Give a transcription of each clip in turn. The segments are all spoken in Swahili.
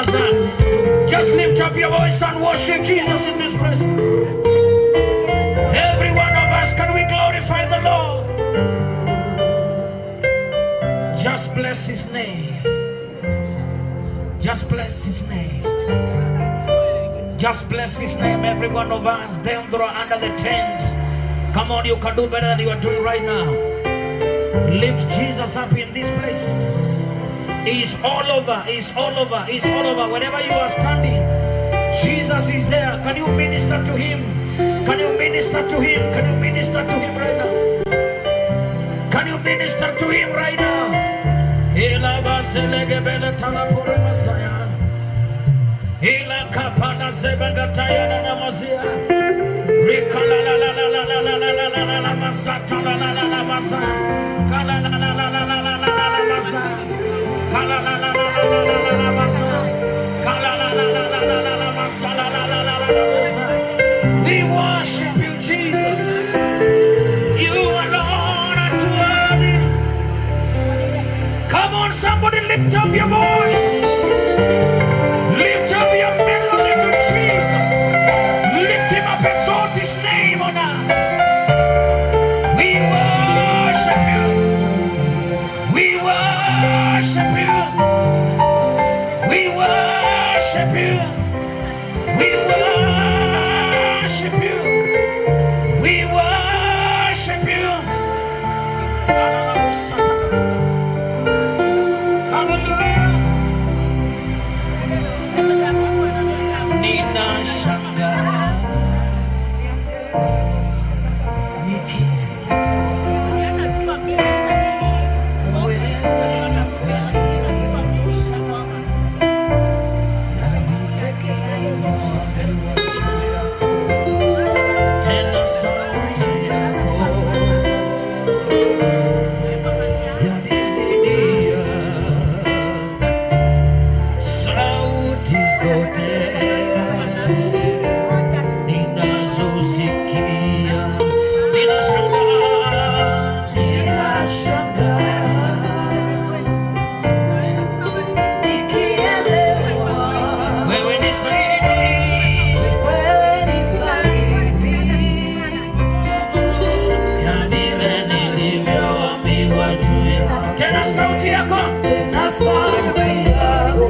Just lift up your voice and worship Jesus in this place. Every one of us, can we glorify the Lord? Just bless his name. Just bless his name. Just bless his name. Every one of us, dentro, under the tent. Come on, you can do better than you are doing right now. Lift Jesus up in this place. He's all over. He's all over. He's all over. Wherever you are standing, Jesus is there. Can you minister to him? Can you minister to him? Can you minister to him right now? Can you minister to him right now? Ila kapana sebagataya na namazia. Rikala la la la la la la la la la la la masata la la la la masa. Kala la la la la la la la la la masa. Kala la la la la la la la masa. Kala la la la la la la la masa la la la la la masa. We worship you, Jesus. You alone are worthy. Come on, somebody lift up your voice. Lift up your melody to Jesus. Lift him up, exalt his name on high. We worship you. We worship you. We worship you. We worship you. We worship you. Hallelujah. Nina shanga nikienda wewe tena sauti yako yanizidia sauti zote ninazosikia. Ninashangaa nikielewa wewe ni zaidi ya vile nilivyoambiwa juu yako. Tena sauti yako, tena sauti yako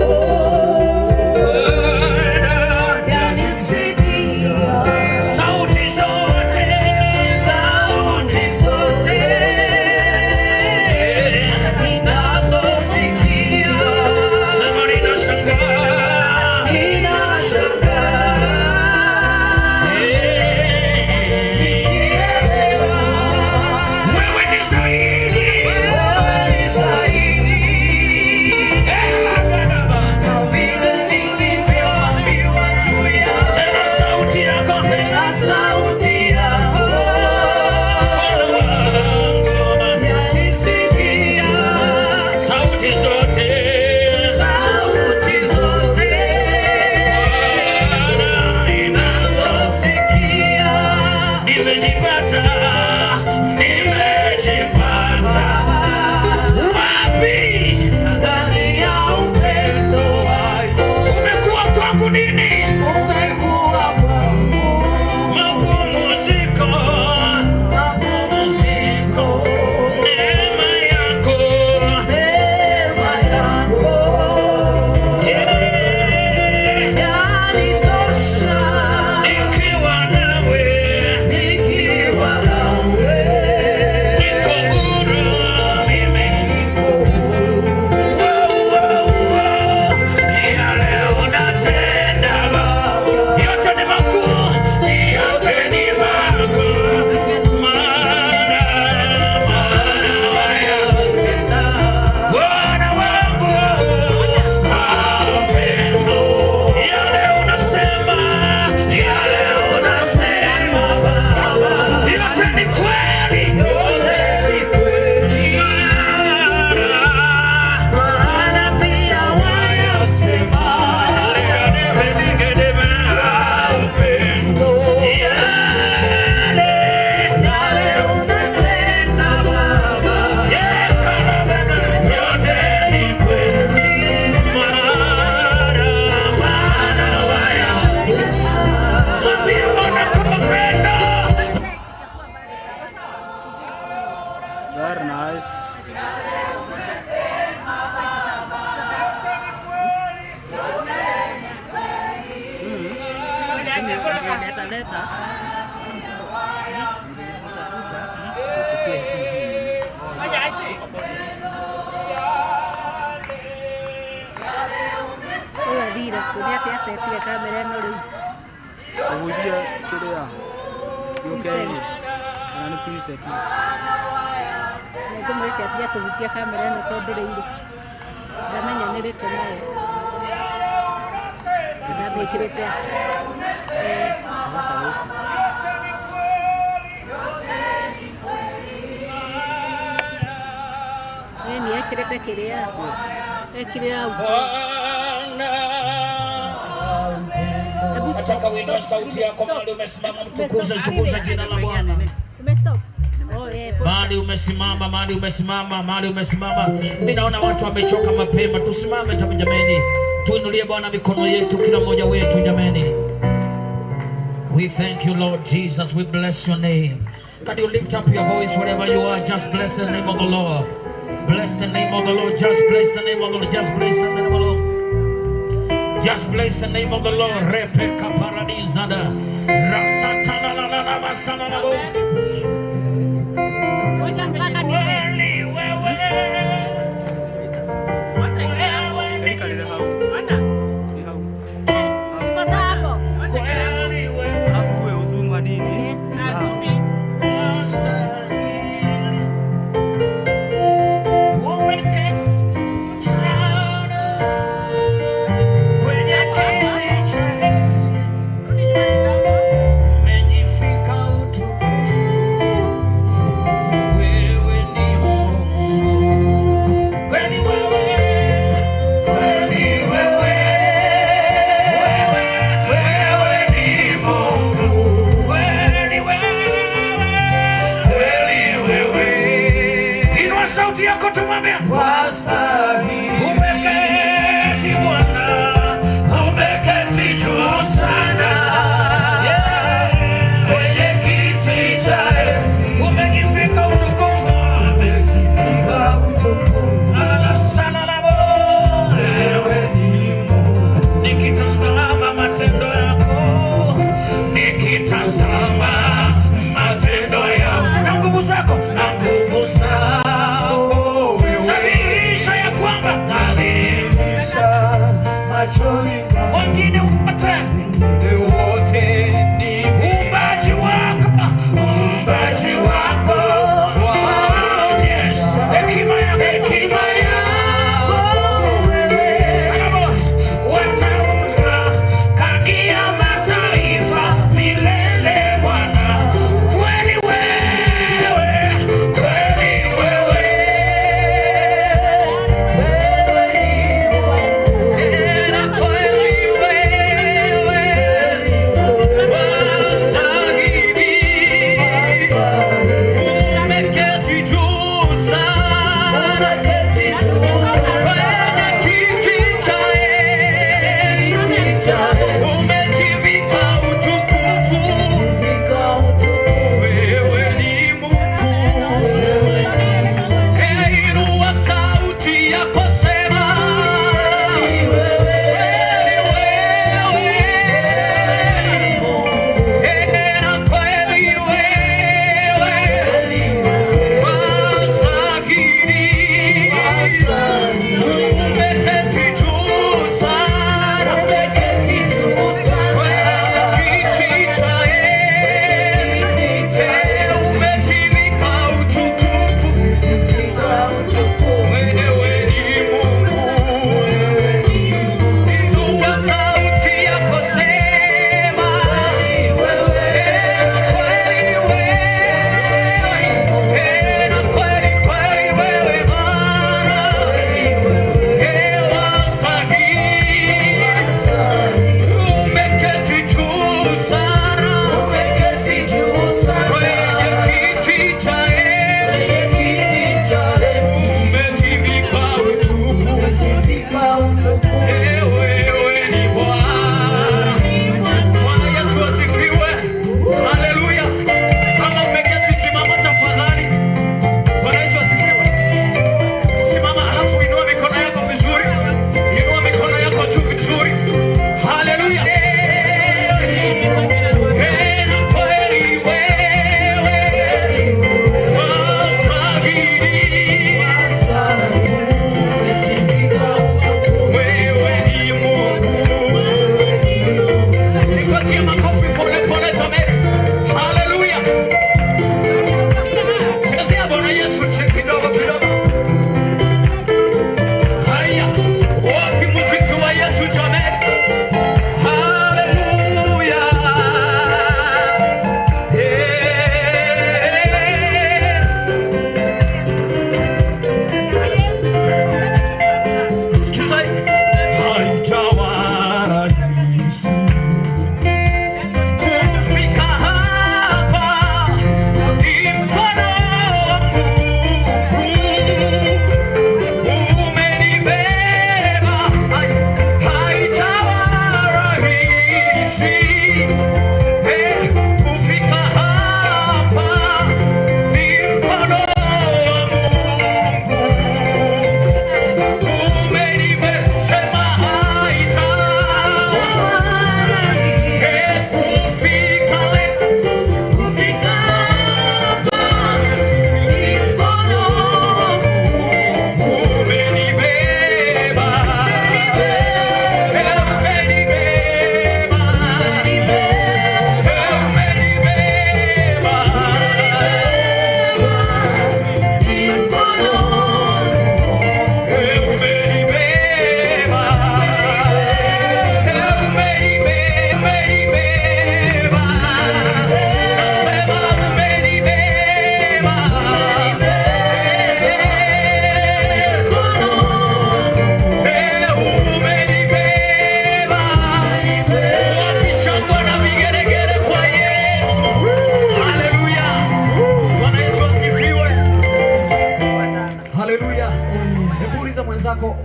Nataka uinue sauti yako mahali umesimama, tukuza jina la Bwana. Mahali umesimama. Mimi naona watu wamechoka mapema. Tusimame jamani. Tuinulie Bwana mikono yetu kila mmoja wetu jamani. We thank you Lord Jesus. We bless your name. Can you lift up your voice wherever you are? Just bless the name of the Lord. Bless the name of the Lord. Just bless the name of the Lord. Just bless the name of the Lord. Just bless the name of the Lord. Repeka paradisada. Rasatana la la la masana la lo.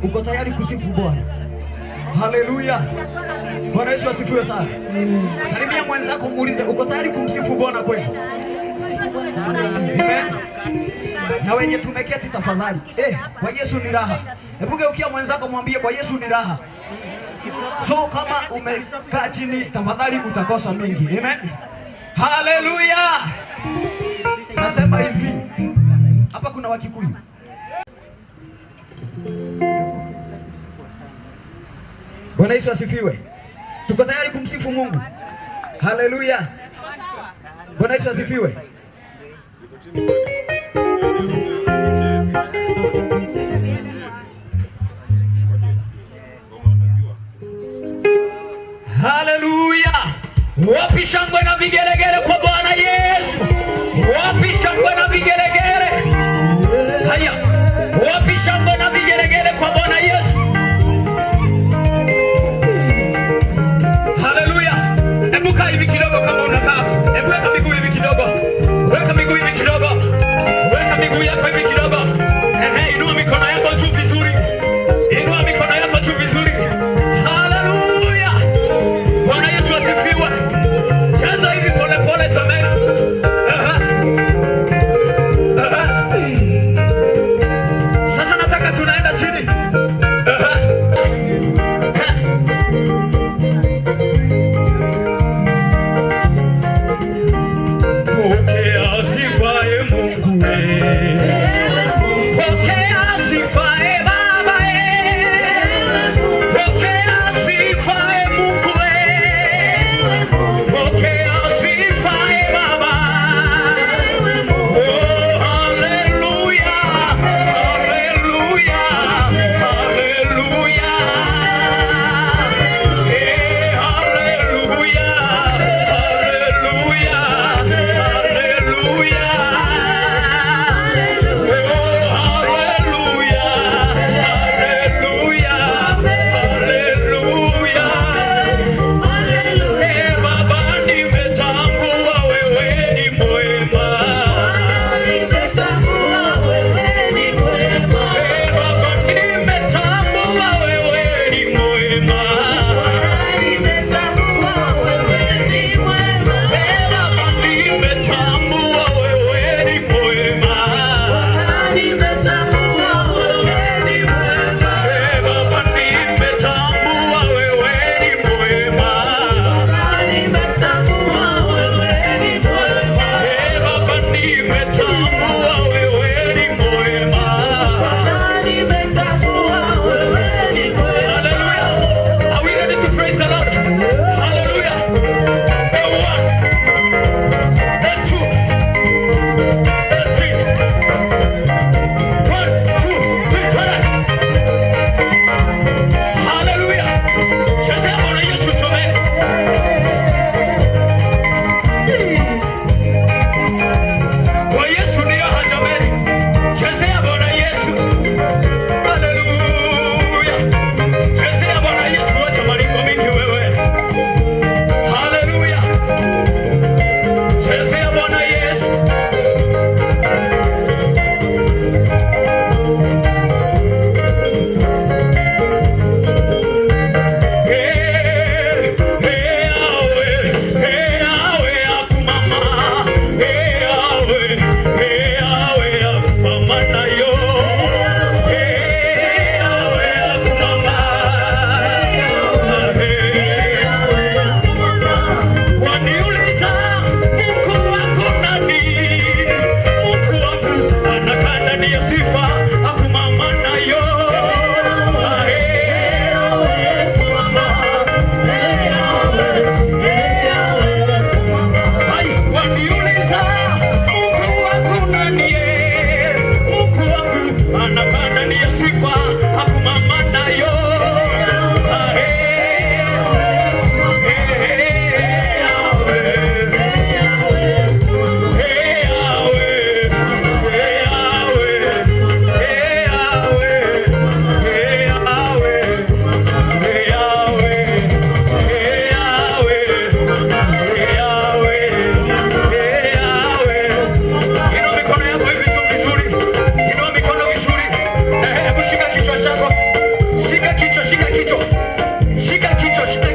uko tayari kusifu Bwana? Haleluya. Bwana Yesu asifiwe sana. Salimia mwenzako, muulize uko tayari kumsifu Bwana kweli? Amen. Na wenye tumeketi tafadhali, kwa Yesu ni raha. Hebu geukia mwenzako mwambie kwa Yesu ni raha. So kama umekaa chini tafadhali utakosa mingi. Amen. Haleluya. Nasema hivi, hapa kuna Wakikuyu. Bwana Yesu asifiwe. Tuko tayari kumsifu Mungu. Haleluya. Bwana Yesu asifiwe. Haleluya. Wapi shangwe na vigelegele kwa Bwana Yesu? Wapi shangwe na vigelegele? Haya. Wapi shangwe na vigelegele kwa Bwana Yesu? Haleluya. Hebu kaa hivi kidogo kama unakaa. Hebu weka miguu hivi kidogo. Weka miguu hivi kidogo. Weka miguu yako hivi kidogo. Inua mikono yako juu vizuri. Inua mikono yako juu vizuri. Haleluya. Bwana Yesu asifiwe. Cheza hivi pole pole.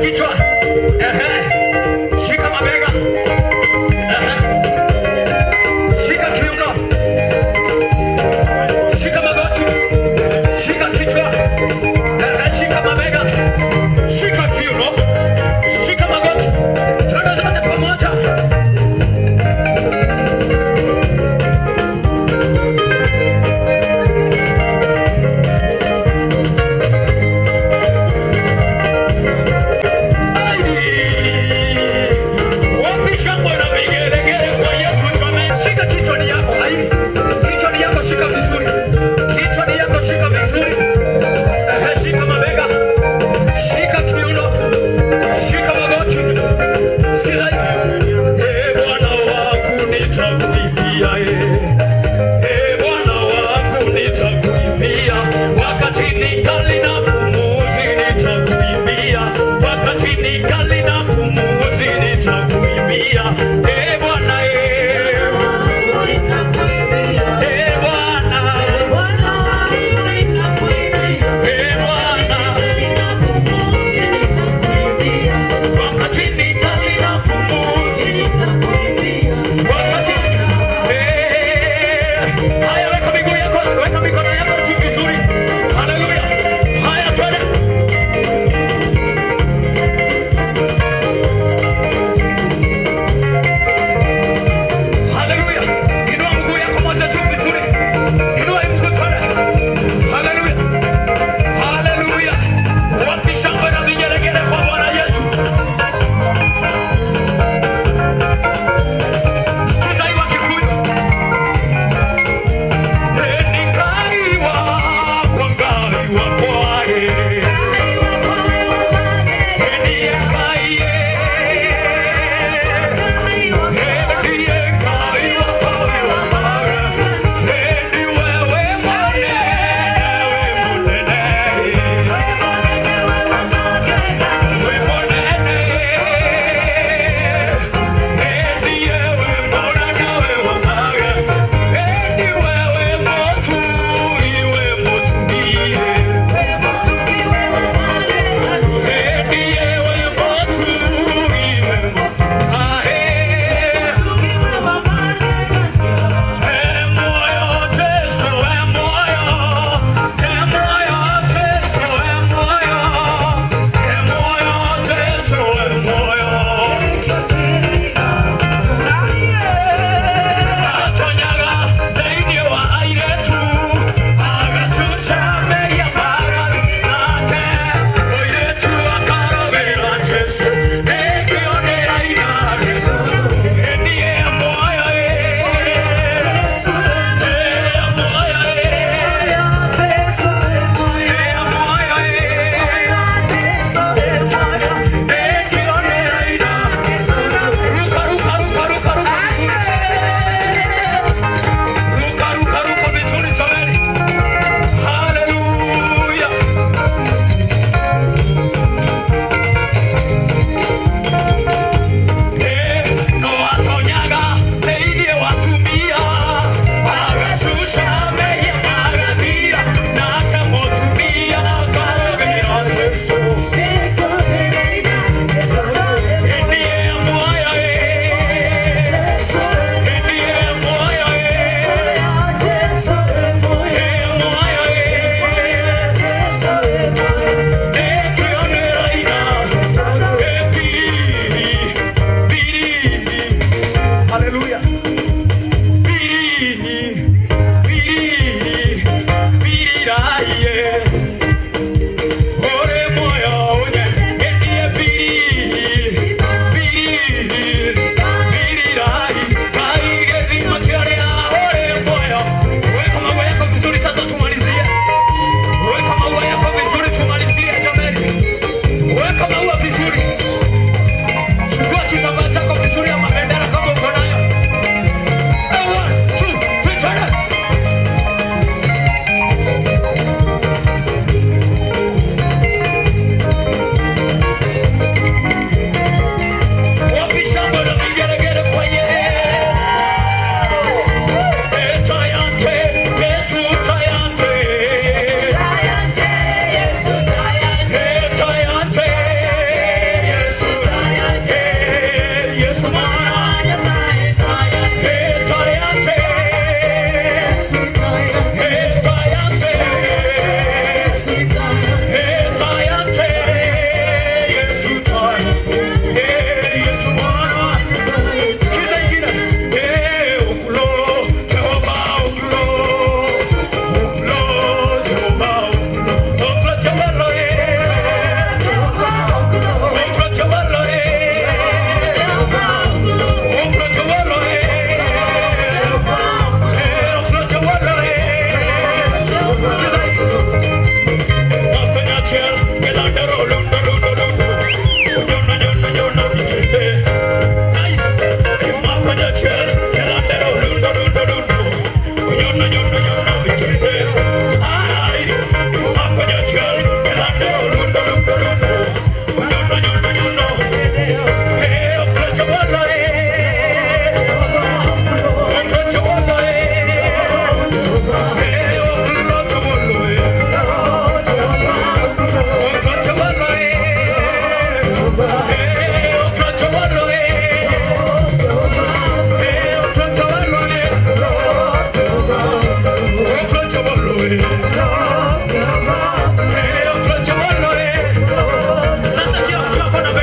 kichwa. Shika mabega. Shika kiuno. Shika magoti. Shika kichwa. Shika mabega. Shika kiuno. Shika magoti. Twende zote pamoja.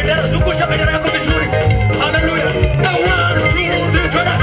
bendera, zungusha bendera yako vizuri. Haleluya. Na 1 2 3 twende.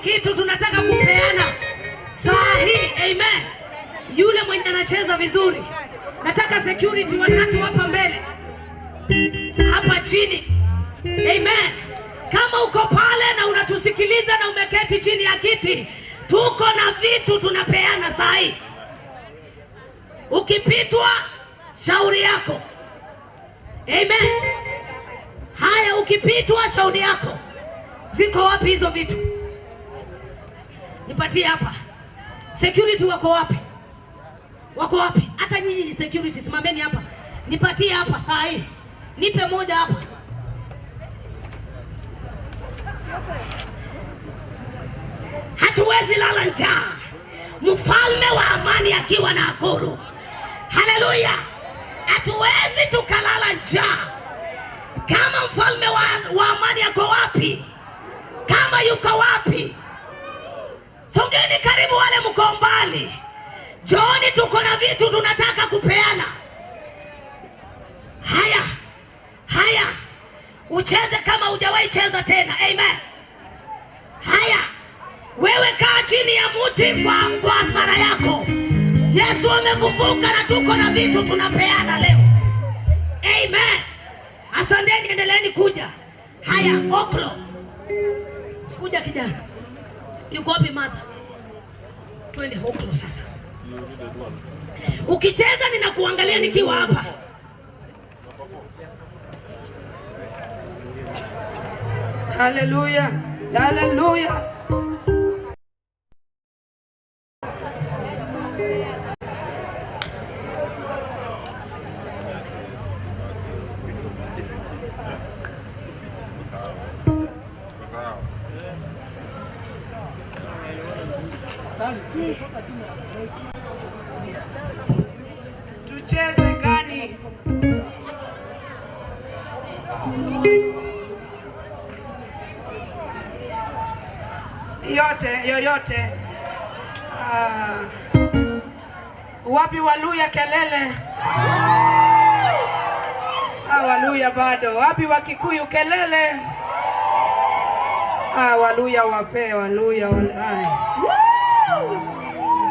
Kitu tunataka kupeana saa hii. Amen. Yule mwenye anacheza vizuri, nataka security watatu hapa mbele, hapa chini. Amen. Kama uko pale na unatusikiliza na umeketi chini ya kiti, tuko na vitu tunapeana saa hii. Ukipitwa shauri yako. Amen. Haya, ukipitwa shauri yako. Ziko wapi hizo vitu? Nipatie hapa. Security wako wapi? Wako wapi? Hata nyinyi ni security, simameni hapa. Nipatie hapa saa hii. Nipe moja hapa. Hatuwezi lala njaa. Mfalme wa amani akiwa na akuru. Haleluya. Hatuwezi tukalala njaa. Kama mfalme wa amani ako wapi? Kama yuko wapi? Songeni karibu wale mko mbali. Jooni, tuko na vitu tunataka kupeana. Haya. Haya. Ucheze kama hujawahi cheza tena. Amen. Haya. Wewe kaa chini ya mti kwa hasara yako. Yesu amefufuka na tuko na vitu tunapeana leo. Amen. Asanteni, endeleeni kuja. Haya, Oklo. Kuja kijana. Yuko wapi mother? Twende Oklo sasa. Ukicheza ninakuangalia nikiwa hapa. Haleluya. Haleluya. Tucheze gani? Yoyote. Wapi Waluya kelele? Waluya bado. Wapi Wakikuyu kelele? Waluya wape, Waluya wale.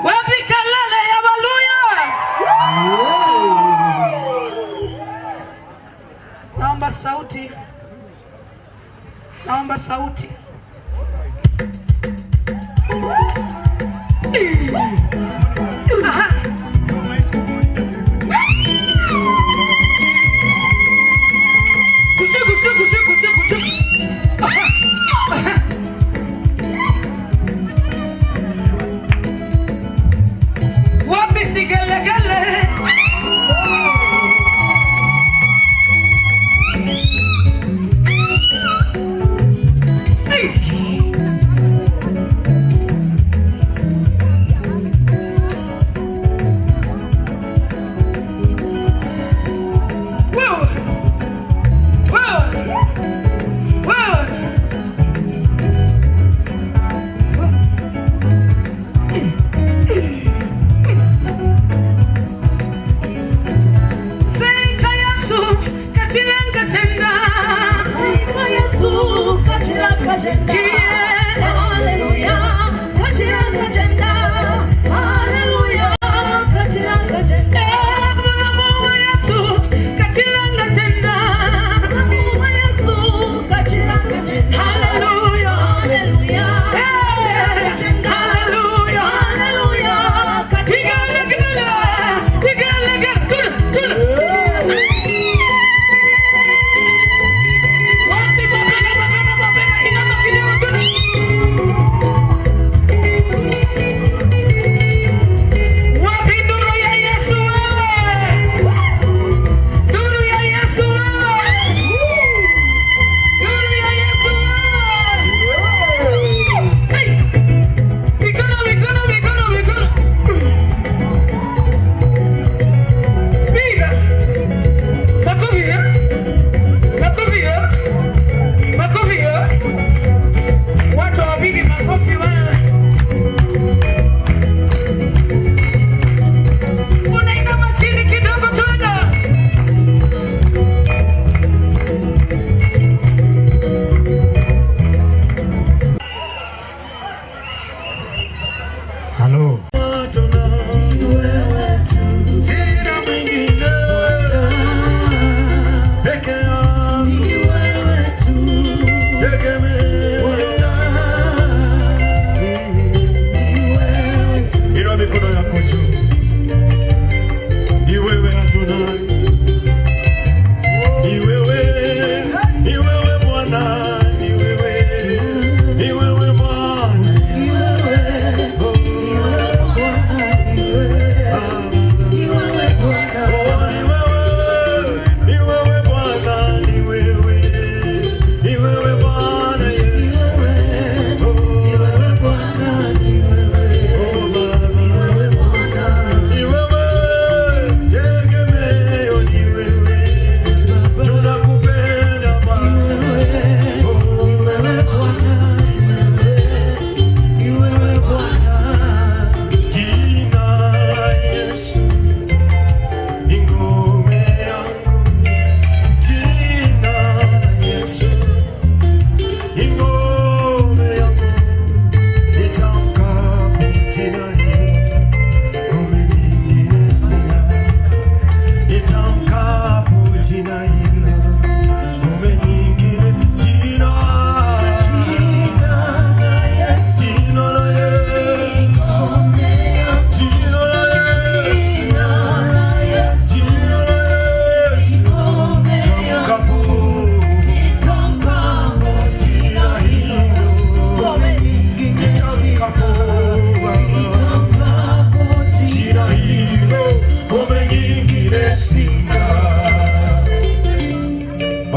Wapi kelele ya Waluya? Naomba sauti. Naomba sauti. Wapi sigelegele?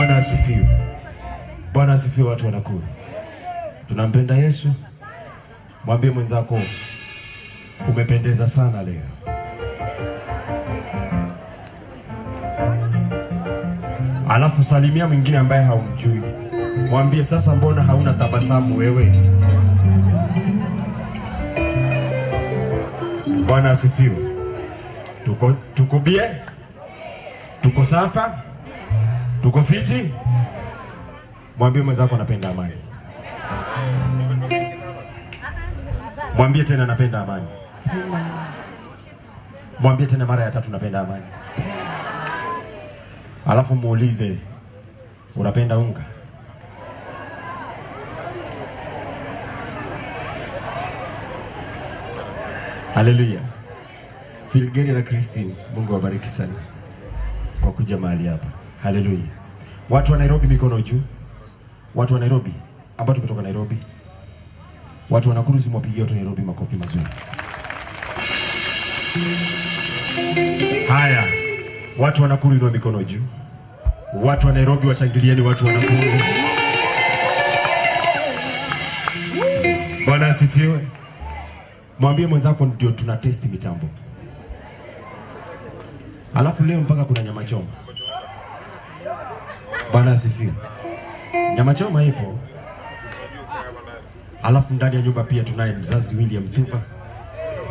Bwana asifiwe. Bwana asifiwe watu wa Nakuru. Tunampenda Yesu. Mwambie mwenzako umependeza sana leo. Alafu salimia mwingine ambaye haumjui. Mwambie sasa, mbona hauna tabasamu wewe? Bwana asifiwe. Tuko bie? Tuko safa? Tuko fiti? Mwambie mwenzako napenda amani. Mwambie tena napenda amani. Mwambie tena mara ya 3 napenda amani. Alafu muulize, unapenda unga? Haleluya. Filgeni na Christine, Mungu awabariki sana kwa kuja mahali hapa. Haleluya. Watu wa Nairobi mikono juu. Watu wa Nairobi ambao tumetoka Nairobi. Watu wa Nakuru simwapigie watu wa Nairobi makofi mazuri. Haya. Watu wa Nakuru inua mikono juu. Watu wa Nairobi washangilieni watu wa Nakuru. Bwana asifiwe. Mwambie mwenzako ndio tuna testi mitambo. Alafu leo mpaka kuna nyama choma. Bwana asifiwe. Nyama choma ipo. Alafu ndani ya nyumba pia tunaye mzazi William Tuva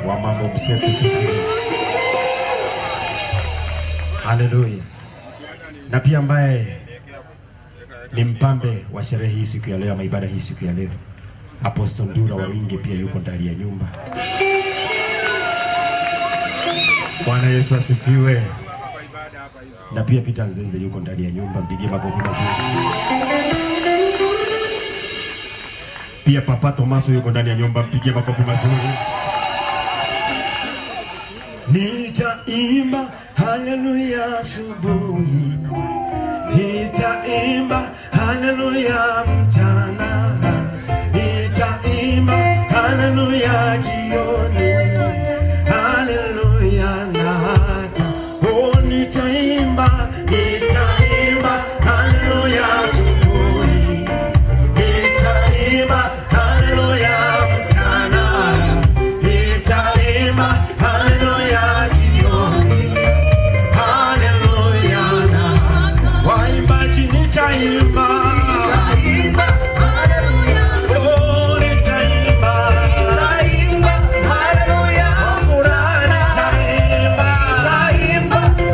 wa Mambo Mseto. Haleluya. Na pia ambaye ni mpambe wa sherehe hii siku ya leo, ama ibada hii siku ya leo, Apostle Ndura wa Ringe pia yuko ndani ya nyumba. Bwana Yesu asifiwe. Na pia Peter Nzenze yuko ndani ya nyumba, mpigie makofi mazuri. Pia Papa Tomaso yuko ndani ya nyumba, mpigie makofi mazuri. Nitaimba haleluya asubuhi, nitaimba haleluya mchana, nitaimba haleluya jioni, haleluya na hata nitaimba haleluya asubuhi, nitaimba haleluya mchana, nitaimba haleluya jioni, haleluya na waimbaji nitaimba haleluya, oh nitaimba haleluya, furaha nitaimba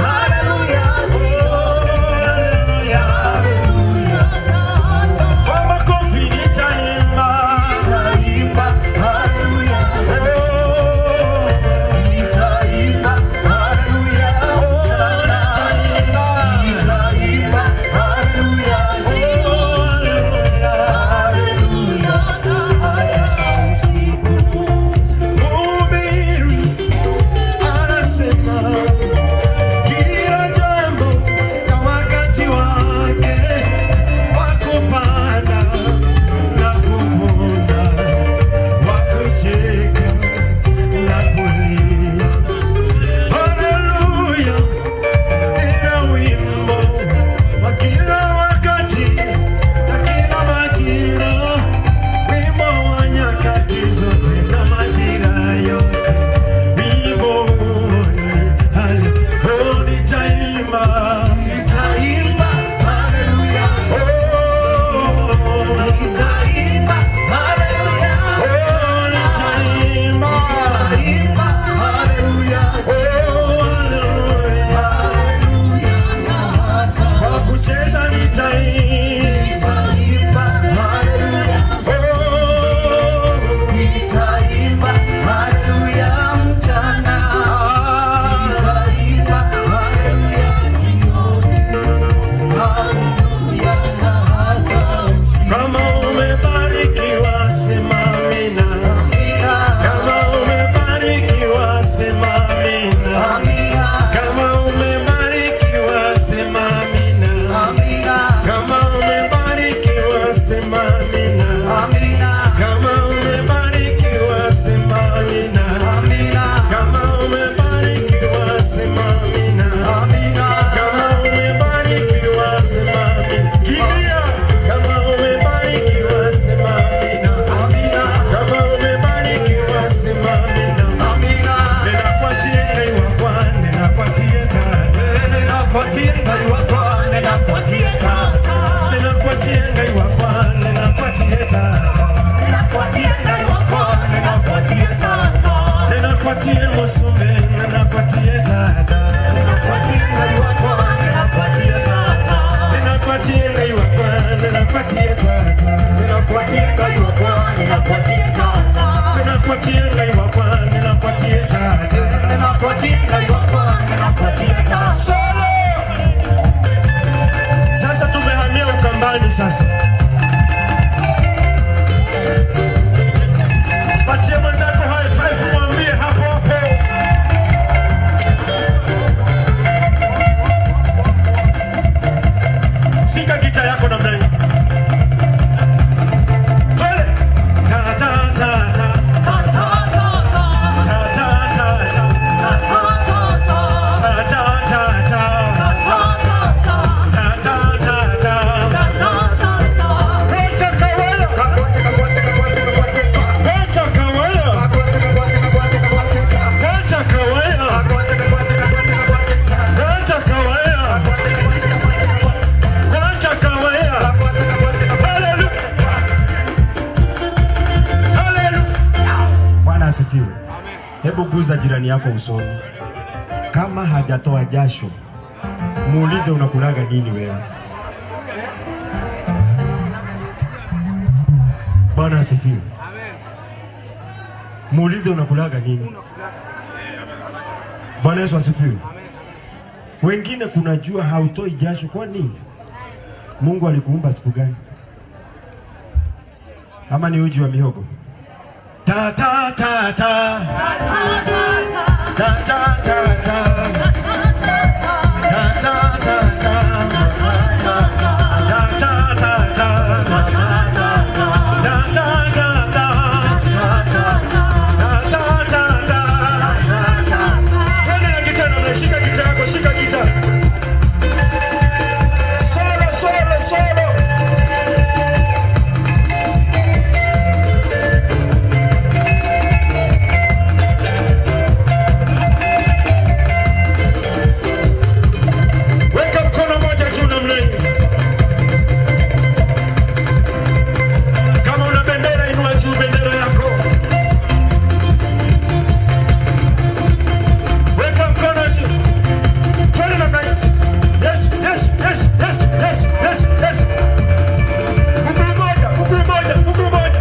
haleluya, haleluya, kwa makofi nitaimba haleluya, nitaimba haleluya, nitaimba haleluya. Ninakuatie musume, ninakuatie tata. Ninakuatie ngai wakwa, ninakuatie tata. Ninakuatie ngai wakwa, ninakuatie tata. Ninakuatie ngai wakwa, ninakuatie tata. Ninakuatie ngai wakwa, ninakuatie tata. Ninakuatie ngai wakwa, ninakuatie tata. Solo. Sasa tumehamia Ukambani sasa. Patie mwenzako high five, mwambie hapo hapo. Sika gita yako namna hii. Twende. Ta ta ta ta. Ta ta ta ta. Ta ta ta ta. Ta ta ta ta. Ta ta ta ta. Ta ta ta ta. Ta ta ta ta. Ta ta ta ta. Kocha kawaya. Kocha kawaya. Kocha kawaya. Kocha kawaya. Kocha kawaya. Hallelujah. Hallelujah. Bwana asifiwe. Hebu guza jirani yako usoni. Kama hajatoa jasho, muulize unakulaga nini wewe. Bwana asifiwe. Muulize unakulaga nini. Bwana Yesu asifiwe. Wengine kunajua hautoi jasho, kwani Mungu alikuumba siku gani? Ama ni uji wa mihogo? Ta ta ta ta. Ta ta ta ta. Ta ta ta ta. Ta ta ta ta. Ta ta ta ta. Ta ta ta ta. Ta ta ta ta. Twende na gita na shika gita yako, shika gita. Solo solo solo. Weka mkono moja juu namna hii. Kama una bendera, inua juu bendera yako. Weka mkono juu. Twende namna hii. Yes, yes, yes, yes, yes, yes, yes. Mguu moja, mguu moja, mguu moja.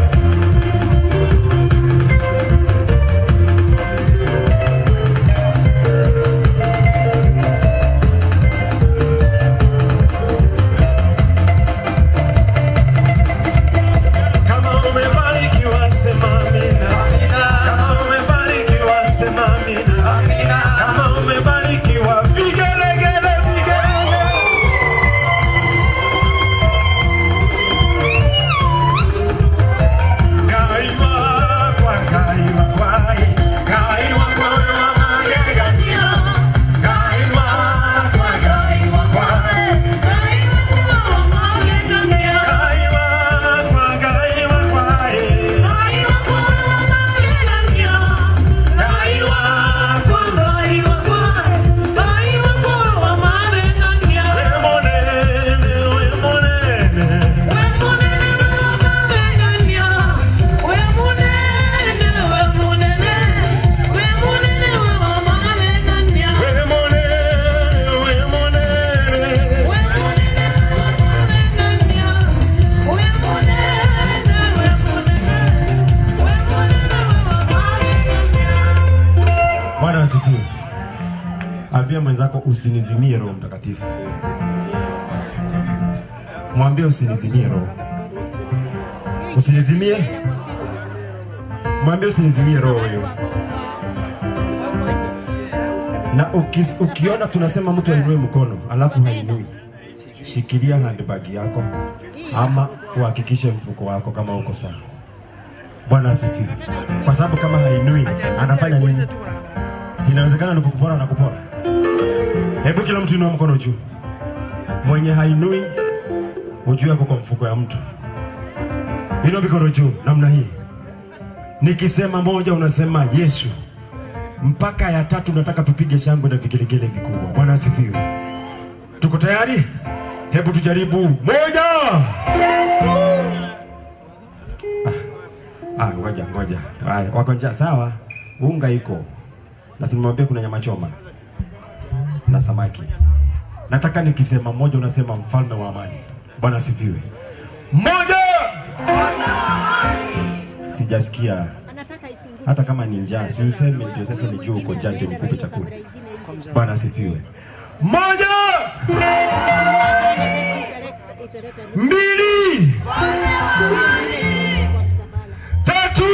Kama umebarikiwa sema amina. Kama umebarikiwa sema amina. Kama umebarikiwa vigelegele vigelegele. Kaiwa kwa kaiwa kwai. Kaiwa kwa magegania. Kaiwa kwa kaiwa kwai. Kaiwa kwa kaiwa kwai. Kaiwa kwa wemonene, wemonene. Wemonene, wemonene. Bwana asifiwe. Ambia mwenzako usinizimie Roho Mtakatifu. Mwambie usinizimie Roho. Usinizimie. Mwambie usinizimie Roho wewe. Na ukiona tunasema mtu ainue mkono alafu hainui, shikilia handbag yako ama uhakikishe mfuko wako kama uko sawa. Bwana asifiwe. Kwa sababu kama hainui anafanya nini? Sinawezekana ni kukupora na kupora. Hebu kila mtu inua mkono juu. Mwenye hainui ujue kwa mfuko ya mtu. Inua mikono juu namna hii. Nikisema moja unasema Yesu. Mpaka ya tatu nataka tupige shangwe na vigelegele vikubwa. Bwana asifiwe. Tuko tayari? Hebu tujaribu. Moja. Yesu. Ngoja. Haya, wako njaa sawa? Unga iko. Na simwambia kuna nyama choma na samaki. Nataka nikisema mmoja unasema mfalme wa amani. Bwana asifiwe. Mmoja! Sijasikia. Hata kama ni njaa, si useme ndio sasa nijue uko njaa ndio nikupe chakula. Bwana asifiwe. Mmoja! Mbili! Tatu!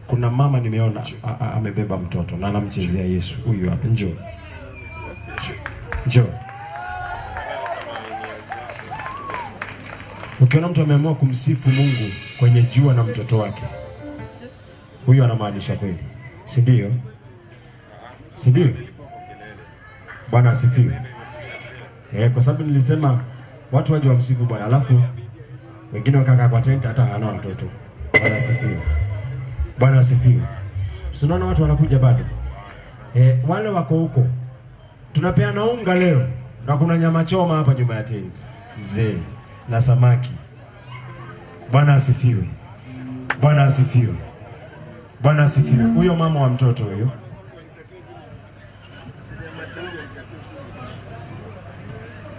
Kuna mama nimeona amebeba mtoto na anamchezea Yesu. Huyu hapa, njoo. Njoo. Ukiona mtu ameamua kumsifu Mungu kwenye jua na mtoto wake, huyu anamaanisha kweli. Si ndio? Si ndio? Bwana asifiwe. Kwa sababu nilisema watu waje wamsifu Bwana, alafu wengine wakakaa kwa tent hata hawana watoto. Bwana asifiwe. Bwana asifiwe. Unaona watu wanakuja bado. Wale wako huko. Tunapeana unga leo na kuna nyama choma hapa nyuma ya tent. Mzee na samaki. Bwana asifiwe. Bwana asifiwe. Bwana asifiwe. Huyo mama wa mtoto huyo.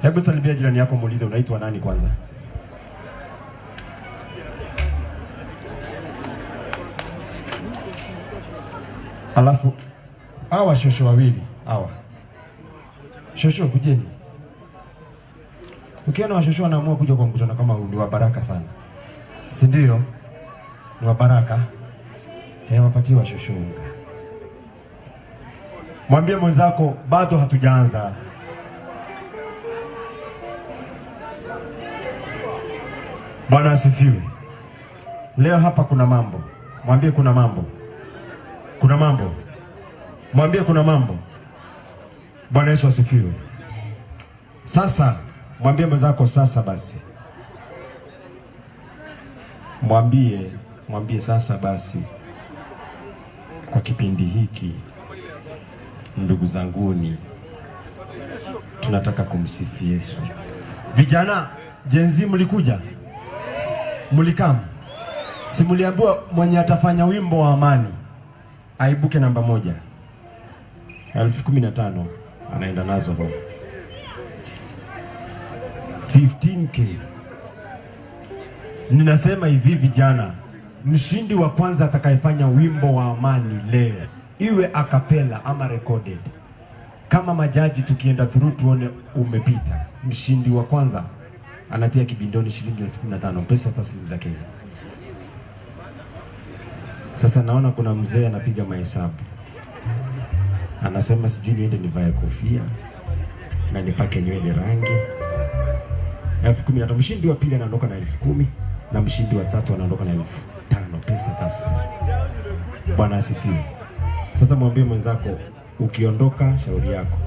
Hebu salimia jirani yako, muulize unaitwa nani kwanza. Alafu hawa shosho wawili hawa. Shosho kujeni. Ukiona washosho wanaamua kuja kwa mkutano kama huu ni wa baraka sana. Si ndio? Ni wa baraka. Wapatie washosho unga. Mwambie mwenzako bado hatujaanza. Bwana asifiwe. Leo hapa kuna mambo. Mwambie kuna mambo. Kuna mambo. Mwambie kuna mambo. Bwana Yesu asifiwe. Sasa mwambie mwenzako sasa basi. Mwambie sasa basi. Kwa kipindi hiki ndugu zanguni tunataka kumsifu Yesu. Vijana jenzi mlikuja? Mulikam. Si muliambiwa mwenye atafanya wimbo wa amani aibuke namba 1. 15,000 anaenda nazo huko. 15K. Ninasema hivi vijana, mshindi wa kwanza atakayefanya wimbo wa amani leo, iwe akapela ama recorded, kama majaji tukienda through tuone umepita, mshindi wa kwanza anatia kibindoni shilingi 15,000 pesa taslimu za Kenya. Sasa naona kuna mzee anapiga mahesabu. Anasema sijui niende nivae kofia na nipake nywele rangi. 15,000. Mshindi wa pili anaondoka na 10,000 na mshindi wa tatu anaondoka na 5,000 pesa taslimu. Bwana asifiwe. Sasa mwambie mwenzako ukiondoka shauri yako.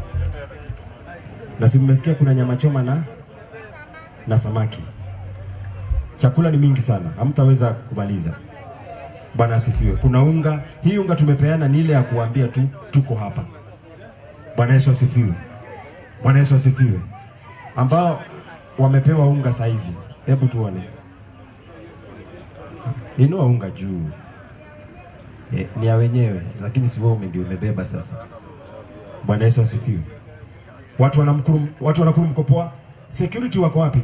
Na si mmesikia kuna nyama choma na samaki. Chakula ni mingi sana, hamtaweza kumaliza. Bwana asifiwe. Kuna unga, hii unga tumepeana ni ile ya kuambia tu tuko hapa. Bwana Yesu asifiwe. Bwana Yesu asifiwe. Ambao wamepewa unga saizi, hebu tuone. Inua unga juu. Ni ya wenyewe, lakini si wewe ndio umebeba sasa. Bwana Yesu asifiwe. Watu wanakuru mkopoa. Security wako wapi?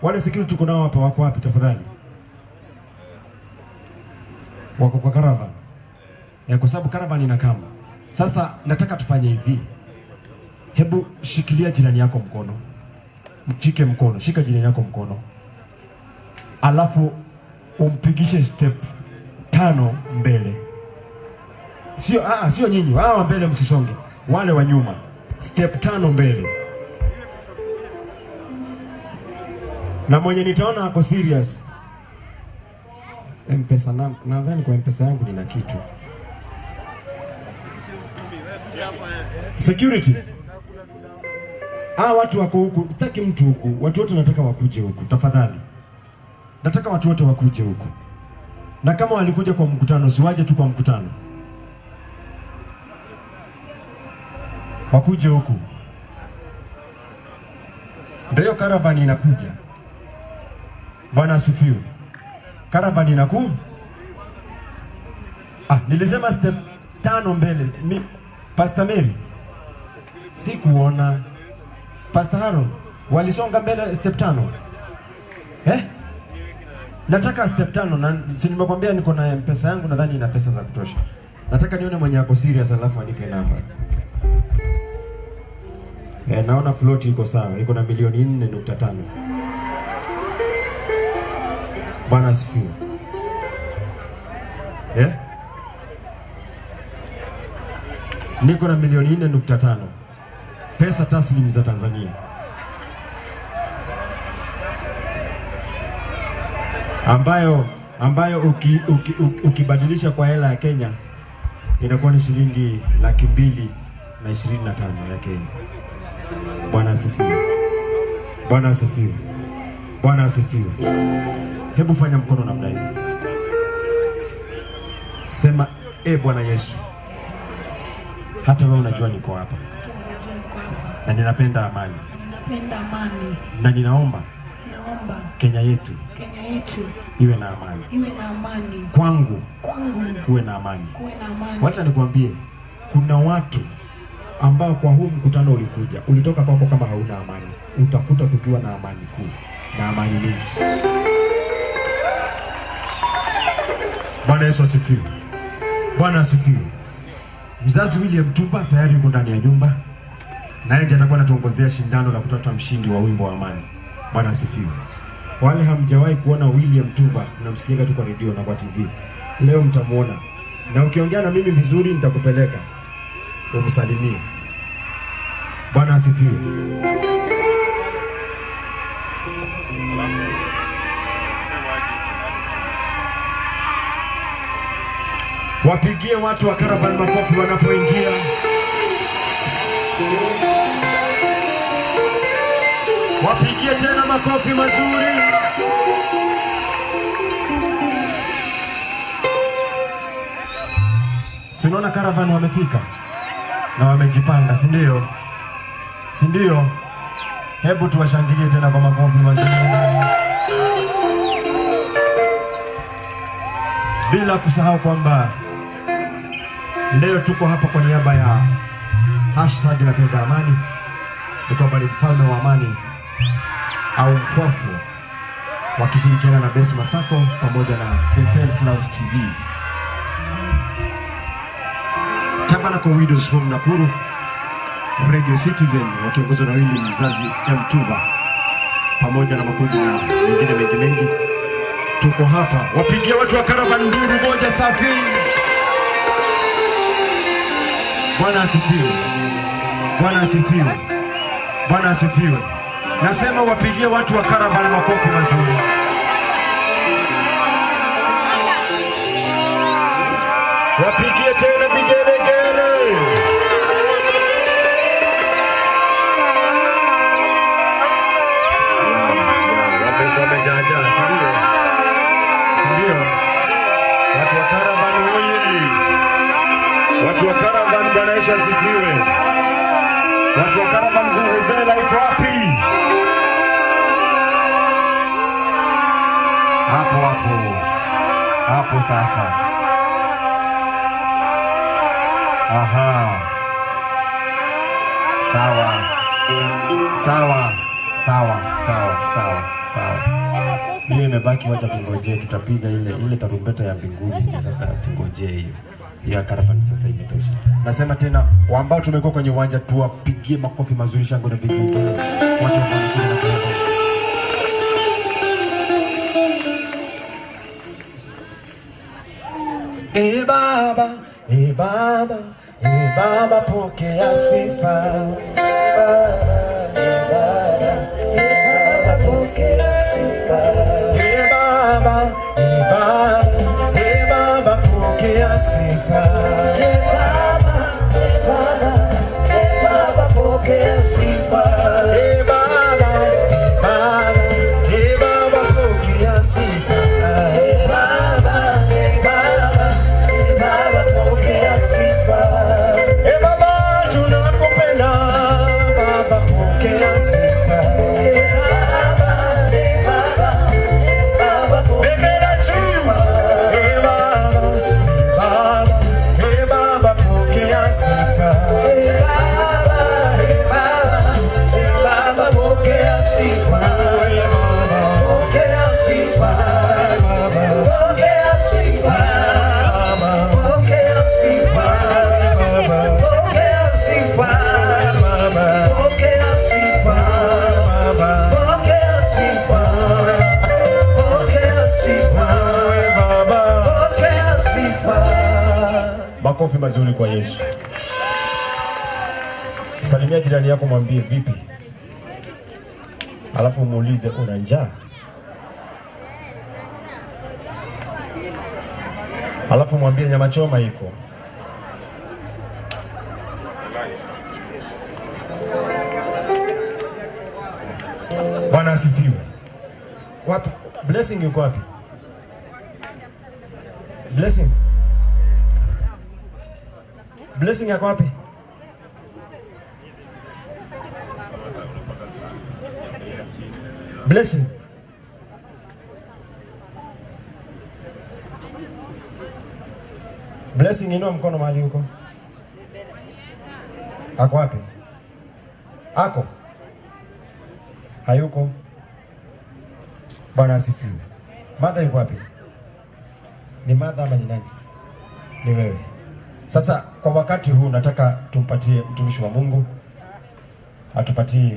Wale security tuko nao hapa wako wapi tafadhali? Wako kwa caravan. Kwa sababu caravan ina kama. Sasa nataka tufanye hivi. Hebu shikilia jirani yako mkono. Mchike mkono, shika jirani yako mkono. Alafu umpigishe step 5 mbele. Sio nyinyi, wao mbele msisonge. Wale wa nyuma. Step 5 mbele. Na mwenye nitaona ako serious. M-Pesa nadhani kwa M-Pesa yangu nina kitu. Security. Watu wako huku, sitaki mtu huku. Watu wote nataka wakuje huku, tafadhali. Nataka watu wote wakuje huku. Na kama walikuja kwa mkutano, siwaje tu kwa mkutano. Wakuje huku. Ndio caravan inakuja. Bwana asifiwe. Caravan inakuja. Nilisema step 5 mbele. Pastor Mary. Sikuona. Pastor Haron walisonga mbele step 5. Nataka step 5 na si nimekwambia niko na M-Pesa yangu nadhani ina pesa za kutosha. Nataka nione mwenye yako serious alafu anipe namba. Naona float iko sawa, iko na milioni 4.5. Bwana asifiwe. Niko na milioni 4.5 pesa taslimu za Tanzania, ambayo ukibadilisha kwa hela ya Kenya inakuwa ni shilingi 225,000 ya Kenya. Bwana asifiwe. Bwana asifiwe. Bwana asifiwe. Hebu fanya mkono namna hii. Sema, Bwana Yesu, hata wewe unajua niko hapa. Na ninapenda amani. Na ninaomba Kenya yetu iwe na amani. Kwangu kuwe na amani. Wacha nikwambie, kuna watu ambao kwa huu mkutano ulitoka kwako kama hauna amani. Utakuta tukiwa na amani kuu na amani mingi. Bwana Yesu asifiwe. Bwana asifiwe. Mzazi William Tumba tayari yuko ndani ya nyumba. Naye ndiye atakuwa anatuongozea shindano la kutafuta mshindi wa wimbo wa amani. Bwana asifiwe. Wale hamjawahi kuona William Tumba, mnamsikia tu kwa redio na kwa TV. Leo mtamuona. Na ukiongea na mimi vizuri nitakupeleka umsalimie. Bwana asifiwe. Wapigie watu wa Caravan makofi wanapoingia. Wapigie tena makofi mazuri. Sinaona Caravan wamefika na wamejipanga, si ndio? Si ndio? Hebu tuwashangilie tena kwa makofi mazuri. Bila kusahau kwamba leo tuko hapa kwa niaba ya #napenda amani. Ni kwamba ni mfalme wa amani au mfofu wakishirikiana na Best Masako pamoja na Bethel Plus TV. Tabernacle Widows Home Nakuru, Radio Citizen wakiongozwa na William mzazi Mtuva pamoja na makundi na mengine mengi. Tuko hapa. Wapigie watu wa Caravan nduru moja safi. Bwana asifiwe. Bwana asifiwe. Bwana asifiwe. Nasema wapigie watu wa Caravan makofi mazuri. Wapigie tena vigelegele. Wamejaja, sindio? Sindio? Watu wa Caravan hoye. Watu wa Caravan, Bwana Yesu asifiwe. Watu wa Caravan, vuvuzela iko wapi? Hapo sasa. Aha. Sawa. Hiyo imebaki, wacha tungojee, tutapiga ile tarumbeta ya mbinguni ndio sasa tungojee hiyo. Ya Caravan sasa imetosha. Nasema tena ambao tumekuwa kwenye uwanja tuwapigie makofi mazuri, shangwe na vigelegele. Wacha wafanye na Baba, pokea sifa. Baba, pokea sifa. Baba, pokea sifa. Baba, pokea sifa. Baba, pokea sifa. Makofi mazuri kwa Yesu. Salimia jirani yako, mwambie vipi, alafu muulize una njaa, alafu mwambie nyama choma iko. Bwana asifiwe. Wapi? Blessing yuko wapi? Blessing. Blessing yako wapi? Blessing. Blessing, inua mkono mahali huko. Ako wapi? Ako? Hayuko? Bwana asifiwe. Mother yuko wapi? Ni mother ama ni nani? Ni wewe. Sasa kwa wakati huu nataka tumpatie mtumishi wa Mungu atupatie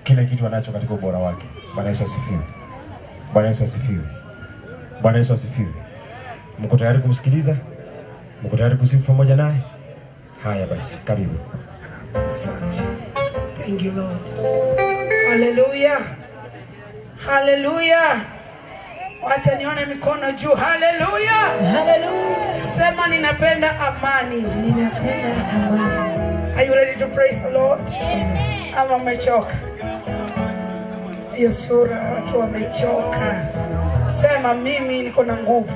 kile kitu anacho katika ubora wake. Bwana Yesu asifiwe. Bwana Yesu asifiwe. Bwana Yesu asifiwe. Mko tayari kumsikiliza? Mko tayari kusifu pamoja naye? Haya basi, karibu. Asante. Thank you Lord. Hallelujah. Hallelujah. Wacha nione mikono juu. Hallelujah. Hallelujah. Sema ninapenda amani. Ninapenda amani. Are you ready to praise the Lord? Ama umechoka? Hiyo sura watu wamechoka. Sema mimi niko na nguvu.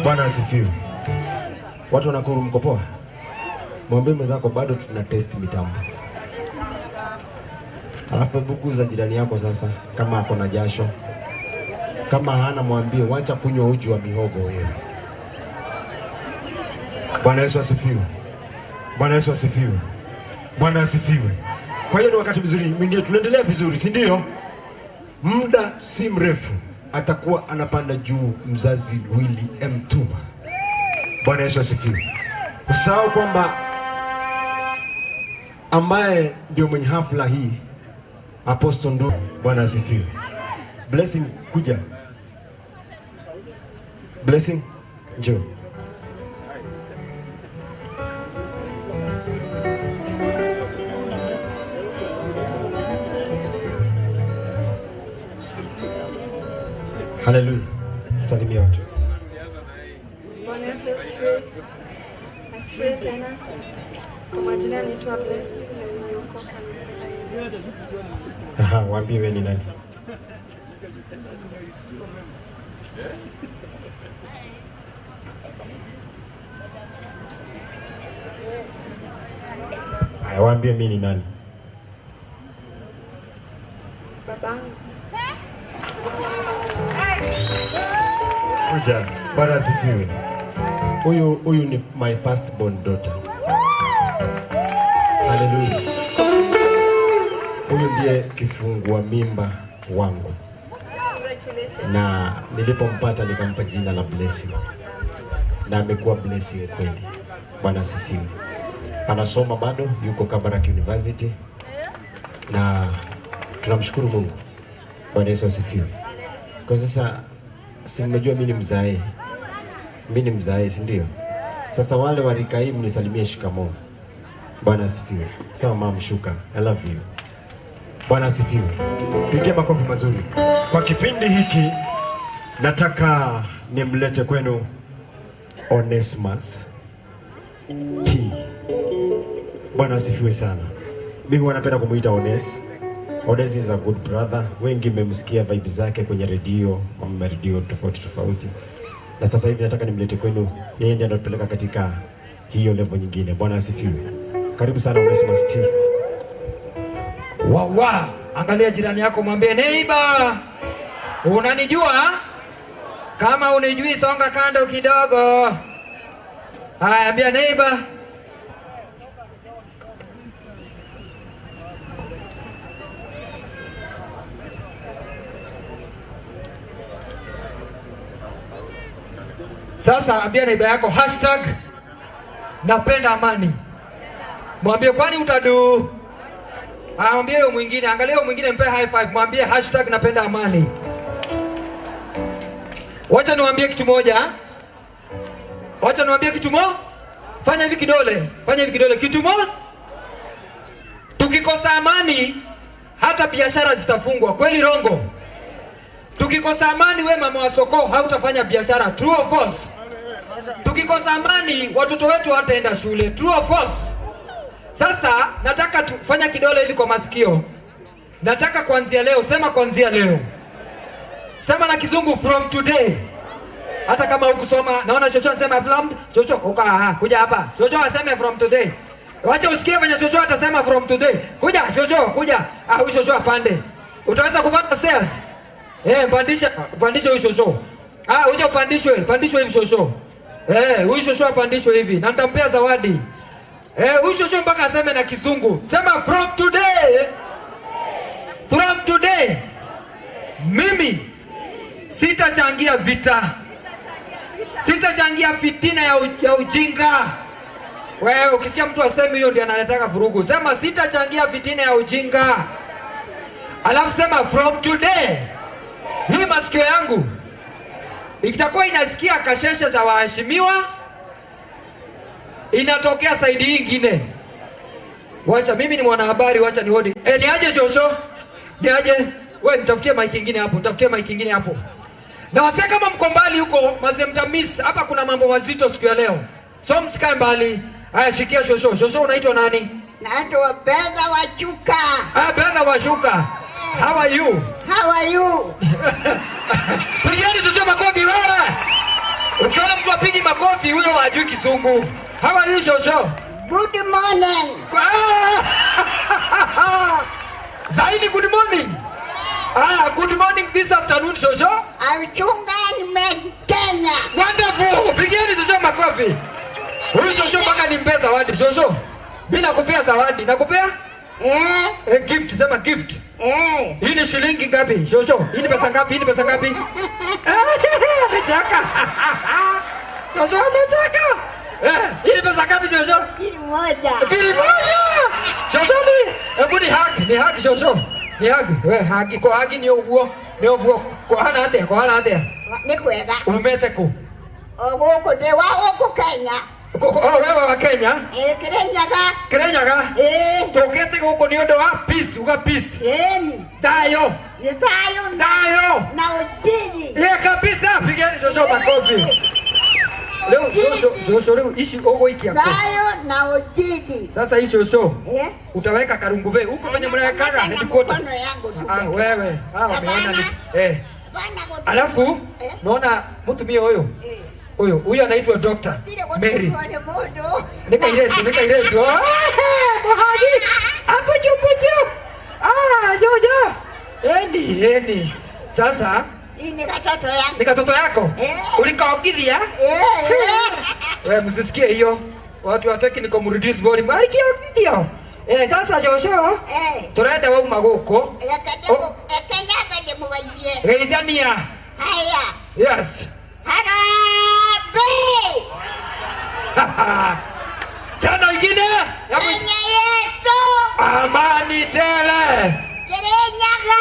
Bwana asifiwe. Watu wa Nakuru mko poa? Mwambie mwenzako bado tuna test mitambo. Alafu buku za jirani yako sasa, kama ako na jasho. Kama hana mwambie wacha kunywa uji wa mihogo wewe. Bwana Yesu asifiwe. Bwana Yesu asifiwe. Bwana asifiwe. Kwa hiyo ni wakati mzuri, mwingine tunaendelea vizuri, si ndio? Muda si mrefu atakuwa anapanda juu mzazi Willy M. Tuva. Bwana Yesu asifiwe. Usahau kwamba ambaye ndio mwenye hafla hii Apostle Ndu. Bwana asifiwe. Blessing kuja. Blessing njoo. Haleluya. Salimia watu. Bwana Yesu asifiwe. Asifiwe tena. Kwa majina naitwa Blessing na nimeokoka na Yesu. Aha, waambie wewe ni nani? Haya, waambie mimi ni nani? Babangu. Kuja. Bwana asifiwe. Huyu ni my first born daughter. Haleluya. Huyu ndiye kifungua mimba wangu. Na nilipompata nikampa jina la Blessing. Na amekuwa blessing kweli. Bwana asifiwe. Anasoma bado, yuko Kabarak University. Na tunamshukuru Mungu. Bwana Yesu asifiwe. Kwa sasa si mmejua mimi ni mzae. Mimi ni mzae, si ndio? Sasa wale wa rika hii mnisalimie shikamoo. Bwana asifiwe. Sawa mama Shuka. I love you. Bwana asifiwe. Pigia makofi mazuri. Kwa kipindi hiki nataka nimlete kwenu Onesimus T. Bwana asifiwe sana. Mimi huwa napenda kumuita Ones. Ones is a good brother. Wengi mmemsikia vibe zake kwenye redio, kwa redio tofauti. Na sasa hivi nataka nimlete kwenu, yeye ndiye anatupeleka katika hiyo level nyingine. Bwana asifiwe. Karibu sana Onesimus T. Wawa, angalia jirani yako mwambie neighbor. Unanijua? Kama unijui songa kando kidogo. Haya, ambia neighbor. Sasa ambia neighbor yako #napenda amani. Mwambie kwani utadu. Mwambie huyo mwingine, angalia huyo mwingine mpe high five, mwambie #napenda amani. Wacha niwaambie kitu moja. Fanya hivi kidole. Kitu moja. Tukikosa amani hata biashara zitafungwa. Kweli rongo? Tukikosa amani we mama wa soko hautafanya biashara. True or false? Tukikosa amani watoto wetu hawataenda shule. True or false? Sasa nataka tufanya kidole hivi kwa masikio. Nataka kuanzia leo, sema kuanzia leo. Sema na kizungu from today. Hata kama hukusoma, naona Chocho anasema from Chocho, kuja hapa. Chocho aseme from today. Wacha usikie venye Chocho atasema from today. Kuja Chocho, kuja. Huyu Chocho apande. Utaweza kupanda stairs? Pandisha huyu Chocho. Uje pandishwe hivi Chocho. Huyu Chocho apandishwe hivi. Na nitampea zawadi. Huyu Chocho mpaka aseme na kizungu. Sema from today. From today. Mimi sitachangia vita. Sitachangia fitina ya ujinga. Wewe ukisikia mtu aseme hiyo ndiye analetaka vurugu. Sema sitachangia fitina ya ujinga. Alafu sema from today. Hii masikio yangu itakuwa inasikia kasheshe za waheshimiwa. Inatokea saidi nyingine. Wacha mimi ni mwanahabari, wacha nione. Niaje Shosho? Niaje? Wewe nitafutie mic nyingine hapo. Na wasee kama mko mbali huko, mtamiss hapa kuna mambo mazito siku ya leo. So msikae mbali. Haya shikia Shosho. Shosho unaitwa nani? Naitwa Bedha Washuka. Bedha Washuka. How are you? How are you? Pigieni Shosho makofi wewe. Ukiona mtu apigi makofi huyo hajui Kizungu. How are you, Shosho? Good morning. Zaini, good morning. Good morning this afternoon, Shosho. Mchungaji Kenya. Wonderful. Pigieni Shosho makofi. Huyu Shosho mpaka nimpe zawadi. Shosho, mimi nakupea zawadi. Nakupea? Gift, sema gift. Hii ni shilingi ngapi? Shosho, hii ni pesa ngapi? Hii ni pesa ngapi? Amechaka. Shosho amechaka. Hii ni pesa ngapi, Shosho? Kili moja. Shosho hebu ni hug Shosho. Ni hug. We hug kwa hug ni uguo. Ni uguo kwa hana atia. Ni kwega. Umete ku. Ogoko de wa oko Kenya. Wewe wa Kenya? Kirenyaga. Tokete huko ni ondo wa peace, uga peace. Tayo. Ni tayo. Na ujini. Kabisa, pigeni Shosho makofi. Leo Shosho leo ishi ogo iki yako. Tayo na ujini. Sasa hii Shosho. Utaweka karungube huko kwenye mnawekaga headquarter. Wewe. Wameona ni. Alafu naona mtu mimi huyo anaitwa Dr. Mary. Nika iletu. Mohagi. Hapo juu. Jojo. Eni. Sasa ni katoto yangu. Ni katoto yako? Ulikaogithia? Wewe msisikie hiyo. Watu wa technical reduce volume. Alikiogidio. Sasa Jojo. Turenda wa umagoko. Kenyaga de muwajie. Geithania. Haya. Yes. Harambee! Tano ingine? Kenya yetu! Amani tele! Kirinyaga!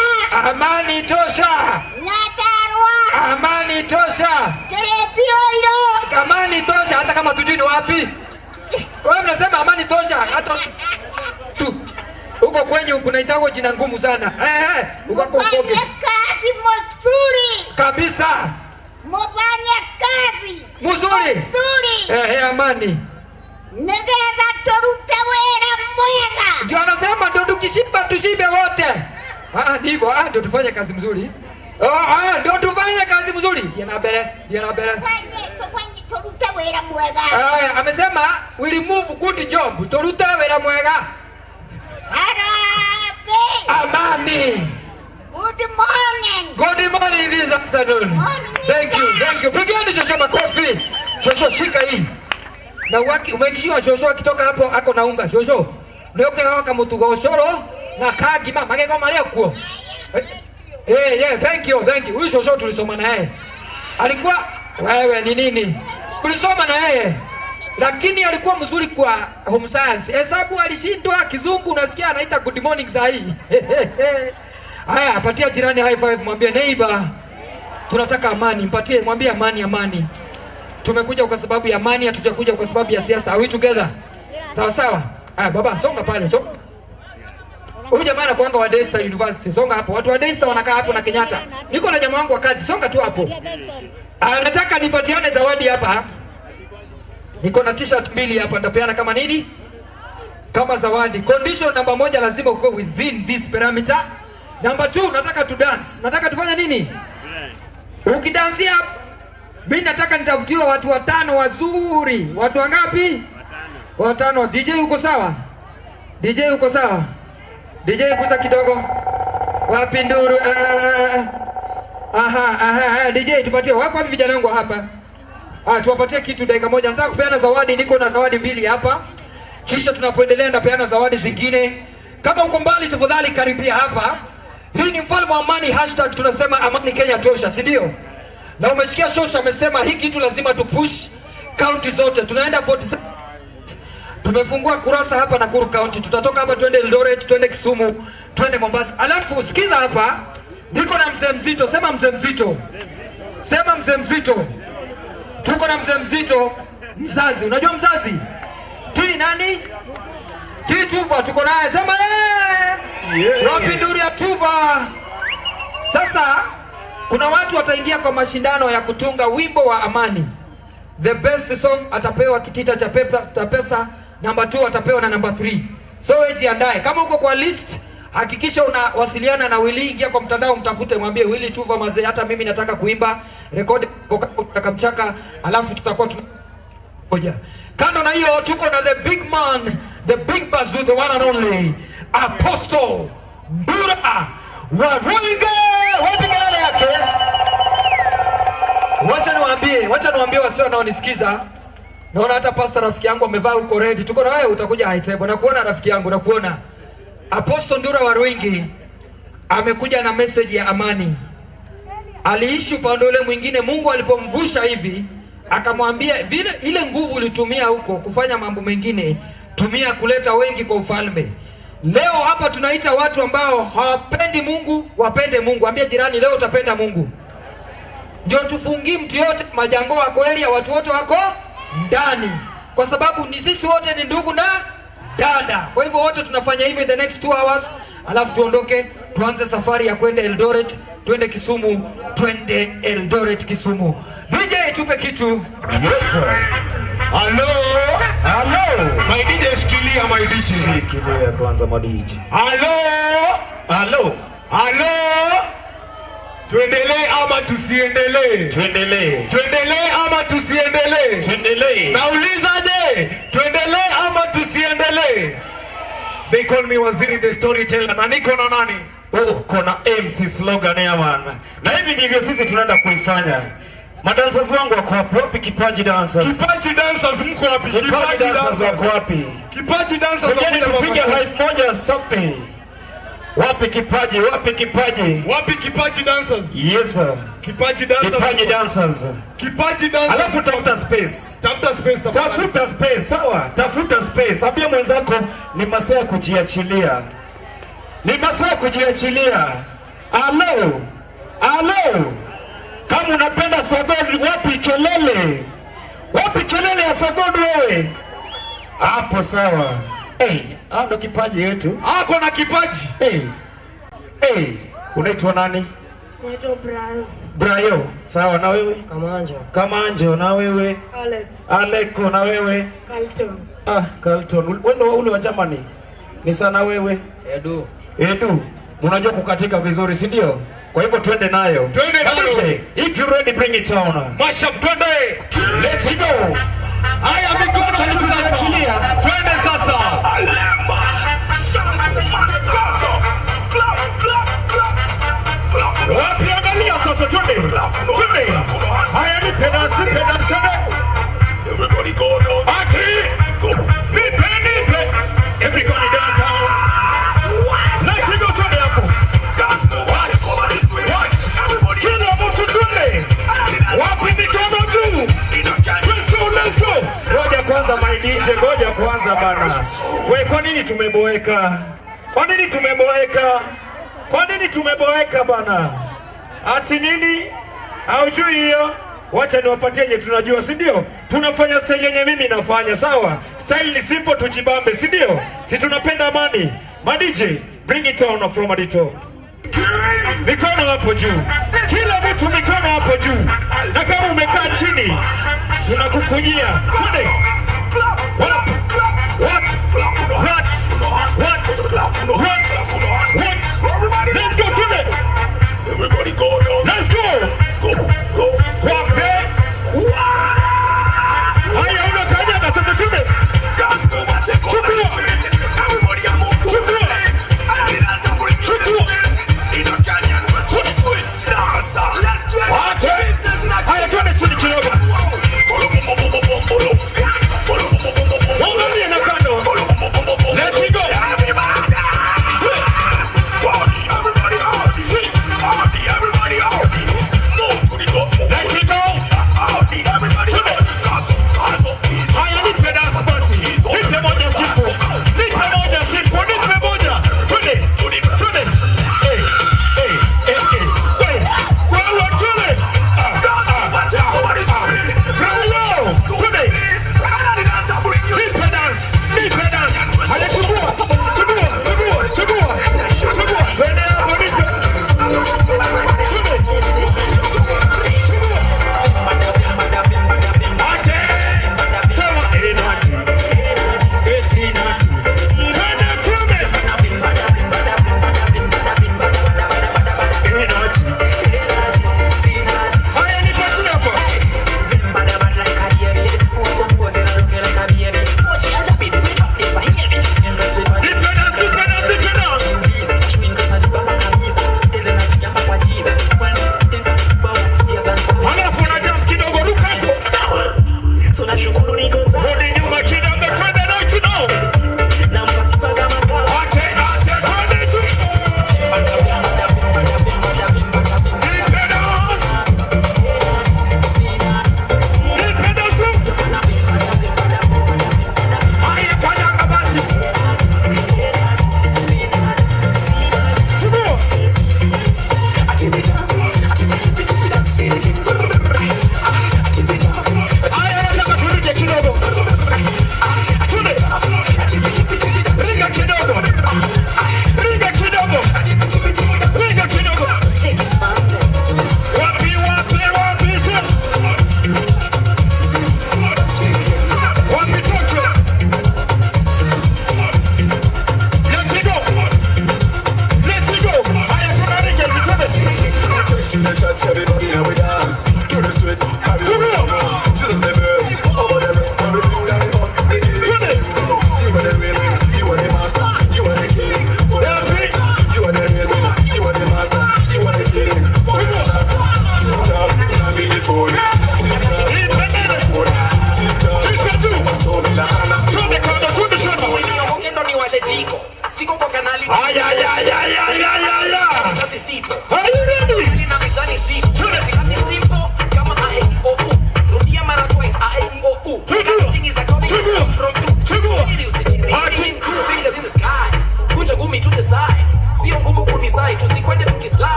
Amani tosha! Nyatarua! Amani tosha! Kirepiolo! Amani tosha hata kama tujui ni wapi. Wewe mnasema amani tosha hata tu. Huko kwenyu kunaitwa jina ngumu sana. Uko kazi mzuri. Kabisa. Mufanye kazi mzuri. Amani. Negeza turute wera mwega. Ndio anasema ndio tukishiba tushibe wote. Ndivyo ndio tufanye kazi mzuri. Ndio tufanye kazi mzuri. Ndio na mbele. Tufanye turute wera mwega. Amesema we remove good job. Turute wera mwega. Amani. Good morning this afternoon. Thank you. Pigeni Shosho makofi. Shosho shika hii. Na umekishiwa Shosho akitoka hapo ako na unga. Shosho. Leo kama mutuga ushoro na kagima magego maria kuo. Thank you. Huyu Shosho tulisoma na yeye. Alikuwa wewe ni nini? Tulisoma na yeye. Lakini alikuwa mzuri kwa home science. Hesabu alishindwa, Kizungu unasikia anaita good morning saa hii. Haya, patia jirani high five, mwambie neighbor tunataka amani, mwambie amani. Tumekuja kwa sababu ya amani, hatujakuja kwa sababu ya siasa. Are we together? Sawa. Baba songa pale, songa. Huyu jamaa anakuanga wa Daystar University. Songa hapo. Watu wa Daystar wanakaa hapo na Kenyatta. Niko na jamaa wangu wa kazi. Songa tu hapo. Nataka nipatiane zawadi hapa. Niko na t-shirt mbili hapa, nitapeana kama nini? Kama zawadi. Condition number 1 lazima uko within this parameter. Number 2 nataka tu dance. Nataka tufanye nini? Ukidansia mimi nataka nitafutiwa watu 5 wazuri. Watu wangapi? 5. DJ uko sawa? DJ kusa kidogo. Wapi nduru? DJ tupatie. Wako vijana wangu hapa. Tuwapatie kitu dakika moja. Nataka kupeana zawadi, niko na zawadi 2 hapa. Kisha tunapoendelea napeana zawadi zingine. Kama uko mbali tafadhali karibia hapa. Hii ni mfalme wa amani, hashtag tunasema amani Kenya tosha, si ndio? Na umesikia Shosho amesema hii kitu lazima tupush county zote. Tunaenda 47. Tumefungua kurasa hapa Nakuru County. Tutatoka hapa twende Eldoret, twende Kisumu, twende Mombasa. Alafu sikiza hapa. Niko na mzee mzito, sema mzee mzito. Tuko na mzee mzito, mzazi. Unajua mzazi? Nani? Tuva tuko naye. Sema wapi nduri ya Tuva? Sasa kuna watu wataingia kwa mashindano ya kutunga wimbo wa amani. The best song atapewa kitita cha pesa, number 2 atapewa na number 3. So wewe jiandae. Kama uko kwa list Hakikisha unawasiliana na Willy, ingia kwa mtandao mtafute, mwambie Willy Tuva mazee, hata mimi nataka kuimba, rekodi mchaka, alafu tutakuwa tunakuja. Kando na hiyo tuko na the big man, the big bazoo, the one and only Apostle Ndura Waruinge. Wapi kelele yake? Wacha niwaambie wasio wanaonisikiza. Naona hata pastor rafiki yangu amevaa huko red. Tuko na wewe, utakuja high table. Nakuona rafiki yangu, nakuona. Apostle Ndura Waruinge amekuja na message ya amani. Aliishi upande ule mwingine, Mungu alipomvusha hivi akamwambia vile ile nguvu ulitumia huko kufanya mambo mengine, tumia kuleta wengi kwa ufalme. Leo hapa tunaita watu ambao hawapendi Mungu wapende Mungu. Ambia jirani, leo utapenda Mungu. Ndio tufungie mtu yote majango wako area, watu wote wako ndani, kwa sababu ni sisi wote ni ndugu na dada. Kwa hivyo wote tunafanya hivi in the next 2 hours, alafu tuondoke tuanze safari ya kwenda Eldoret, twende Kisumu, twende Eldoret Kisumu. DJ tupe kitu. Hello. My DJ shikilia, my DJ. Shikilia kwanza my DJ. Hello. Tuendelee ama tusiendelee? Tuendelee ama tusiendelee? Nauliza je, tuendelee ama tusiendelee? They call me Waziri the storyteller. Na niko na nani? Kona MC slogan ya wana. Na hivi ndivyo sisi tunaenda kuifanya. Madancers wangu wako hapo, wapi Kipaji Dancers? Kipaji Dancers mko wapi? Kipaji Dancers wako wapi? Kipaji Dancers wako tupige hype moja something. Wapi Kipaji? Wapi Kipaji Dancers? Yes sir. Kipaji Dancers. Alafu tafuta space. Tafuta space, sawa? Tafuta space. Ambia mwenzako ni masaa ya kujiachilia. Hello. Kama unapenda sagodi, wapi kelele? Wapi kelele ya sagodi wewe? Hapo sawa. Ndo Kipaji yetu. Ako na kipaji. Unaitwa nani? Naitwa Brayo. Sawa, na wewe? Kamanjo. Na wewe? Aleko. Na wewe? Carlton. Wewe ule wa Germany. Ni sana wewe? Edu. Unajua kukatika vizuri, si ndio? Kwa hivyo twende nayo. If you ready, bring it on. Mashup, twende. Let's go. Haya mikono tunaachilia. Twende sasa. Alemba. Shamu mastazo. Clap. Wapi angalia sasa, twende. Haya ni pedals, twende. Everybody go down. Nipe. Everybody downtown. Let's go twende hapo. Kila mtu twende. Wapi mikono juu. Let's go. Ngoja kwanza bana. Wewe kwa nini tumeboeka bana? Ati nini? Haujui hiyo? Wacha niwapatie yenye tunajua, si ndio? Tunafanya style yenye mimi nafanya, sawa? Style ni simple, tujibambe, si ndio? Si tunapenda amani. Ma DJ, bring it on from the top. Mikono hapo juu. Kila mtu mikono hapo juu. Na kama umekaa chini, tunakukujia. Twende. What? Let's go to it. Everybody go down. Let's go. Walk there. Haya, unakanyaga sasa, twende. Haya, twende chini kidogo.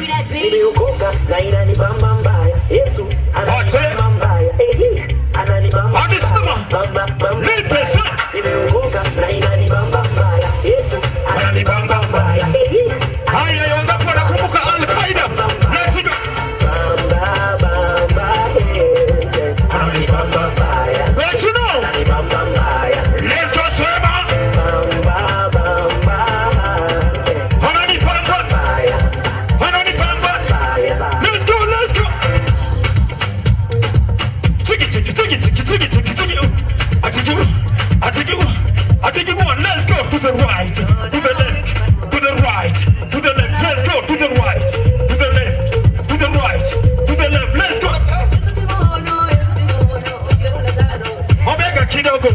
Nimeokoka na inanibamba mbaya. Yesu ananibamba mbaya. Ananibamba mbaya. Nimeokoka na inanibamba mbaya. Yesu ananibamba mbaya. Haya yonga pona kumbuka Al-Qaeda. Let's go. Ananibamba mbaya. Let you know. Ananibamba mbaya. Let's go Seba. Let's go, let's go. Take it. I take it one. Let's go to the right, to the left, to the right, to the left. Let's go to the right, to the left, to the right, to the left. Let's go. Omega kidogo.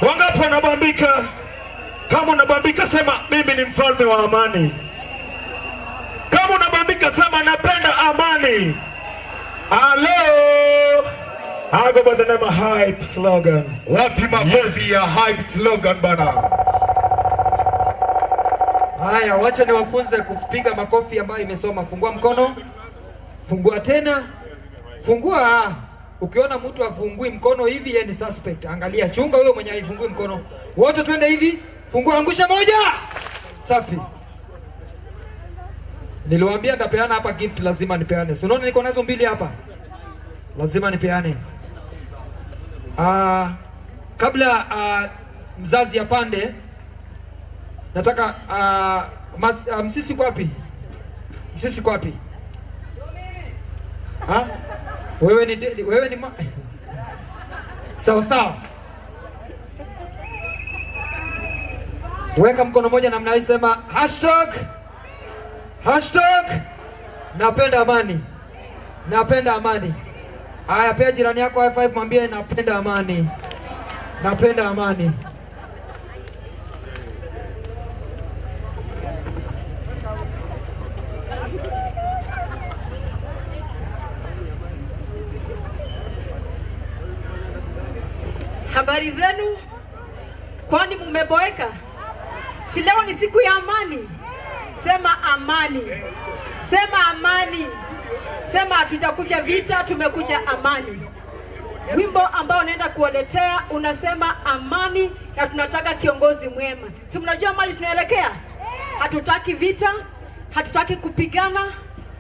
Wangapi wanabambika? Kama unabambika sema mimi ni mfalme wa amani. Kama unabambika sema napenda amani. Hello. I go by the name of Hype Slogan. Wapi makofi ya Hype Slogan bana? Haya, wacha niwafunze kupiga makofi ambayo imesoma. Fungua mkono. Fungua tena. Fungua. Ukiona mtu afungui mkono hivi, yeye ni suspect. Angalia, chunga huyo mwenye haifungui mkono. Wote twende hivi. Fungua, angusha moja. Safi. Niliwaambia nitapeana hapa gift, lazima nipeane. Si unaona niko nazo mbili hapa? Lazima nipeane. Kabla mzazi apande, nataka msisi kwa wapi? Msisi kwa wapi? Wewe ni sawa sawa. Weka mkono moja namna hii, sema hashtag napenda amani. Napenda amani. Haya, pia jirani yako high five, mwambie napenda amani. Napenda amani. Habari zenu? Kwani mumeboeka? Si leo ni siku ya amani? Sema amani. Sema amani. Sema hatujakuja vita, tumekuja amani. Wimbo ambao naenda kuwaletea unasema amani na tunataka kiongozi mwema. Si mnajua mali tunaelekea? Hatutaki vita, hatutaki kupigana,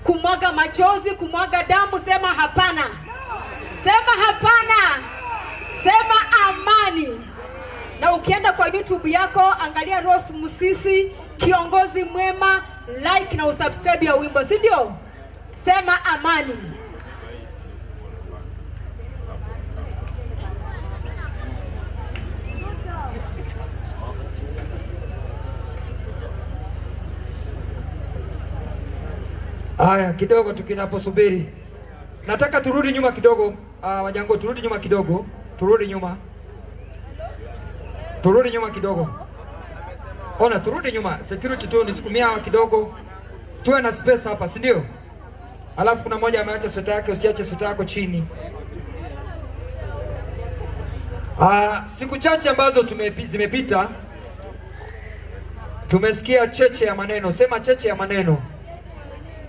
kumwaga machozi, kumwaga damu. Sema hapana. Sema hapana. Sema amani. Na ukienda kwa YouTube yako, angalia Rose Musisi, kiongozi mwema, like na usubscribe ya wimbo, si ndio? Sema amani. Haya, kidogo tukinaposubiri. Nataka turudi nyuma kidogo, Wanyango, turudi nyuma kidogo. Turudi nyuma kidogo. Ona, turudi nyuma. Security tu nisukumia hawa kidogo. Tuwe na space hapa, si ndio? Alafu kuna mmoja ameacha sweta yake, usiache sweta yako chini. Siku chache ambazo zimepita, tumesikia cheche ya maneno. Sema cheche ya maneno.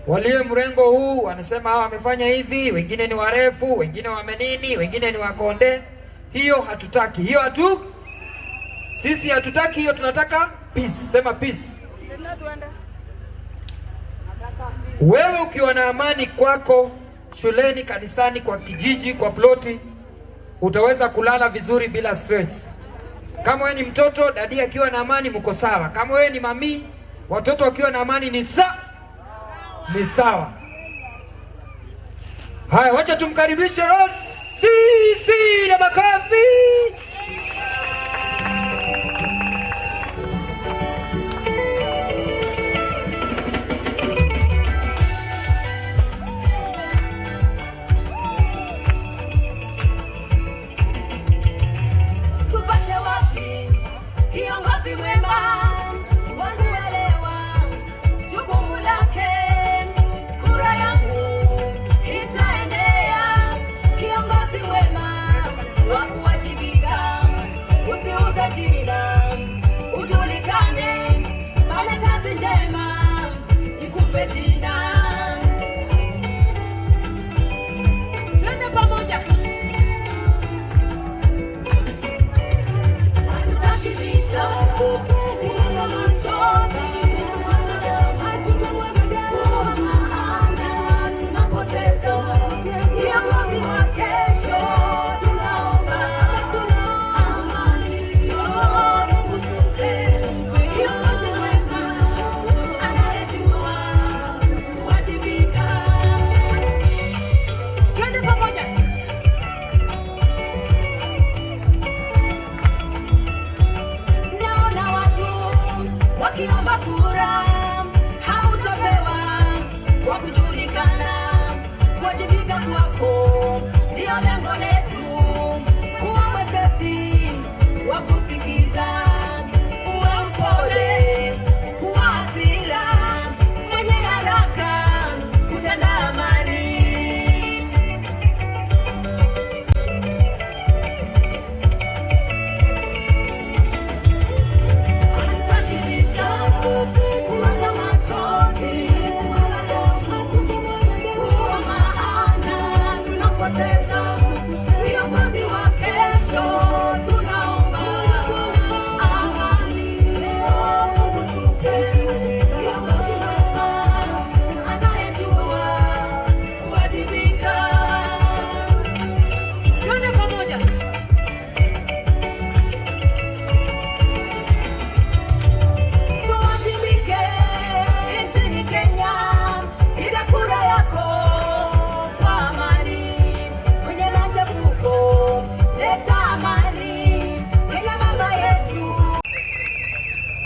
Walie mrengo huu wanasema hawa wamefanya hivi, wengine ni warefu, wengine wamenini, wengine ni wakonde. Hiyo hatutaki. Sisi hatutaki hiyo, tunataka peace. Sema peace. Wewe ukiwa na amani kwako, shuleni, kanisani, kwa kijiji, kwa ploti, utaweza kulala vizuri bila stress. Kama wewe ni mtoto, dadi akiwa na amani mko sawa. Kama wewe ni mami, watoto wakiwa na amani ni sawa. Haya, wacha tumkaribishe Rosi na makofi.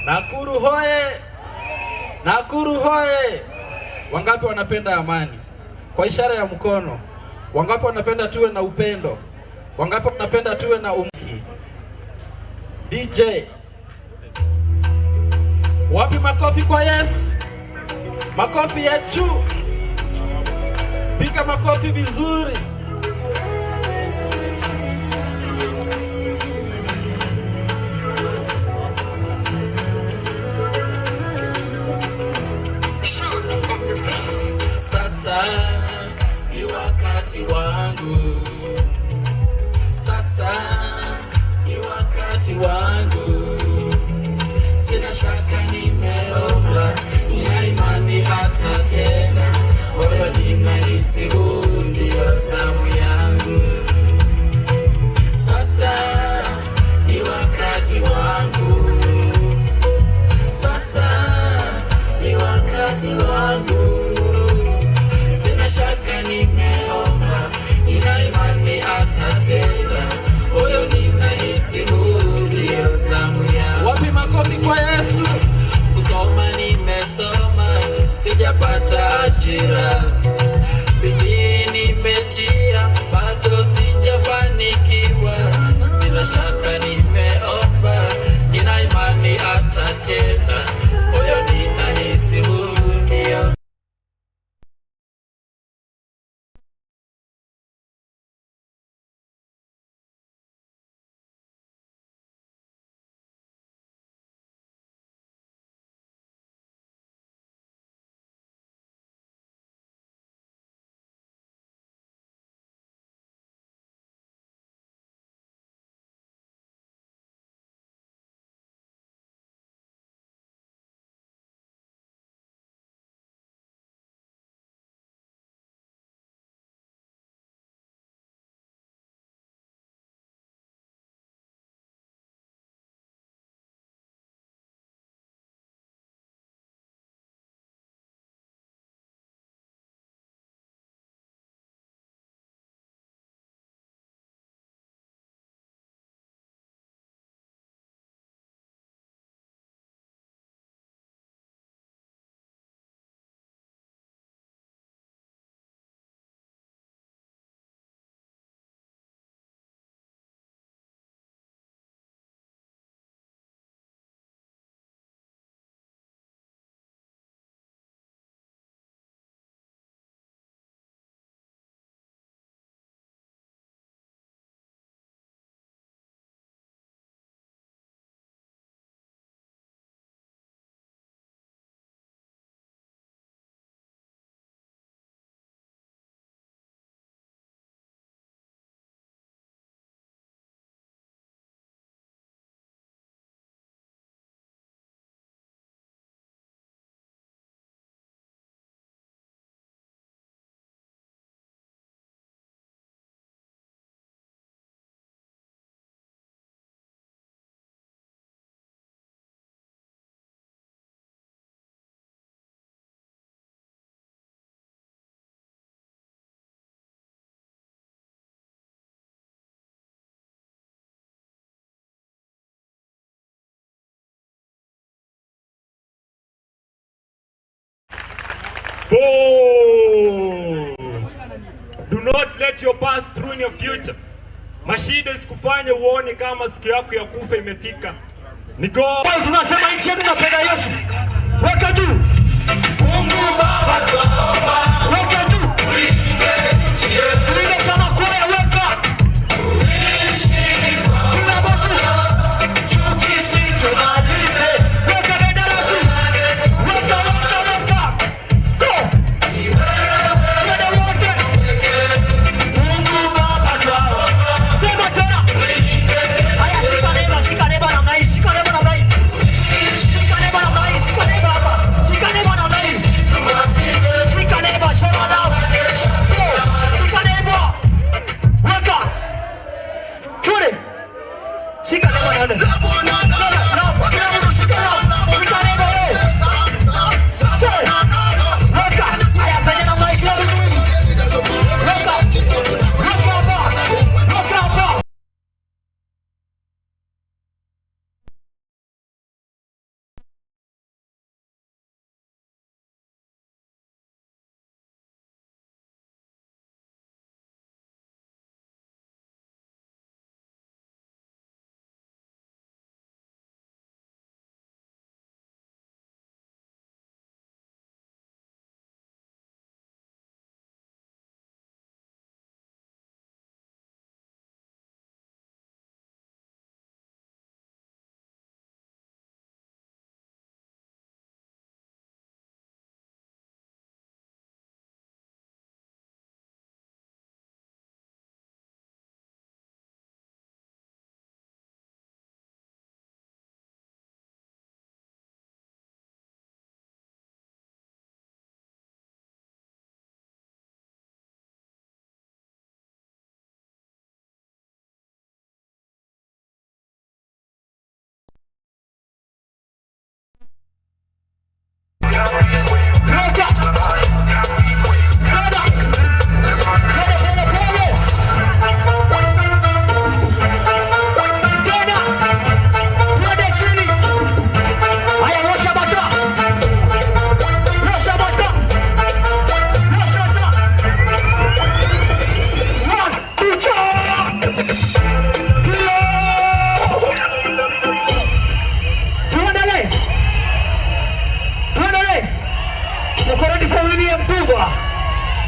Nakuru hoye! Nakuru hoye! Wangapi wanapenda amani? Kwa ishara ya mkono. Wangapi wanapenda tuwe na upendo? Wangapi wanapenda tuwe na umki? DJ, wapi makofi kwa Yesu? Makofi ya juu. Piga makofi vizuri. Sasa ni wakati wangu. Sasa ni wakati wangu. Sina shaka nimeomba, nina imani hata tena. Moyo ninahisi huu ndio zamu yangu. Sasa ni wakati wangu. Sasa ni wakati wangu. Sina shaka nimeomba, nina imani hata tena. Moyo ninahisi huu ndio zamu yangu. Wapi makofi kwa Yesu? Kusoma nimesoma, sijapata ajira. Bidii Boss. Do not let your past ruin your future. Mashida isikufanye uone kama siku yako ya kufa imefika. Ni go. Tunasema nchi yetu na fedha yetu. Weka juu. Mungu Baba tuomba. Weka juu. Tuimbe kama kwaya, weka. Tunabotu. Chukisi tumalize. Weka bendera juu. Weka, weka, weka. Go. Twende wote. Mungu Baba tuomba. Sema tena. Haya, shika neba, shika neba namna hii, shika neba namna hii. Shika neba namna hii, shika neba hapa. Shika neba namna hii. Shika neba, shona nao. Go. Shika neba. Weka. Chore. Shika neba namna hii. Shika neba wewe. Chore. Weka. Haya, fanya namna hii. Weka. Weka hapa. Weka hapa.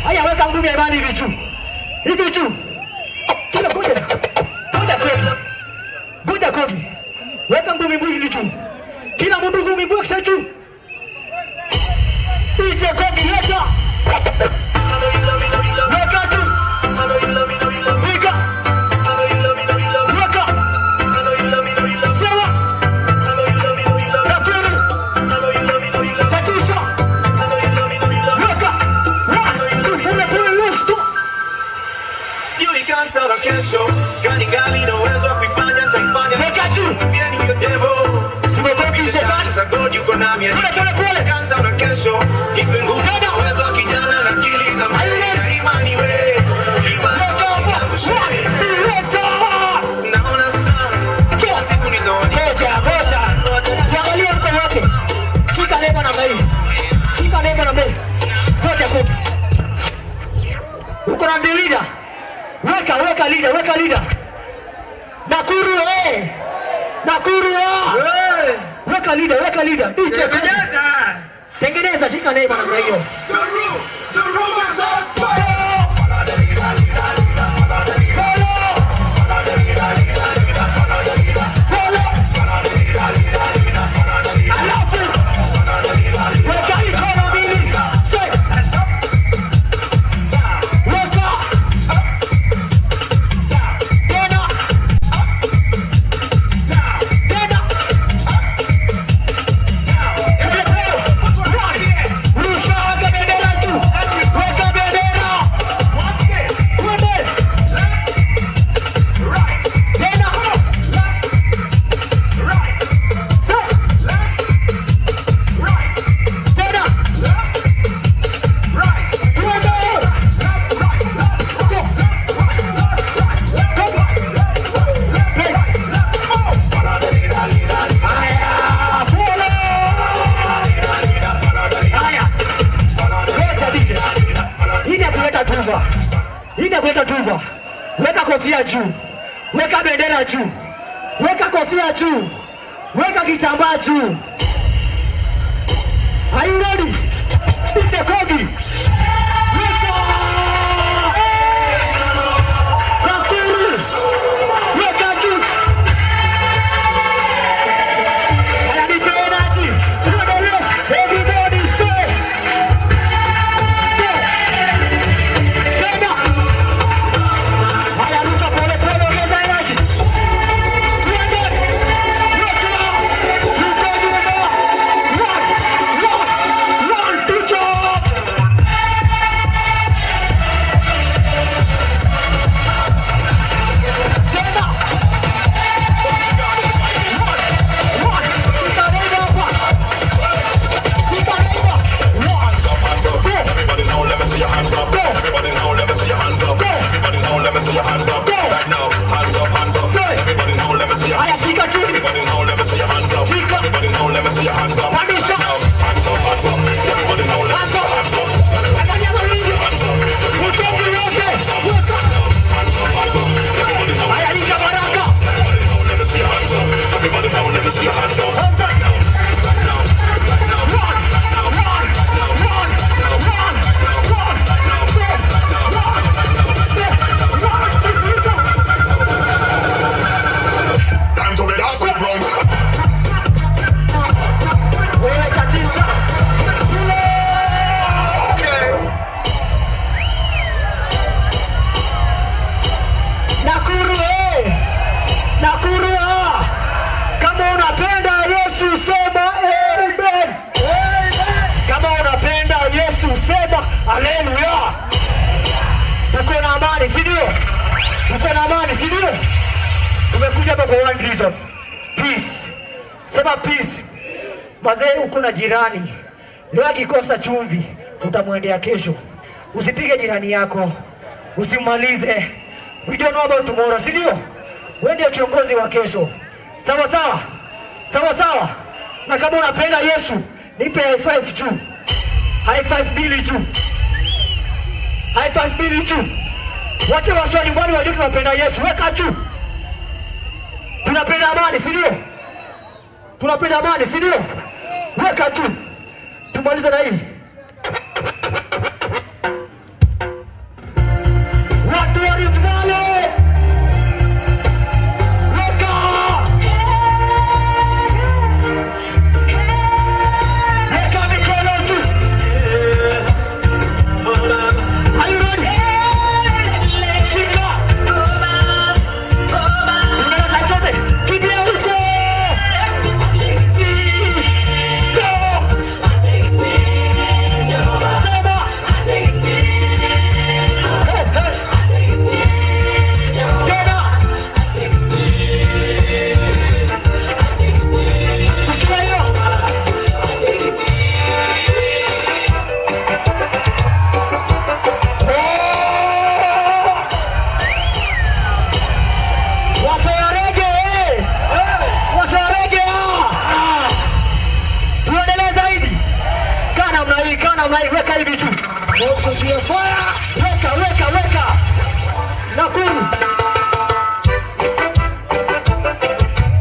Haya, weka ngumi ya imani hivi juu. Hivi juu. Kila kuja. Kuja kogi. Kuja kogi. Weka ngumi mwili juu. Kila mtu ngumi mwili juu. DJ kogi leta. Weka juu. Weka. Weka. Sawa. Rafiki. Tatisha. Cancela kesho, gani gani na uwezo wa kuifanya nitaifanya. Mwambie ni devil, simekopi shetani za God yuko nami. Cancela kesho, nipe nguvu na uwezo wa kijana na akili za mzee. Na imani we, imani yangu shule. Naona sana, kila siku ni zawadi. Moja. Tuangalie mko wote. Shika lebo namna hii. Shika lebo namna hii. Moja kopi. Uko na leader. Weka leader, weka leader. Nakuru Nakuru Weka leader. DJ tengeneza, shika neba namna hiyo. The room is on fire. Rusha bendera tu. Weka bendera. juu, weka bendera juu, weka kofia juu, weka kitambaa juu. Are you ready? It's the Kogi. Umekuja hapa kwa one reason. Peace. Sema peace. Mazee uko na jirani. Leo akikosa chumvi, utamwendea kesho. Usipige jirani yako. Usimalize. We don't know about tomorrow, si ndio? Wewe ndiye kiongozi wa kesho. Sawa sawa? Sawa sawa? Na kama unapenda Yesu, nipe high five juu. High five mbili juu. High five mbili juu. Wote wasio nyumbani wajue tunapenda Yesu. Weka juu. Tunapenda amani, si ndio? Tunapenda amani, si ndio? Weka juu. Tumalize na hii. Watu wa Rift Valley. Weka. Weka mikono juu. Are you ready? Shika. Weka hivi juu. Weka. Nakuru.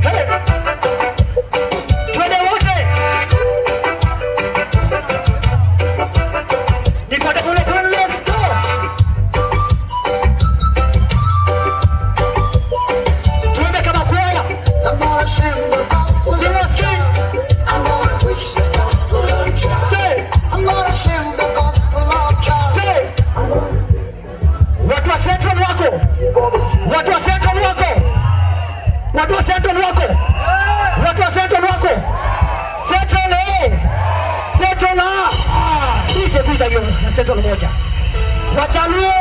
Hey. Twende wote. Nipate kule, let's go. Tuende kama kwaya. I'm gonna share the gospel. I'm gonna preach the gospel of Jesus. I'm gonna share the gospel of Jesus. Watu wa Central wako. Watu wa Central wako. Watu wa Central wako. Watu wa Central wako. Central Central Ije kuja hiyo na Central moja. Wajaluo,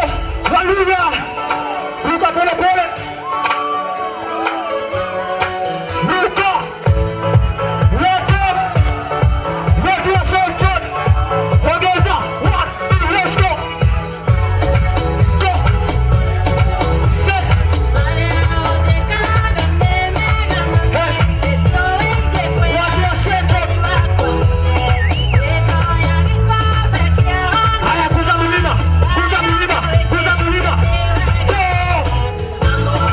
Waluya. Ruka pole pole. Ruka. Watu wa Central. Ongeza. 1, 2, let's go. Go. Set. Watu wa Central. Haya, kuza mlima. Go.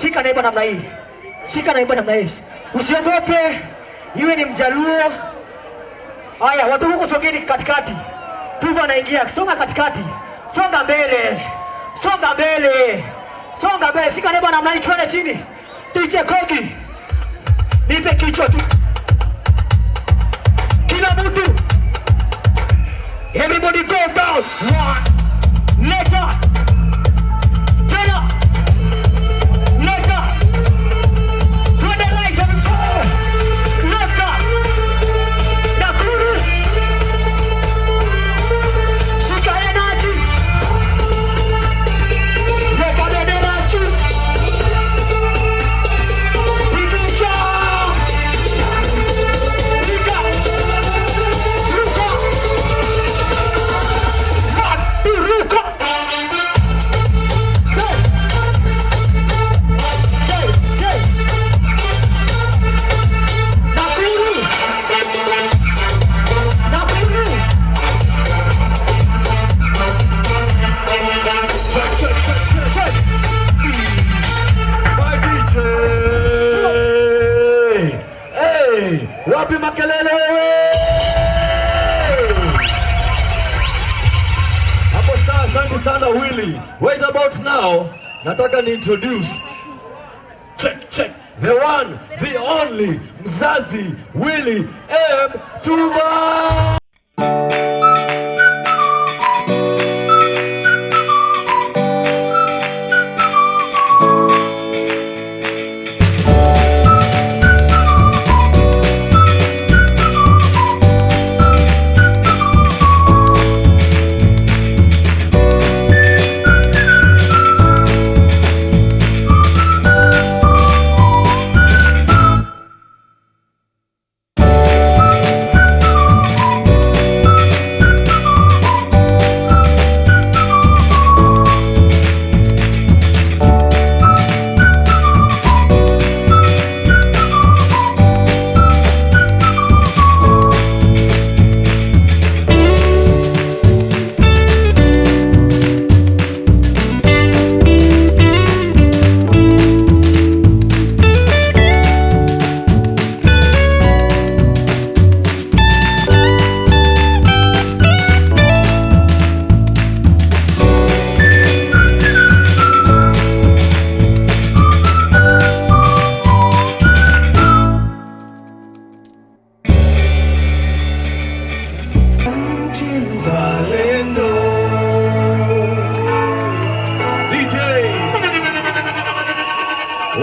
Shika naiba namna hii. Shika naiba namna hii. Usiogope. Iwe ni Mjaluo. Haya, watu huko sogeni katikati. Tuva anaingia. Songa katikati. Songa mbele. Songa mbele. Songa mbele. Shika naiba namna hii, twende chini. DJ Kogi. Nipe kichwa tu. Kila mtu. Everybody go down. One. Later. Tena. Later. To the right. Later. Nakuru. Shika energy. Weka bendera juu. Pigisha. Piga. Ruka. Ruka. Wapi makelele wewe? Hapo sasa, asante sana Willy. Wait about now. Nataka ni introduce. Check. The one, the only, Mzazi Willy M. Tuva.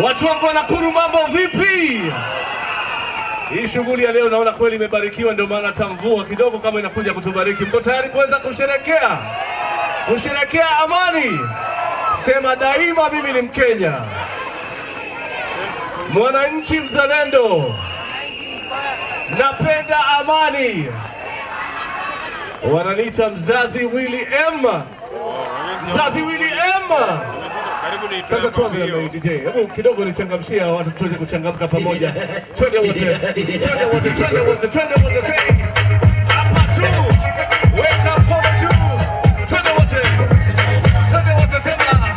Watu wangu wa Nakuru, mambo vipi? Hii shughuli ya leo naona kweli imebarikiwa, ndio maana hata mvua kidogo kama inakuja kutubariki. Mko tayari kuweza kusherekea? Kusherekea amani? Sema daima mimi ni Mkenya. Mwananchi mzalendo. Napenda amani. Wananiita Mzazi Willy M. Mzazi Willy M. Sasa tuanze na DJ. Hebu kidogo nichangamshia watu tuweze kuchangamka pamoja. Twende wote. Say hapa tu. Wait up for two. Twende wote sema.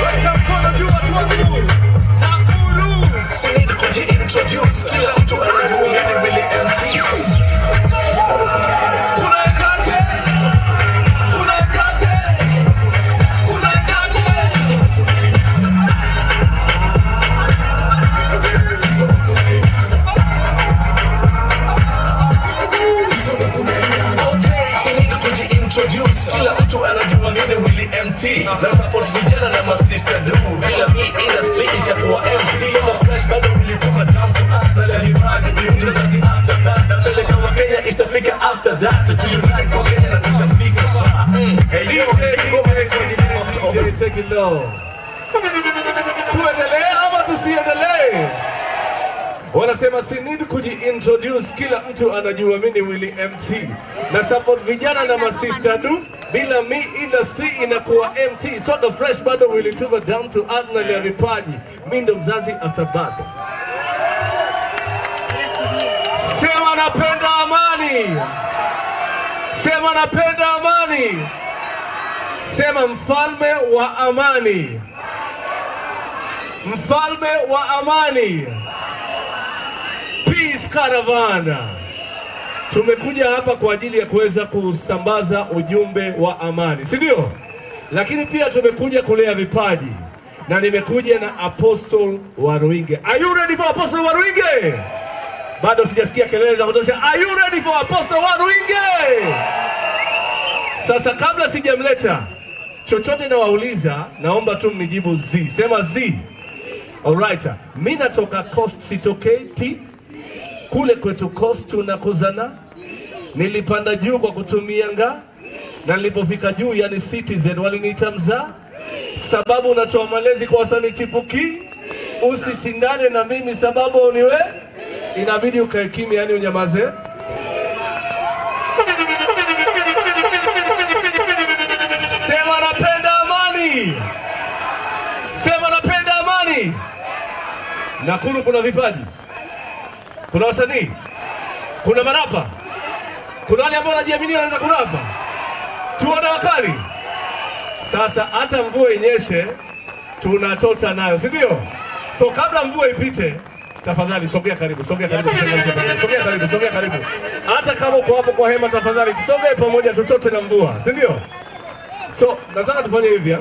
Wait up for two watu wangu. Nakuru. Sini kujiintroduce. Kila mtu anajua ni Willy M. Kila mtu anajua mimi Willy MT. Na support vijana na masista do. Bila me industry itakuwa empty. Soma fresh bado nilitoka down to earth. Na vipaji mzazi after that. Napeleka wa Kenya istafika after that. To unite kwa Kenya na tutafika far. Hey yo, take it low. Tuendelee ama tusiendelee? Wanasema si need kujiintroduce, kila mtu anajua mimi Willy MT. Na support vijana na masista do. Bila me industry inakuwa MT. So the fresh bado Willy Tuva down to earth na lia vipaji. Mimi ndo mzazi after back. Sema napenda amani. Sema napenda amani. Sema mfalme wa amani. mfalme wa amani, Peace Caravan. Tumekuja hapa kwa ajili ya kuweza kusambaza ujumbe wa amani, si ndio? Lakini pia tumekuja kulea vipaji, na nimekuja na Apostle Waruinge. Are you ready for Apostle Waruinge? Bado sijasikia kelele za kutosha. Are you ready for Apostle Waruinge? Sasa kabla sijamleta chochote na wauliza, naomba tu mnijibu Z. Sema Z. Alright. Mimi natoka Coast, sitokei T. Kule kwetu Coast tunakuzana. Nilipanda juu kwa kutumia nga, na nilipofika juu yani Citizen waliniita mzaa. Sababu natoa malezi kwa wasanii chipuki. Usishindane na mimi sababu uniwe. Inabidi ukae kimya, yani unyamaze. Sema napenda amani. Sema napenda amani. Nakuru kuna vipaji. Kuna wasanii. Kuna marapa. Kuna wale ambao wanajiamini wanaweza kurapa. Tuone wakali. Sasa hata mvua inyeshe tunatota nayo, si ndio? So kabla mvua ipite, tafadhali sogea karibu, sogea karibu, sogea karibu, sogea karibu. Hata kama uko hapo kwa hema, tafadhali tusogee pamoja tutote na mvua, si ndio? So nataka tufanye hivi.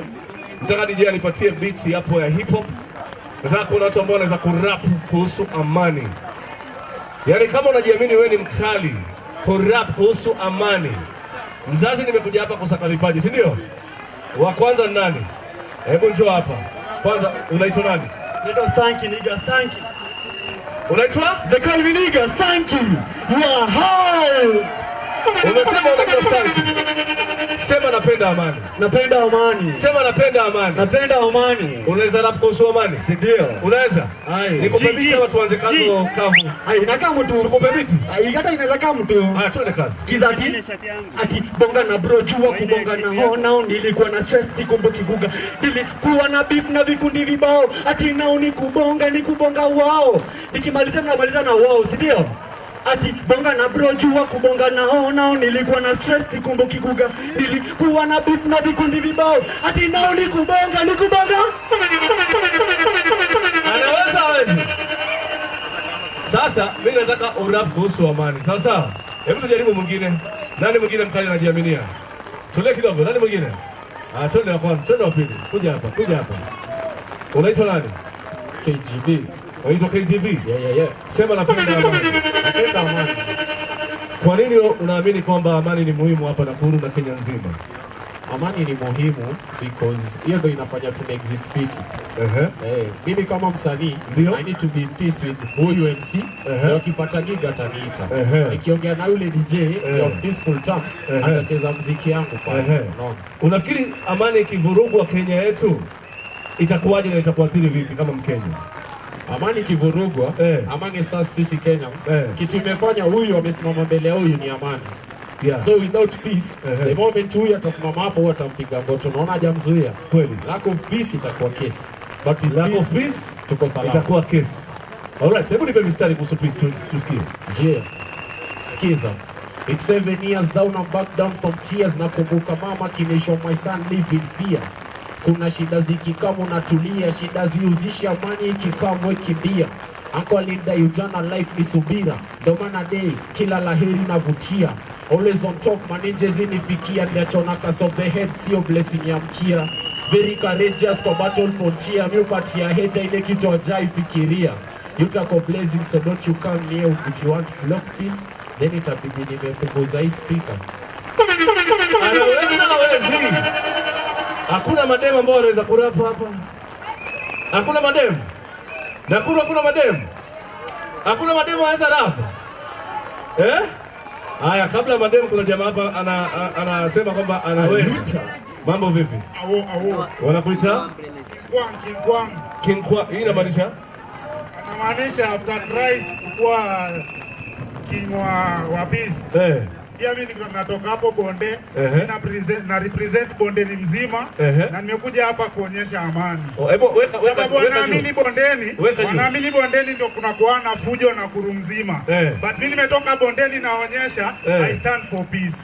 Nataka DJ anipatie beat hapo ya hip hop. Nataka kuna watu ambao wanaweza kurap kuhusu amani. Yaani kama unajiamini wewe ni mkali, kurap kuhusu amani. Mzazi, nimekuja hapa kusaka vipaji, si ndio? Wa kwanza ni nani? Hebu njoo hapa. Kwanza unaitwa nani? Naitwa Sanki Niga Sanki. Unaitwa? The call me Niga Sanki. Yeah, hi. Unasema unaitwa Sanki. Sema napenda amani. Napenda amani. Sema napenda amani. Napenda amani. Unaweza rap kuhusu amani? Si ndio? Unaweza? Hai. Nikupe beat ama tuanze kazo kavu? Hai, inakaa mtu. Tukupe beat? Hai, hata inaweza kama mtu. Haya, tuende kazi. Sikiza ati bonga na bro jua kubonga na nao nilikuwa na stress sikumbuki kuga. Nilikuwa na beef na vikundi vibao. Ati nao ni kubonga wao. Nikimaliza na wao, si ndio? Ati bonga na bro jua kubonga nao nilikuwa na stress sikumbuki kuga. Nilikuwa na beef na vikundi vibao. Ati nao ni kubonga. Anaweza wewe. Sasa mimi nataka urap kuhusu amani. Sawa? Hebu tujaribu mwingine. Nani mwingine mkali anajiaminia? Tule kidogo. Nani mwingine? Twende wa kwanza, twende wa pili. Kuja hapa. Unaitwa nani? KGB. Unaitwa KGB? Yeah. Sema napenda amani. Napenda amani. Kwa nini unaamini kwamba amani ni muhimu hapa Nakuru na Kenya nzima? Amani ni muhimu because hiyo ndio inafanya tuna exist fit. Mimi kama msanii, I need to be in peace with huyu MC. Ukipata gig ataniita. Nikiongea na yule DJ on peaceful terms, atacheza muziki yangu pale. Unaona? Unafikiri amani ikivurugwa Kenya yetu itakuwaje na itakuathiri vipi kama Mkenya? Amani ikivurugwa, among stars sisi Kenyans, kitu imefanya huyu amesimama mbele ya huyu ni amani. Yeah. So without peace, the moment huyu atasimama hapo huyu atampiga ngoto. Unaona hajamzuia. Kweli. Lack of peace itakuwa kesi. But lack of peace tuko salama. Itakuwa kesi. Alright, hebu nipe mistari kuhusu peace tusikie. Yeah. Sikiza. It's 7 years down and back down from tears. Nakumbuka mama kinisho my son live in fear. Kuna shida zikikama unatulia, shida ziuzisha amani ikikamwe kimbia. Uncle Linda Ujana life ni subira. Ndo maana day kila laheri navutia. Always on top manage zinifikia. Niachona cast of the head sio blessing ya mkia. Very courageous kwa battle frontier. Miupatia hater ile kitu hajai fikiria. Yutako blazing so don't you come near. If you want to block peace then itabidi nimepunguza hii speaker. Anawezi. Hakuna mademu ambao wanaweza kurapa hapa. Hakuna mademu. Nakuru hakuna mademu. Hakuna mademu wanaweza rapa. Haya, kabla mademu kuna jamaa hapa anasema kwamba anaweza. Mambo vipi? Awo. Wanakuita? King Kwang. Hii inamaanisha? Inamaanisha after Christ kuwa king wa peace. Pia mimi natoka hapo Bonde, na represent Bondeni mzima, na nimekuja hapa kuonyesha amani. Sababu wanaamini Bondeni ndio kuna kuwa na fujo na kuru mzima. But mimi nimetoka Bondeni naonyesha I stand for peace.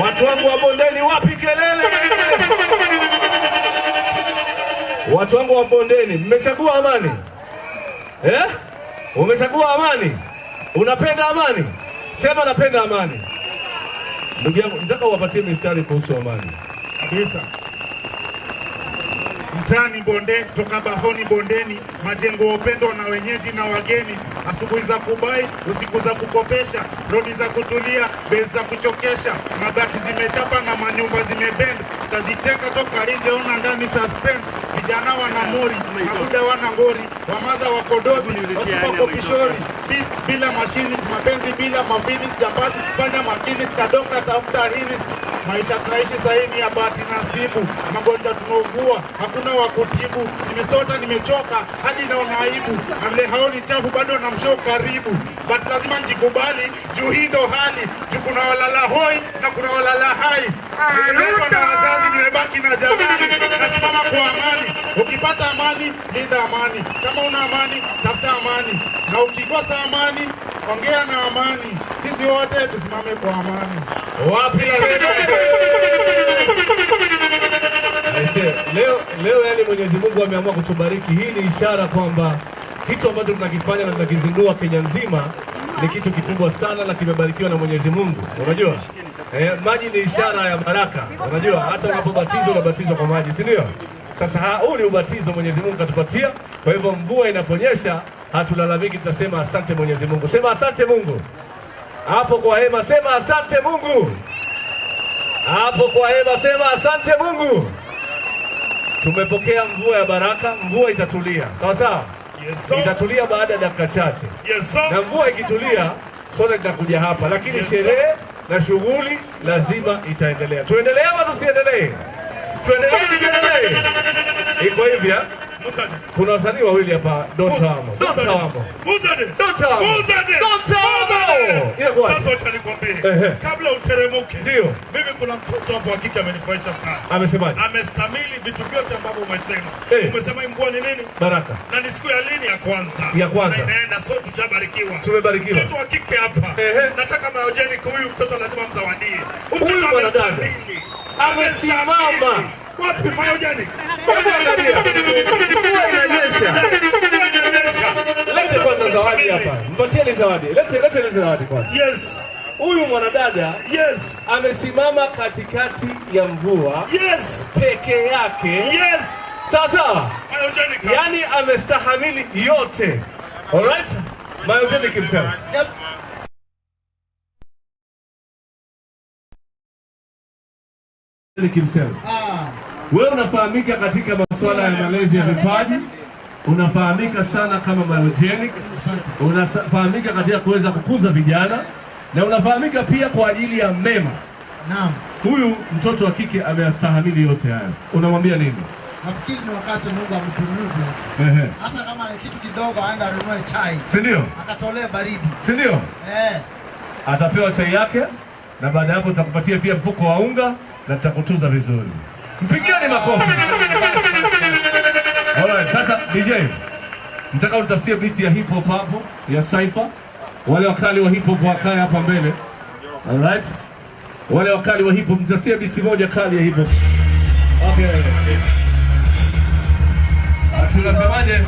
Watu wangu wa Bondeni wapi kelele? Watu wangu wa Bondeni, mmechagua amani? Umechagua amani? Unapenda amani? Sema napenda amani. Ndugu yangu, nataka uwapatie mistari kuhusu amani. Kabisa. Mtaani Bondeni, toka Bahoni Bondeni, majengo ya upendo na wenyeji na wageni, asubuhi za kubai, usiku za kukopesha, rodi za kutulia, bezi za kuchokesha, mabati zimechapa na manyumba zimebend, kaziteka toka nje, ona ndani suspend, vijana wana mori, mabuda wana ngori, wamadha wako dobi, wasipako pishori, bila mashini, mapenzi bila mafinis, jambati, fanya makinis, kadoka tafuta hinis. Maisha tunaishi sahii ya bahati nasibu, magonjwa tunaugua, hakuna wa kutibu. Nimesota, nimechoka, hadi naona aibu, na vile haoni chafu bado na mshow karibu. But lazima njikubali, juu hii ndo hali, juu kuna walala hoi na kuna walala hai. Nimeletwa na wazazi, nimebaki na jamani, nasimama kwa amani. Ukipata amani, linda amani. Kama una amani, tafuta amani. Na ukikosa amani, ongea na amani. Sisi wote tusimame kwa amani. Wapi leo yani Mwenyezi Mungu ameamua kutubariki. Hii ni ishara kwamba kitu ambacho tunakifanya na tunakizindua Kenya nzima ni kitu kikubwa sana na kimebarikiwa na Mwenyezi Mungu. Unajua? Maji ni ishara ya baraka. Unajua? Hata unapobatizwa unabatizwa kwa maji, si ndio? Sasa huu ni ubatizo Mwenyezi Mungu katupatia. Kwa hivyo mvua inaponyesha hatulalamiki, tutasema asante Mwenyezi Mungu. Sema asante Mungu. Hapo kwa hema sema asante Mungu. Hapo kwa hema sema asante Mungu. Tumepokea mvua ya baraka, mvua itatulia. Sawa sawa? Yes, sir. Itatulia baada ya dakika chache. Yes, sir. Na mvua ikitulia sote tutakuja hapa, lakini sherehe na shughuli lazima itaendelea. Tuendelee ama tusiendelee? Tuendelee tusiendelee? Iko hivi ya? Kuna wasanii wawili hapa, Dr. Amo. Dr. Amo. Dr. Amo. Dr. Amo. Sasa wacha nikwambie, kabla uteremuke. Ndio. Mimi kuna mtoto hapo hakika amenifurahisha sana. Amesemaje? Amestamili vitu vyote ambavyo umesema. Umesema mvua ni nini? Baraka. Na ni siku ya lini ya kwanza? Ya kwanza. Na inaenda sote tushabarikiwa. Tumebarikiwa. Mtoto wa kike hapa. Nataka Mayogenic huyu mtoto lazima mzawadie. Huyu mwanadada amesimama. Wapi Mayogenic? Angalia. Lete kwanza zawadi hapa. Mpatieni zawadi. Lete zawadi kwanza. Yes. Huyu mwanadada amesimama katikati ya mvua peke yake. Yes. Sawa sawa. Yaani amestahamili yote. Alright? Mayogenic himself. Yep. Himself. Wewe unafahamika katika masuala ya malezi ya vipaji, unafahamika sana kama Mayogenic, unafahamika katika kuweza kukuza vijana na unafahamika pia kwa ajili ya mema. Naam. Huyu mtoto wa kike ameyastahimili yote haya. Unamwambia nini? Nafikiri ni wakati Mungu amtumize. Hata kama ni kitu kidogo aenda anunue chai. Si ndio? Akatolee baridi. Si ndio? Atapewa chai yake na baada hapo tutakupatia pia mfuko wa unga na tutakutunza vizuri. Mpigieni makofi. Alright, sasa DJ, nataka utafsie beat ya hip hop hapo ya Cypher. Wale wakali wa hip hop wakae hapa mbele. Alright? Wale wakali wa hip hop mtafsie beat moja kali ya hip hop. Okay. Tunasemaje?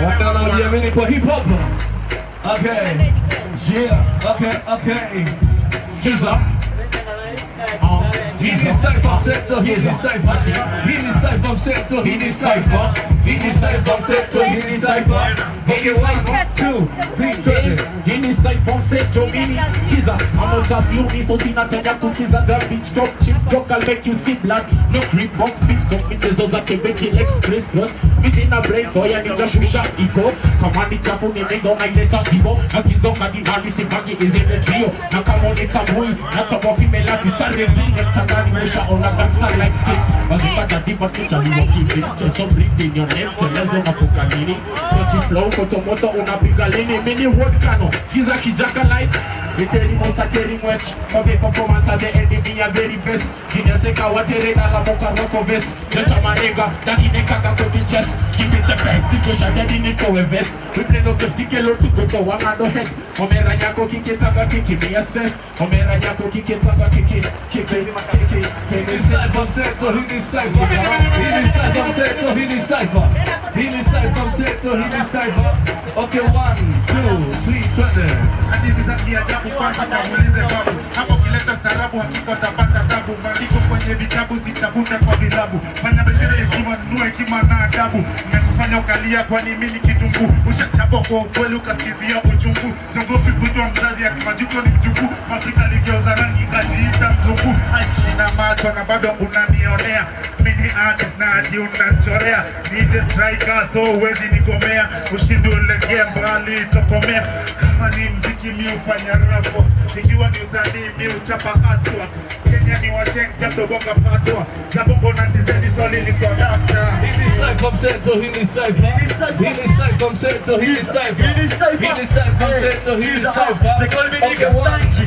Wale wanaojiamini kwa hip hop. Okay. Yeah. Okay. Caesar. He decipher sector, he decipher. He decipher sector, he decipher. He decipher sector, he decipher. Okay, 1, 2, 3, 20. He decipher sector, mini skiza. I'm not a beauty, so see not a cookies at the beach. Talk chip, talk, I'll make you see blood. No grip, off piece of bitches, those are keeping X Christmas. Missing a brain, so I need a shusha ego. Come on, it's a phone, they make on my letter Kivo. As he's on the Nadi Sibagi is in the trio. Now come on, it's a boy, not a female, at the Sunday. Tangani Mesha on a gangster like skin. But you got a deeper picture, you won't keep it. So bleed in your name, tell us on a fukanini. Pretty flow, photo moto on a pigalini. Mini wood cano, Caesar Kijaka like. We tell him most are telling much of a performance at the enemy are very best. Kinaseka waterena la moka roko vest. Jocha manega, dakine kaka kopi chest. Give it the best, niko shatadi niko we vest. We play no games, kike lo to go to one and no head. Omera nyako kike tanga kiki, me a stress. Omera nyako kike tanga kiki, kiki. Hini cypher mseto, hini cypher. Hini cypher mseto, hini cypher. Hini cypher mseto, hini cypher. Okay, 1, 2, 3, twende. Hadithi za kiajabu kwanza kamulize babu. Hapo kileta staarabu hakika utapata tabu. Maandiko kwenye vitabu zitafuta kwa vilabu. Fanya biashara heshima, nunua hekima na adabu. Nimekufanya ukalia kwani mimi ni kitunguu. Ushachapo kwa ukweli ukasikizia uchungu. Siogopi kuitwa mzazi ya kimajuko ni mjukuu. Afrika ligeuza rangi kajiita mzungu. Nina macho na bado unanionea. Mini artist na ati unachorea. Nije striker so uwezi nigomea. Ushindi ulegea mbali tokomea. Kama ni mziki mi ufanya rapo. Ikiwa ni usanii mi uchapa hatua. Kenya ni wachenja mdobonga patwa. Zabongo na ndizeni swali ni swadafta. Hini cypher mseto, hini cypher. Hini cypher mseto, hini cypher. Hini cypher mseto, hini cypher. They call me nigga stanky.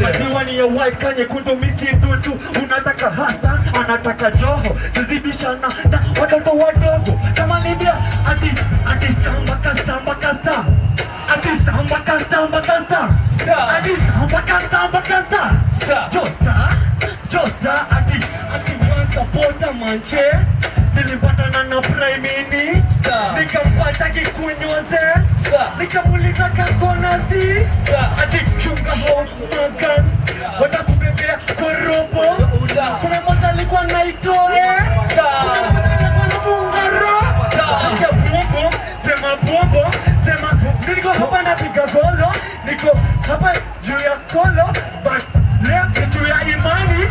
Maziwa ni ya white kanye kundo misi dudu. Unataka hasa, anataka joho. Zizibishana na watoto wadogo. Kama nibia, ati stamba kasta. Ati stamba kasta. Josta, ati one supporter manche. Nilipatana na prime minister. Nikampata kikunywaze. Nikamuliza kakonasi. Ati chunga ho magan. Watakubebea korobo. Kuna moja alikuwa naitoe. Kuna moja alikuwa na bungaro. Nika bombo. Sema niko hapa napiga golo. Niko hapa juu ya kolo. But leo juu ya imani.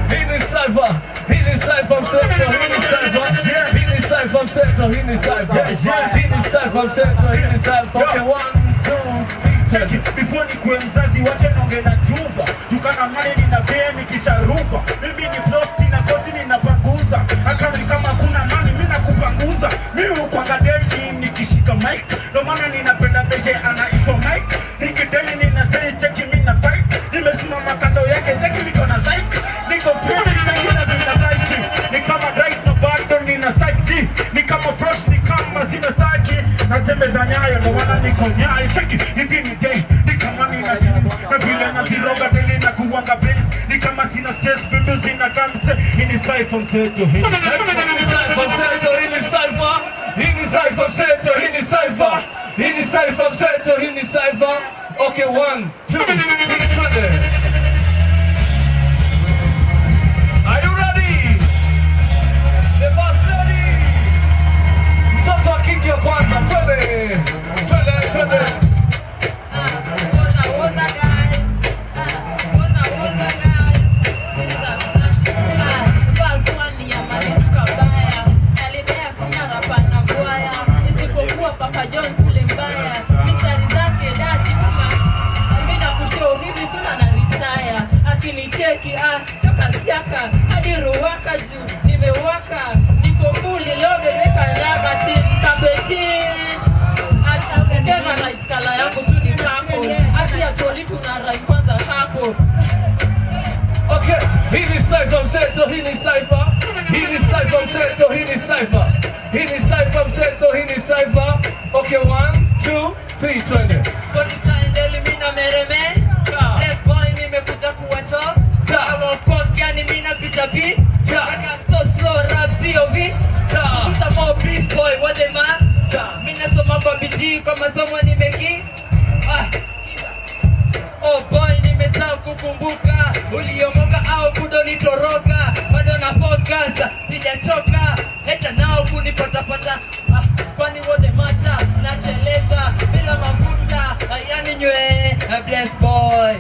Hini cypher. Hini cypher mseto, hini cypher. Hini cypher mseto, hini cypher. Hini cypher mseto, hini cypher. Okay, 1, 2, 3. Before ni kwe mzazi wache nonge na juba. Tukana mali nina vea nikisharupa. Mimi ni plosti na kosi ninapanguza. Akari kama kuna mani mina kupanguza. Mimi ukwanga deli nikishika mic. Ndo maana ninapenda beshe anaitwa Mike. Nikideli nina say cheki mina fight. Nimesimama kando yake cheki niko na psych. Niko free cheki na vina daichi. Ni kama right na bado nina psyche. Ni kama fresh ni kama sina staki. Na tembe za nyayo ndo maana niko nyayo cheki. Hivi ni days ni kama nina jeans. Na vile na ziroga deli na kuwanga base. Ni kama sina stress vitu zina kamse. Hini cypher mseto hini cypher mseto hini cypher. Hini cypher mseto hini cypher. Hini cypher mseto hini cypher. Okay, 1, 2, 3, twende. Are you ready? The bus ready. Mtoto wa kike wa kwanza, twende. Papa Jones ule mbaya. Mistari zake dati kuma. Amina kushow hivi suna na retire. Akinicheki toka siaka hadi ruwaka juu nimewaka. Niko kuli lobe weka nyaga tin kapeti. Atamesema right color yangu tu ni purple. Haki ya toli tuna right kwanza hapo. Okay, hini cypher mseto, hini cypher. Hini cypher mseto, hini cypher. Hini cypher mseto, hini cypher. Okay, 1, 2, 3, twende. Body shine deli mina mereme. Press boy nimekuja kuwacho. Kama kwa ni mina pita pi. Like I'm so slow rap COV. Kusa more beef boy what the man. Mina soma kwa bidii kwa masomo nimeki. Oh boy nimesahau kukumbuka. Uliomoka au budo nitoroka. Bado na podcast sijachoka. Heta nao kunipata. Kwani wote mata nacheleza bila mafuta. Yani nywe bless boy.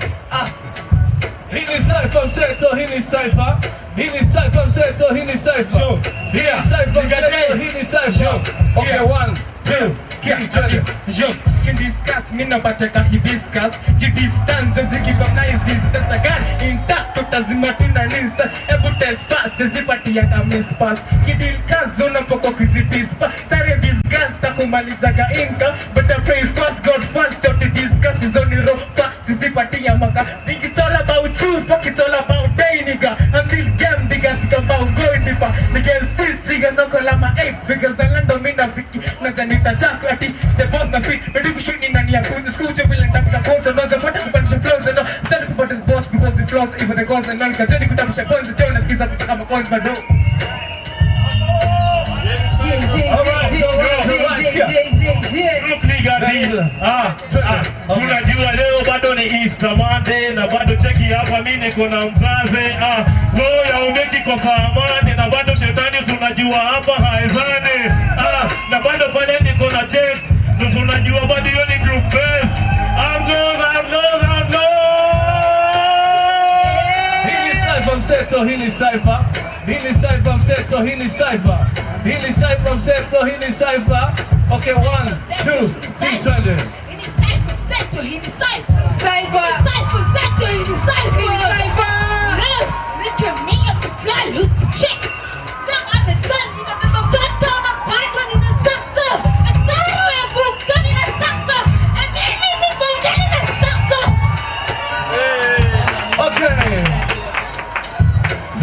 Hini cypher mseto, hini cypher. Hini cypher mseto, hini cypher. Hini cypher mseto, hini cypher. Okay, 1, 2, 3, twende. Can discuss me no bateka hibiscus. Distance zikicognize this the gun intact tutazima tuna insta. Ebu test fast zipati ya kamis pass. Kidil kazo na poko kizidispa. Sare discuss takumalizaga inka. But I pray fast God first to discuss is only rough. Figures the land of me na fiki. Nazanita chocolate. The boss na fit. But if you shoot in a school to will end up the course and not the photo bunch of flows and started to put the boss because it flows even the cause and none can tell you to have points the journalist is at the coins but no. Tunajua leo bado ni Easter Monday na bado cheki hapa mimi niko na mzazi. Leo ya umeki kwa amani na bado shetani tunajua hapa haezani. Na bado pale niko na check. Tunajua bado hiyo ni group best. I'm lost. Hili cypher mseto, hili cypher. Hili cypher mseto, hili cypher. Hili cypher mseto, hili cypher. Okay, 1, 2, 3, twende.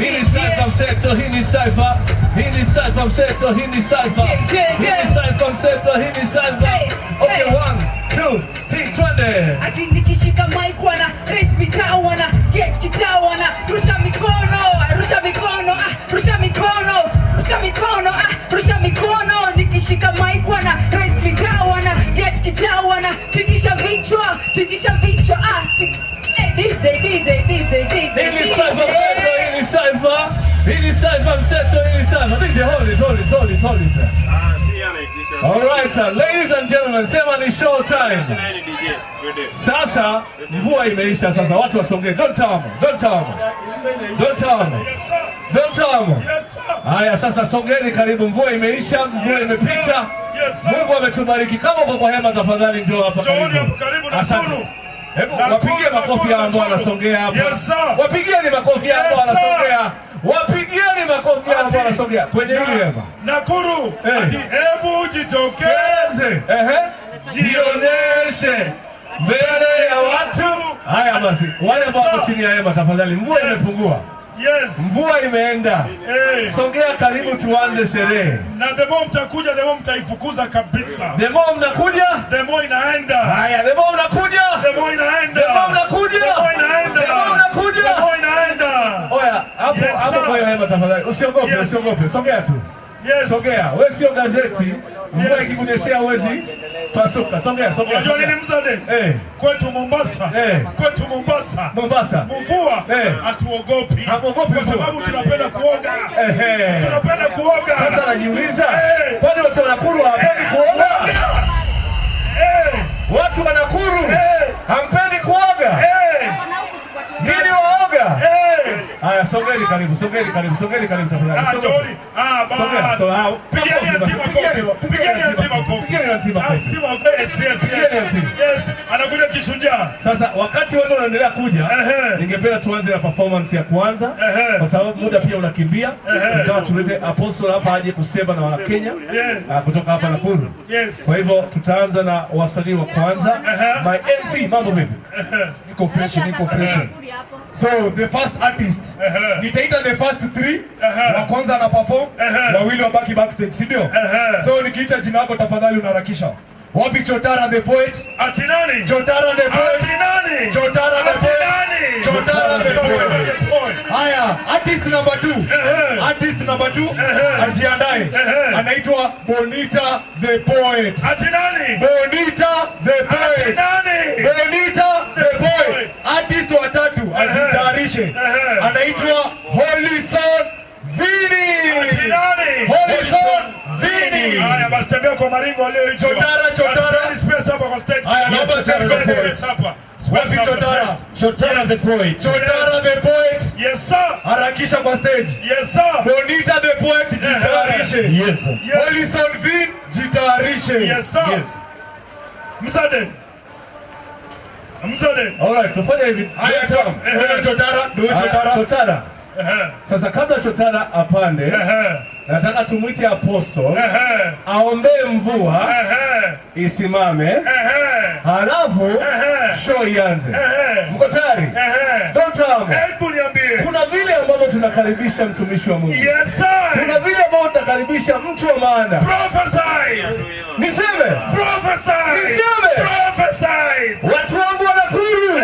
Hili cypher, hili cypher mseto, hili cypher. Hili cypher mseto, hili cypher. Okay, 1, 2, 3, twende. Ati nikishika mic wana raise guitar wana get guitar wana rusha mikono, rusha mikono, rusha mikono, rusha mikono, rusha mikono. Nikishika mic wana raise guitar wana get guitar wana tikisha vichwa, tikisha vichwa. DJ. Hili cypher mseto, hili cypher. Hili cypher mseto, hili cypher. DJ, hold it there. Alright, ladies and gentlemen, sema ni show time. Sasa mvua imeisha, sasa watu wasongee. Don't tell me. Haya, sasa songeni karibu, mvua imeisha, mvua imepita. Mungu ametubariki. Kama uko kwa hema tafadhali njoo hapa karibu. Asante. Hebu wapigie makofi hao ambao wanasongea hapa. Wapigieni makofi hao ambao wanasongea. Wapigieni makofi hao ambao wanasongea kwenye hili hema. Nakuru, ati hebu jitokeze. Jioneshe mbele ya watu. Haya basi, wale ambao wako chini ya hema tafadhali, mvua imepungua. Mvua imeenda. Songea karibu tuanze sherehe. Na the more mtakuja, the more mtaifukuza kabisa. The more mnakuja, the more inaenda. Haya, the more mnakuja, the more inaenda. The more mnakuja, the more inaenda. The more mnakuja, the more inaenda. Oya, hapo kwa hema tafadhali. Usiogope, songea tu. Songea, wewe sio gazeti. Mvua ikikunyeshea huwezi pasuka. Songea. Unajua nini mzade? Kwetu Mombasa. Mombasa. Mvua hatuogopi. Kwa sababu tunapenda kuoga. Tunapenda kuoga. Sasa najiuliza, kwani watu wa Nakuru hawapendi kuoga? Watu wa Nakuru hampendi kuoga? Nini waoga? Haya, songeni karibu tafadhali. Anakuja kishujaa. Sasa wakati watu wanaendelea kuja, ningependa tuanze na performance ya kwanza kwa sababu muda pia unakimbia. Ndio tulete Apostle hapa aje kusema na Wakenya kutoka hapa Nakuru. Kwa hivyo tutaanza na wasanii wa kwanza. My MC, mambo vipi? Niko fresh. So the first artist, nitaita the first 3, wa kwanza ana perform, wawili wabaki backstage, si ndio? So nikiita jina lako tafadhali unaharakisha. Wapi Chotara the poet? Ati nani? Chotara the poet. Ati nani? Chotara the poet. Chotara the poet. Haya, artist number 2. Ajiandae. Anaitwa Bonita the poet. Ati nani? Bonita the poet. Ati nani? Bonita the poet. Artist wa 3 ajitayarishe. Anaitwa Hollyson Vini. Ati nani? Hollyson Vini. Haya basi tembea kwa maringo leo hicho. Chotara. Space hapa kwa stage. Haya, naomba space hapa. Wapi Chotara? Chotara the poet. Chotara the poet. Yes sir. Harakisha kwa stage. Yes sir. Bonita the poet jitayarishe. Yes sir. Hollyson Vini jitayarishe. Yes sir. Yes. Mzade. Alright, tufanye hivi. Haya, Chotara. Sasa kabla Chotara apande, nataka tumwite Apostle aombee mvua isimame, halafu show ianze. Mko tayari? Don't tell me. Hebu niambie. Kuna vile ambavyo tunakaribisha mtumishi wa Mungu. Yes sir. Kuna vile ambao tunakaribisha mtu wa maana. Prophesy. Niseme. Prophesy. Niseme. Prophesy. Watu wangu wa Nakuru.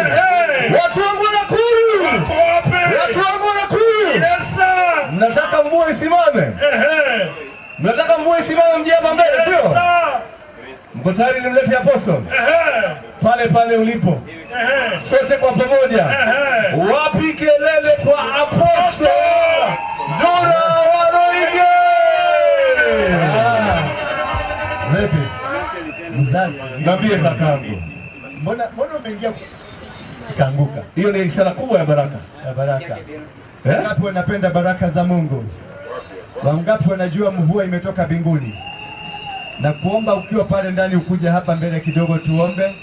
Watu wangu wa Nakuru. Wako wapi? Watu wangu wa Nakuru. Yes sir. Mnataka mvua isimame? Mnataka mvua isimame mje hapa mbele, sio? Yes sir. Mko tayari nimlete apostle? Pale pale ulipo. Sote kwa pamoja. Wapi kelele kwa apostle? Dora Waroige! Vipi? Mzazi. Ngambie kakangu. Mbona umeingia kaanguka? Hiyo ni ishara kubwa ya baraka. Ya baraka. Wangapi wanapenda baraka za Mungu? Wangapi wanajua mvua imetoka mbinguni? Na kuomba ukiwa pale ndani ukuje hapa mbele kidogo tuombe.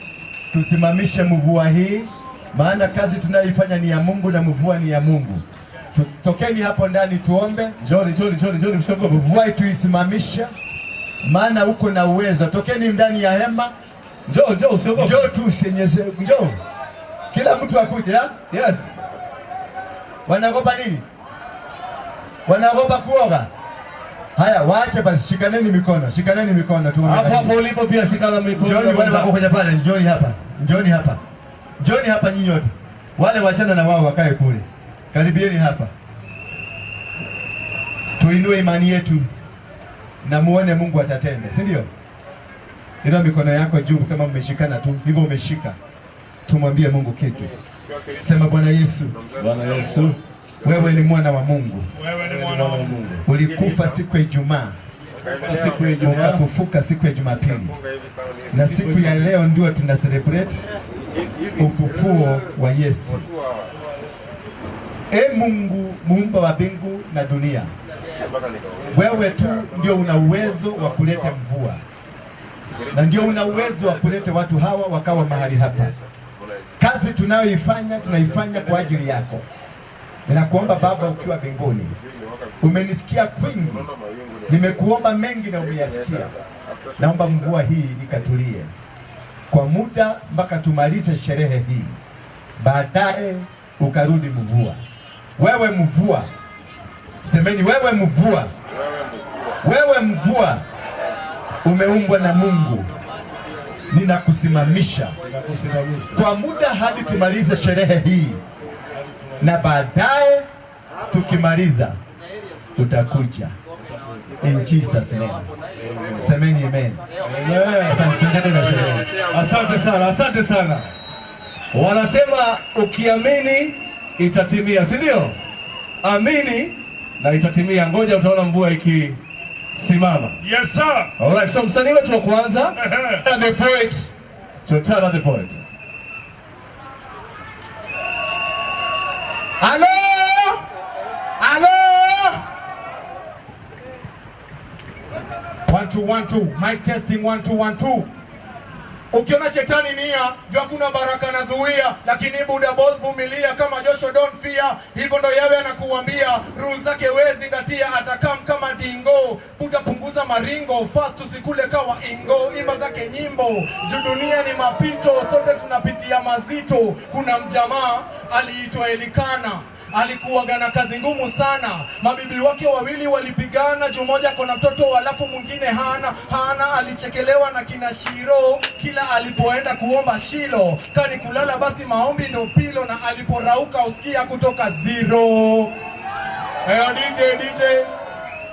Tusimamishe mvua hii. Maana kazi tunayoifanya ni ya Mungu na mvua ni ya Mungu. Tokeni hapo ndani tuombe. Njoni mshogope. Mvua tuisimamisha. Maana uko na uwezo. Tokeni ndani ya hema. Njoo usiogope. Njoo tu usinyeze. Njoo. Kila mtu akuje. Yes. Wanaogopa nini? Wanaogopa kuoga. Haya, waache basi, shikaneni mikono tuombe. Hapo ulipo pia shikana mikono. Njoni wale wako kwenye pale, njoni hapa. Njoni hapa nyinyi wote. Wale wachana na wao wakae kule. Karibieni hapa. Tuinue imani yetu na muone Mungu atatenda, si ndio? Inua mikono yako juu kama mmeshikana tu. Hivyo umeshika. Tumwambie Mungu kitu. Sema Bwana Yesu. Bwana Yesu. Wewe ni mwana wa Mungu. Wewe ni mwana wa Mungu. Ulikufa siku ya Ijumaa. Ukafufuka siku ya Jumapili. Na siku ya leo ndio tuna celebrate ufufuo wa Yesu. Mungu muumba wa mbingu na dunia. Wewe tu ndio una uwezo wa kuleta mvua. Na ndio una uwezo wa kuleta watu hawa wakawa mahali hapa. Kazi tunayoifanya tunaifanya kwa ajili yako. Ninakuomba Baba ukiwa mbinguni. Umenisikia kwingi. Nimekuomba mengi na umeyasikia. Naomba mvua hii ikatulie kwa muda mpaka tumalize sherehe hii. Baadaye ukarudi mvua. Wewe mvua. Semeni wewe mvua. Wewe mvua. Umeumbwa na Mungu. Ninakusimamisha kwa muda hadi tumalize sherehe hii. Na baadaye tukimaliza utakuja. In Jesus name. Semeni amen. Asante sana. Wanasema ukiamini itatimia, si ndio? Amini na itatimia. Ngoja utaona mvua ikisimama. Yes sir. Alright, so msanii wetu wa kwanza the poet. Chotara the poet. Hello? 1 2 1 2. Mic testing 1 2 1 2. Ukiona shetani nia, jua kuna baraka nazuia, lakini Buddha boss vumilia kama Joshua don't fear. Hivyo ndo yawe anakuambia, rules zake wewe zingatia, atakam kama dingo. Buddha punguza maringo, fast usikule kawa ingo. Imba zake nyimbo, juu dunia ni mapito, sote tunapitia mazito. Kuna mjamaa aliitwa Elikana, alikuwaga na kazi ngumu sana. Mabibi wake wawili walipigana, juu moja kona mtoto alafu mwingine hana. Alichekelewa na kina Shiro kila alipoenda kuomba Shilo. Kani kulala basi maombi ndo pilo, na aliporauka usikia kutoka zero. DJ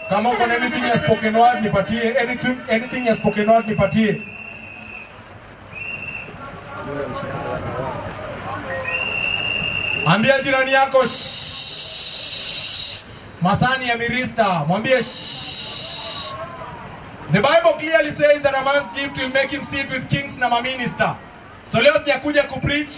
kama uko na anything ya spoken word nipatie. Anything ya spoken word nipatie. Ambia jirani yako shh. Masani ya Mirista, mwambie shh. The Bible clearly says that a man's gift will make him sit with kings na minister. So leo sijakuja kupreach,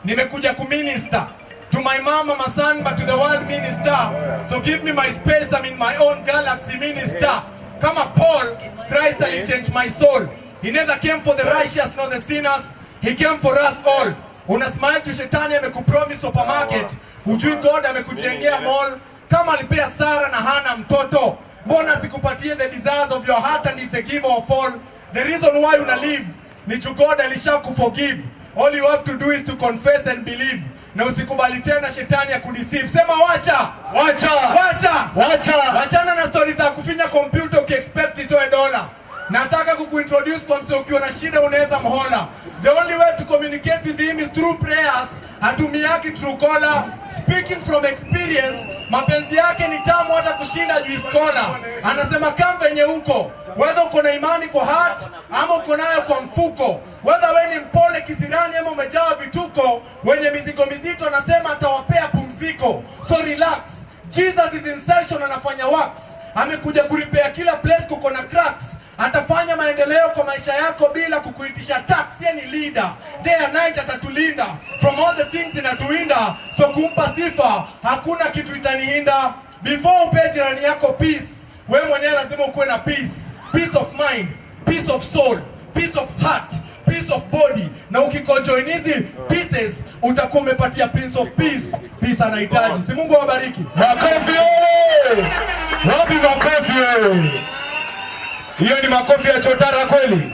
nimekuja kuminister. To my mama, my son, but to the world minister. So give me my space, I'm in my own galaxy minister. Kama Paul, Christ will change my soul. He neither came for the righteous nor the sinners, he came for us all. Unasmile tu shetani amekupromise supermarket, hujui God amekujengea mall. Kama alipea Sara na Hana mtoto, mbona sikupatie the desires of your heart and is the giver of all? The reason why una live ni juu God alisha kuforgive. All you have to do is to confess and believe. na usikubali tena shetani ya kudeceive. Sema wacha. Wacha. Wacha. Wacha. Wachana na stories za kufinya computer ukiexpect itoe dola. Nataka kukuintroduce kwa mse ukiwa na shida unaweza mhola. The only way to communicate with him is through prayers. Hatumiaki true caller. Speaking from experience, mapenzi yake ni tamu hata kushinda juice cola. Anasema kama venye uko, whether uko na imani kwa heart ama uko nayo kwa mfuko, whether wewe ni mpole kisirani ama umejaa vituko, wenye mizigo mizito anasema atawapea pumziko. So relax. Jesus is in session, anafanya works. Amekuja kuripea kila place kuko na cracks. Atafanya maendeleo kwa maisha yako bila kukuitisha tax. Yeye ni leader. Day and night atatulinda from all the things inatuinda. So kumpa sifa, hakuna kitu itanihinda. Before upe jirani yako peace, wewe mwenyewe lazima ukuwe na peace. Peace of mind, peace of soul, peace of heart, peace of body. Na ukikojoin hizi pieces, utakuwa umepatia Prince of Peace. Peace anahitaji. Si Mungu awabariki. Makofi! Wapi makofi? Hiyo ni makofi ya chotara kweli?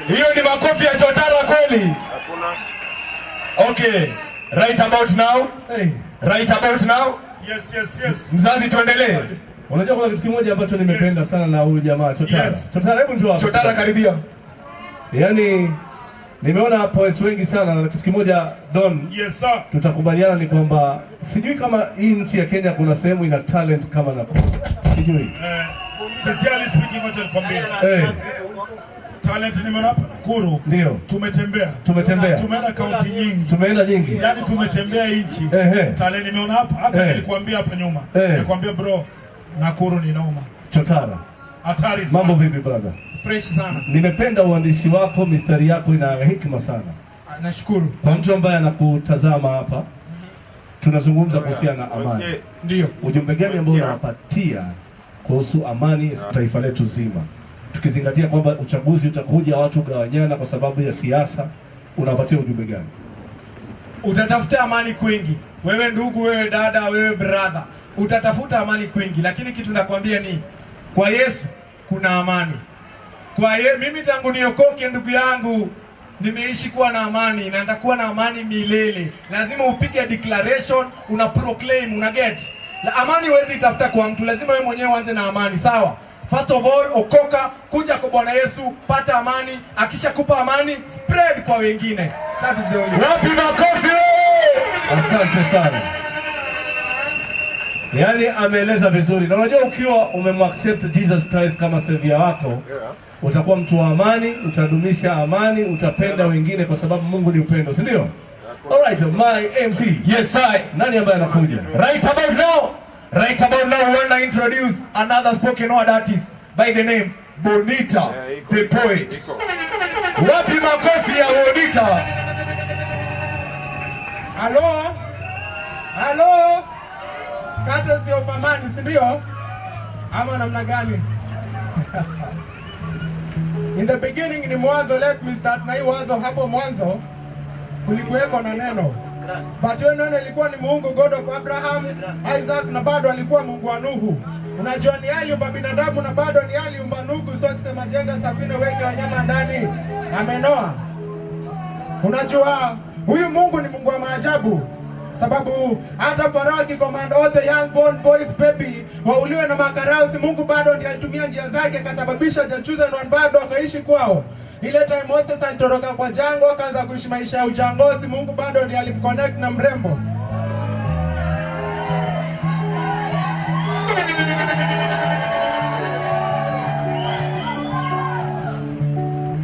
Hiyo ni makofi ya chotara kweli? Okay. Right about now? Hey. Right about now? Yes. Mzazi tuendelee. Unajua kuna kitu kimoja ambacho nimependa sana na huyu jamaa Chotara. Chotara, hebu njoo hapa. Chotara karibia. Yaani nimeona poets wengi sana na kitu kimoja Don. Yes sir. Tutakubaliana ni kwamba sijui kama hii nchi ya Kenya kuna sehemu ina talent kama Nakuru. Sijui. Sincerely speaking, wacha nikwambie. Talent nimeona hapa Nakuru. Ndio. Tumetembea. Tumeenda kaunti nyingi. Tumeenda nyingi. Yaani tumetembea nchi. Talent nimeona hapa, hata nilikwambia hapa nyuma. Nilikwambia bro, Nakuru ni noma. Chotara. Hatari sana. Mambo vipi brother? Fresh sana. Nimependa uandishi wako, mistari yako ina hekima sana. Nashukuru. Kwa mtu ambaye anakutazama hapa, tunazungumza kuhusiana na amani. Ndio. Ujumbe gani ambao unawapatia kuhusu amani taifa letu zima, tukizingatia kwamba uchaguzi utakuja, watu gawanyana kwa sababu ya siasa? Unapatia ujumbe gani? Utatafuta amani kwingi. Wewe ndugu, wewe dada, wewe brother, utatafuta amani kwingi, lakini kitu nakwambia ni kwa Yesu kuna amani. Mimi tangu niokoke ndugu yangu nimeishi kuwa na amani na nitakuwa na amani milele. Lazima upige declaration, una proclaim, una get. Amani huwezi itafuta kwa mtu, lazima wewe mwenyewe uanze na amani, sawa? First of all, okoka, kuja kwa Bwana Yesu, pata amani, akishakupa amani, spread kwa wengine. That is the only way. Wapi makofi? Asante sana. Yaani ameeleza vizuri. Na unajua ukiwa umemaccept Jesus Christ kama savior wako, utakuwa mtu wa amani, utadumisha amani, utapenda wengine kwa sababu Mungu ni upendo, si ndio? Alright, my MC. Yes, I. Nani ambaye anakuja? Right about now, we want to introduce another spoken word artist by the name Bonita, the poet. Wapi makofi ya Bonita? Hello? Kata sio famani, si ndio? Ama namna gani? In the beginning ni mwanzo, let me start na hii wazo. Hapo mwanzo kulikuweko na neno. But hiyo neno ilikuwa ni Mungu, God of Abraham, Isaac, na bado alikuwa Mungu wa Nuhu. Unajua ni aliumba binadamu na bado ni aliumba Nuhu. So akisema jenga safina, weke wanyama ndani, amenoa. Unajua huyu Mungu ni Mungu wa maajabu, sababu hata Farao akicommand all the young born boys baby wauliwe na makarao, si Mungu bado ndiye alitumia njia zake akasababisha the chosen one bado akaishi kwao. Ile time Moses alitoroka kwa jangwa akaanza kuishi maisha ya ujangwa, si Mungu bado ndiye alimconnect na mrembo.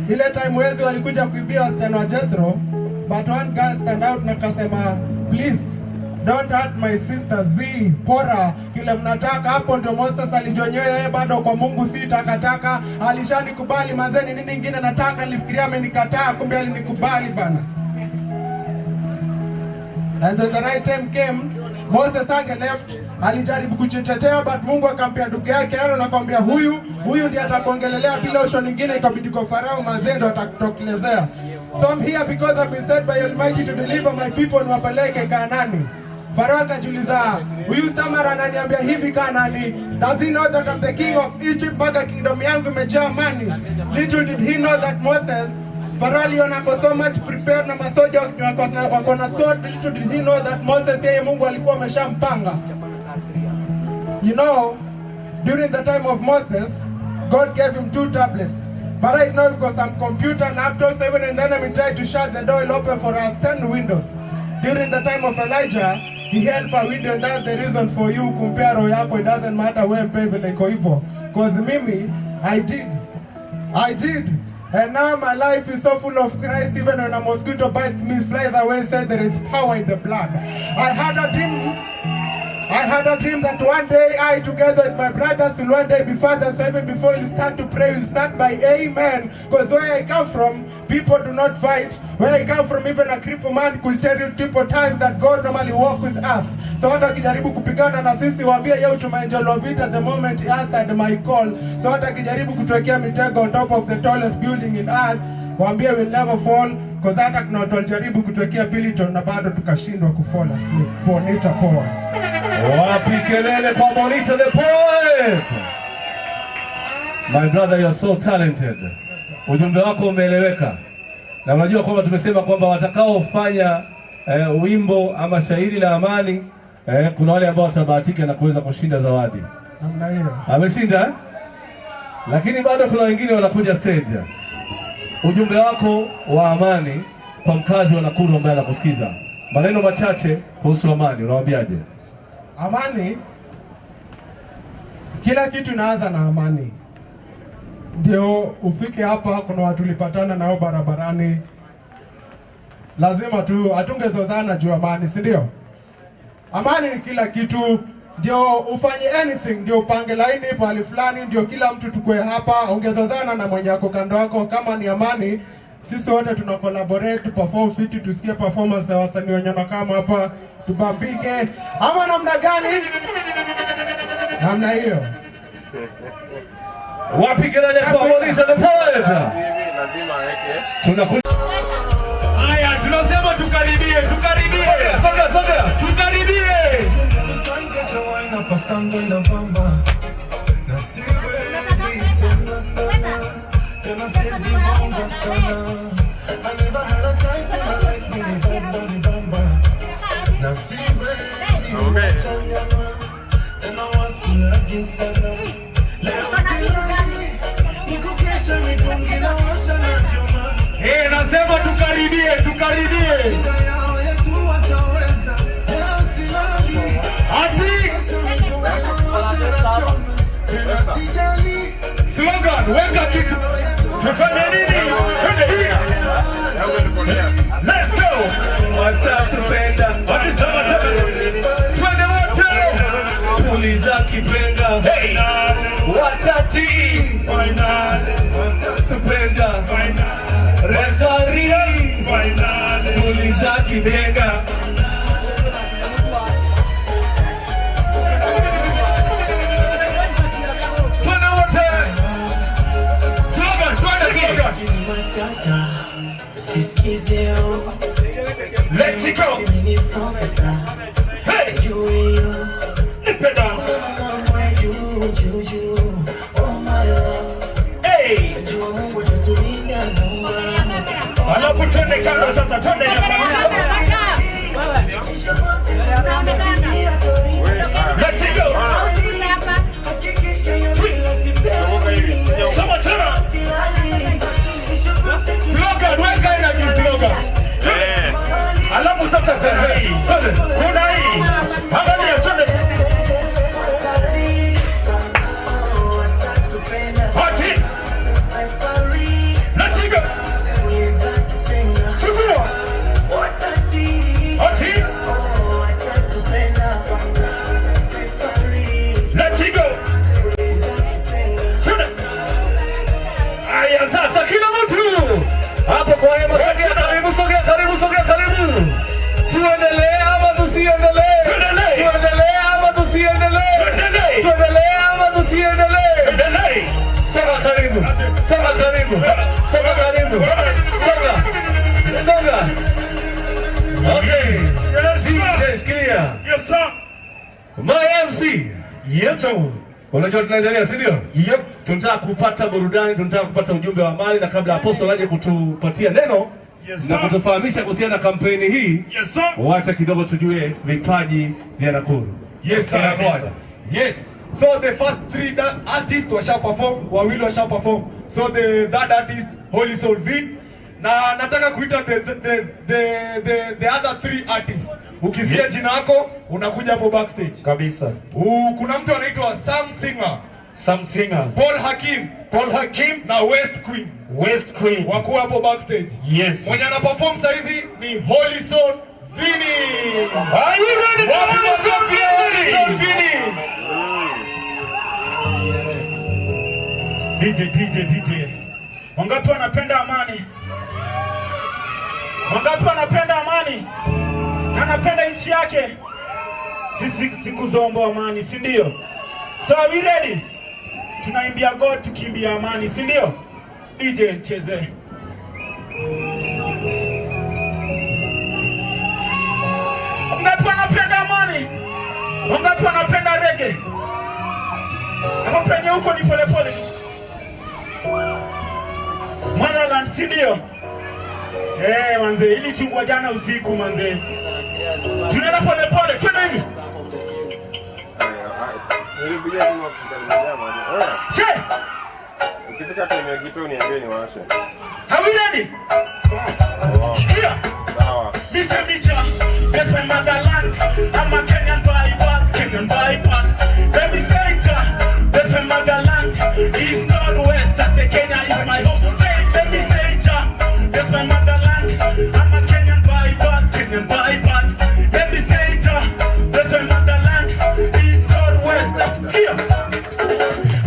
Ile time wezi walikuja kuibia wasichana wa Jethro, but one guy stand out na kasema, please don't hurt my sister Z, pora kile mnataka. Hapo ndio Moses alijionyewa yeye bado kwa Mungu si takataka. Alishanikubali manzeni, nini ingine nataka? Nilifikiria amenikataa, kumbe alinikubali bana. And when the right time came, Moses ange left, alijaribu kujitetea, but Mungu akampea ndugu yake Aaron na akamwambia huyu ndiye atakuongelelea bila option nyingine, ikabidi kwa Farao manzendo atakutokelezea. So I'm here because I've been sent by Almighty to deliver my people wapeleke Kanaani. Farao akajiuliza, huyu stamara ananiambia hivi Kanaani? Does he know that I'm the king of Egypt, mpaka kingdom yangu imejaa amani? Little did he know that Moses Farao aliona ako so much prepared na masoja wako na sword. Little did he know that Moses yeye Mungu alikuwa ameshampanga. You know, during the time of Moses, God gave him 2 tablets. But right now we've got some computer, laptops, even and then we tried to shut the door, it'll open for us 10 windows. During the time of Elijah, he held a window, and that's the reason for you compare roho yako. It doesn't matter where mpevele iko hivyo. Because mimi, I did. And now my life is so full of Christ. Even when a mosquito bites me, flies away, said there is power in the blood. I had a dream that one day I, together with my brothers, will one day be fathers. So even before you start to pray, you start by amen. Because where I come from, people do not fight. Where I come from, even a crippled man could tell you triple times that God normally walk with us. So hata kijaribu kupigana na sisi, waambie yeye tumaendeleo vita the moment he answered my call. So hata kijaribu kutuwekea mitego on top of the tallest building in earth, waambie we'll never fall. Because hata kuna watu walijaribu kutuwekea Piliton na bado tukashindwa kufall asleep. Bonita Poet. Wapi kelele kwa Bonita the Poet. My brother, you are so talented. Ujumbe wako umeeleweka. Na unajua kwamba tumesema kwamba watakaofanya wimbo ama shairi la amani, kuna wale ambao watabahatika na kuweza kushinda zawadi. Namna hiyo. Ameshinda? Lakini bado kuna wengine wanakuja stage. Ujumbe wako wa amani kwa mkazi wa Nakuru ambaye anakusikiza. Maneno machache kuhusu amani, unawaambiaje? Amani, kila kitu inaanza na amani. Ndio ufike hapa, kuna watu tulipatana nao barabarani. Lazima tu atungezozana juu amani, si ndio? Amani ni kila kitu. Ndio ufanye anything, ndio upange laini pale fulani, ndio kila mtu tukue hapa. Ungezozana na mwenye yako kando yako. Kama ni amani, sisi wote tuna collaborate, perform fiti, tusikie performance ya wasanii wenye kama hapa, tubambike. Ama namna gani? Namna hiyo. Wapi kelele kwa Bonita the Poet? Tunakuja. Haya, tunasema tukaribie. Soga. Tukaribie. Nasema tukaribie. Slogan, weka kitu. Tufanye nini? Twende hii. Let's go. Watatupenda. Watisema twende wote. Puliza kipenga. Hey. Watati. Final. Watatupenda. Final. Retari. Final. Puliza kipenga. Let's go. Hey. Impedance. Hey. Alafu twende kando sasa, twende hapa. Let's go. Sama tena. Slogan, weka energy slogan. Alafu sasa kuna hii. Angalia twende. Hati. Let's go. Chukua. Hati. Let's go. Twende. Aya sasa kila mtu. Hapo kwa hema karibu. Tuendelee ama tusiendelee? Tuendelee ama tusiendelee? Soga karibu. Okay. Yes, clear. Yes, sir. My MC. Yeto. Unajua tunaendelea, si ndio? Yep. Tunataka kupata burudani, tunataka kupata ujumbe wa amani, na kabla Apostle aje kutupatia neno na kutufahamisha kuhusiana na kampeni hii, wacha kidogo tujue vipaji vya Nakuru. Yes sir. Yes. So the first 3 artists washa perform, wawili washa perform. So the third artist Holy Soul Vin, na nataka kuita the other 3 artists. Ukisikia jina lako unakuja hapo backstage. Kabisa. Kuna mtu anaitwa Sam Singer. Paul Hakim na West Queen. Wako hapo backstage. Yes. Mwenye ana perform sasa hizi ni Holy Soul Vini. Are you ready for Holy Soul Vini? DJ. Wangapi wanapenda amani? Wangapi wanapenda amani? Na anapenda nchi yake? Sisi siku zombo amani, si ndio? So are we ready? Tunaimbia God tukimbia amani, si ndio? DJ cheze. Wangapi wanapenda amani? Wangapi wanapenda reggae? Hapo penye huko ni pole pole. Manaland, si ndio? Manze, ili chungwa jana usiku manze. Tunaenda pole pole, twende hivi. She! Ukifika kwenye gito niambie niwashe. Are we ready? Here. Sawa. Mr. Mitchell, that's my motherland. I'm a Kenyan Bible. Let me say it, that's my motherland. East, north, west, that's the Kenya is my home. Let me say it, that's my motherland. I'm a Kenyan Bible. Let me say it, that's my motherland. East, north, west, that's here.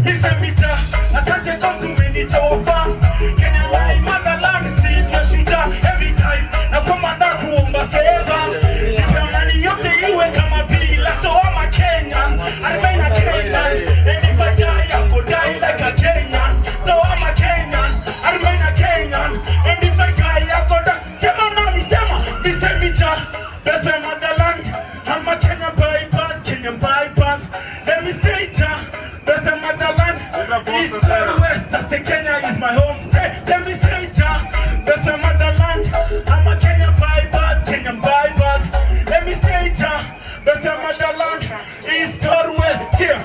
Mr. Mitchell, asante kwa kumenitoa. Kenya my motherland, see your shooter every time. Na kwa na kuomba favor. Nipe amani yote iwe kama bila. So I'm a Kenyan, I remain a Kenyan. And if I die, I go die like a Kenyan. So I'm a Kenyan, I remain a Kenyan. And if I die, I go die. Sema nami, sema, Mr. Mitchell, that's my motherland. I'm a Kenyan Bible. Let me say it, that's my motherland. East and west, that's the Kenya is my home. Let me say it, that's my motherland. I'm a Kenyan Bible. Let me say it, that's my motherland. East or west, here.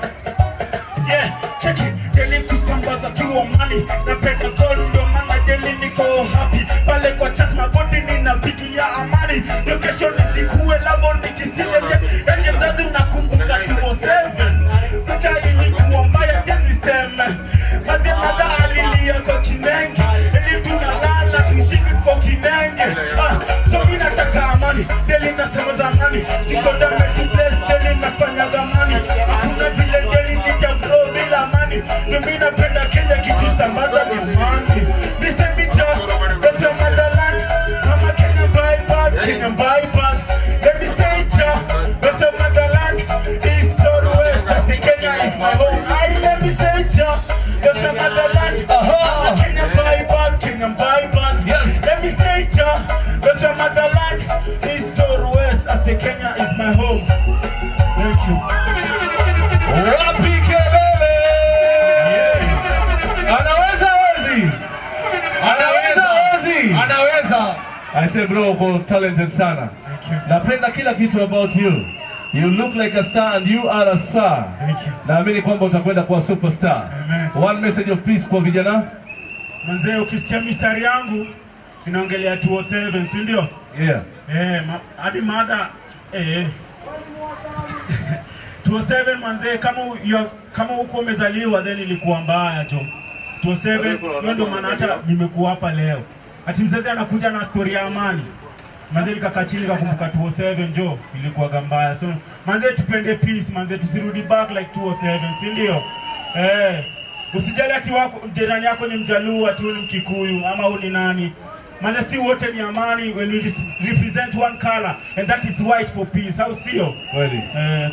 Yeah, check it. Deli kusambaza tuo money. Napenda kondo mana deli niko happy. Pale kwa church magoti ninapigia amani. Location nisikuwe lavo nikisilele. Enye mzazi unakumbuka 207. Kuta ilikuwa mbaya sisi seme. Mazi mada alilia kwa kinenge. Eli tunalala tushiki kwa kinenge. So mina taka amani. Deli nasema zamani. Kikoda medu place deli nafanya gamani. Hakuna vile deli nijagro bila amani. Numi napenda Kenya kitu sambaza ni amani. Mr. Mitchell, that's your motherland. I'm a Kenyan Bible. Let me say it, that's your motherland. East or west, I say Kenya is my home. Let me say it, that's your motherland. I'm a Kenyan Bible. Yes. Let me say it, that's your motherland. East or west, I say Kenya is my home. Thank you. Wapi kelele? Anaweza wazi. I say bro, uko talented sana. Napenda kila kitu about you. You look like a star and you are a star. Naamini kwamba utakwenda kuwa superstar. One message of peace kwa vijana. Manze, ukisikia mistari yangu inaongelea 207, si ndio? Yeah. Hadi mada 207 manze, kama uko umezaliwa then ilikuwa mbaya jo. 207 hiyo ndio maana hata nimekuwa hapa leo. Ati mzazi anakuja na story ya amani. Manze nikakaa chini nikakumbuka 207 jo, ilikuwa gambaya. So manze tupende peace, manze tusirudi back like 207, si ndio? Usijali ati wako jirani yako ni Mjaluo, ati ni Mkikuyu ama ni nani. Manze si wote ni amani when we represent one color and that is white for peace. How sio? Kweli.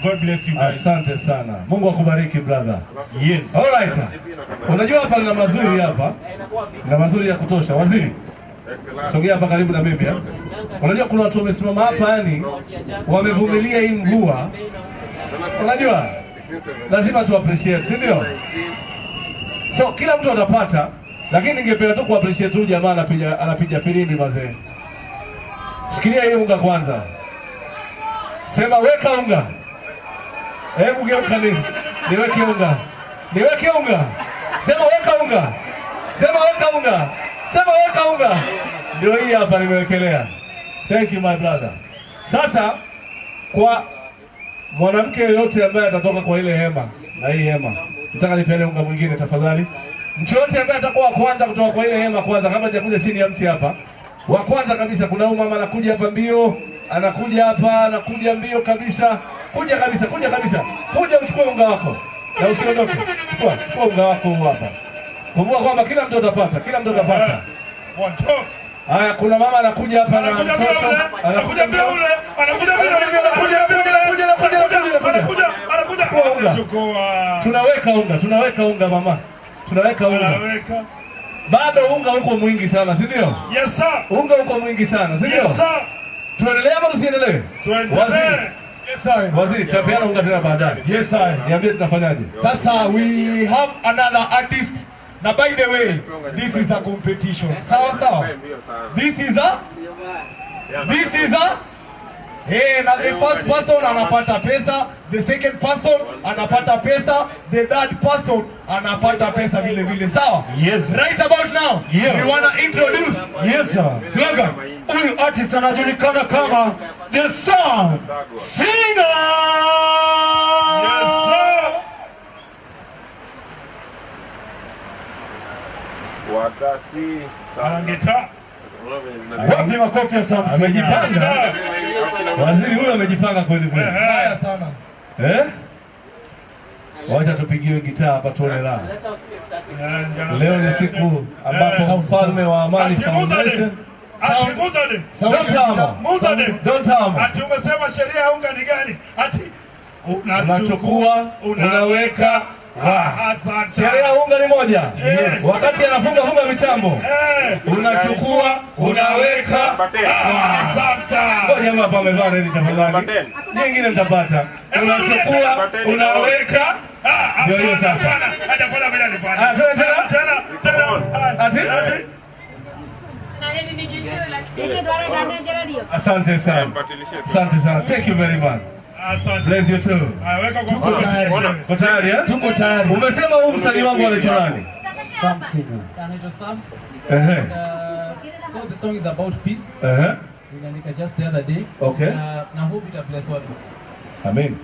God bless you guys. Asante sana. Mungu akubariki brother. Yes. All right. Unajua hapa na mazuri hapa. Na mazuri ya kutosha. Waziri. Sogea hapa karibu na mimi. Unajua kuna watu wamesimama hapa yani wamevumilia hii mvua. Unajua lazima tu appreciate, si ndio? So kila mtu anapata, lakini ningependa tu ku appreciate tu jamaa anapiga filimbi mazee. Shikilia hii unga kwanza. Sema weka unga. Hebu geuka niweke unga. Niweke unga. Sema weka unga. Sema weka unga. Sema weka unga. Ndio hii hapa nimewekelea. Thank you my brother. Sasa kwa mwanamke yoyote ambaye atatoka kwa ile hema na hii hema, nataka nipeane unga mwingine tafadhali. Mtu yote ambaye atakuwa wa kwanza kutoka kwa ile hema kwanza, kabla hajakuja chini ya mti hapa. Wa kwanza kabisa, kuna huyu mama anakuja hapa mbio, anakuja hapa, anakuja mbio kabisa. Kuja kabisa, kuja kabisa. Kuja uchukue unga wako. Na usiondoke. Chukua unga wako hapa. Kumbuka kwamba kila mtu atapata, kila mtu atapata. Haya, kuna mama anakuja hapa na mtoto. Anakuja mbio ule, anakuja tunaweka unga mama. Tunaweka unga. Bado unga uko mwingi sana, si ndio? Yes sir. Unga uko mwingi sana, si ndio? Yes sir. Tuendelee ama tusiendelee? Tuendelee. Yes sir. Waziri, tutapeana unga tena baadaye. Yes sir. Niambie tunafanyaje? Sasa we have another artist. Now by the way, this is a competition. Sawa. This is a now the first person anapata pesa, the second person anapata pesa, the third person anapata pesa vile vile. Sawa? Yes. Right about now, we wanna introduce. Yes sir. Slogan. Huyu artist anajulikana kama The Sun Singer. Yes sir. Watati. Angeta. Wapi makofi ya Sam Singer? Amejipanga. Waziri huyu amejipanga kweli kweli. Haya sana. Wacha tupigiwe gitaa hapa tuone raha. Leo ni siku ambapo mfalme wa Amani Foundation Don't tell me. Ati umesema sheria ya unga ni gani? Ati unachukua, unaweka. Asante. Sheria ya unga ni moja. Yes. Wakati anafunga mitambo. Unachukua, unaweka. Asante. Ngoja hapa amevaa ready tafadhali. Nyingine mtapata. Unachukua, unaweka. Ndio hiyo sasa. Hajafanya bila nifanye. Tena. Asante sana. Asante sana. Thank you very much. Asante. Bless you too. Tuko tayari eh? Tuko tayari. Umesema huyu msanii wangu anaitwa nani? Sam Singer. Anaitwa Sams. So the song is about peace. Niliandika just the other day. Okay. Na hope ita bless watu. Amen.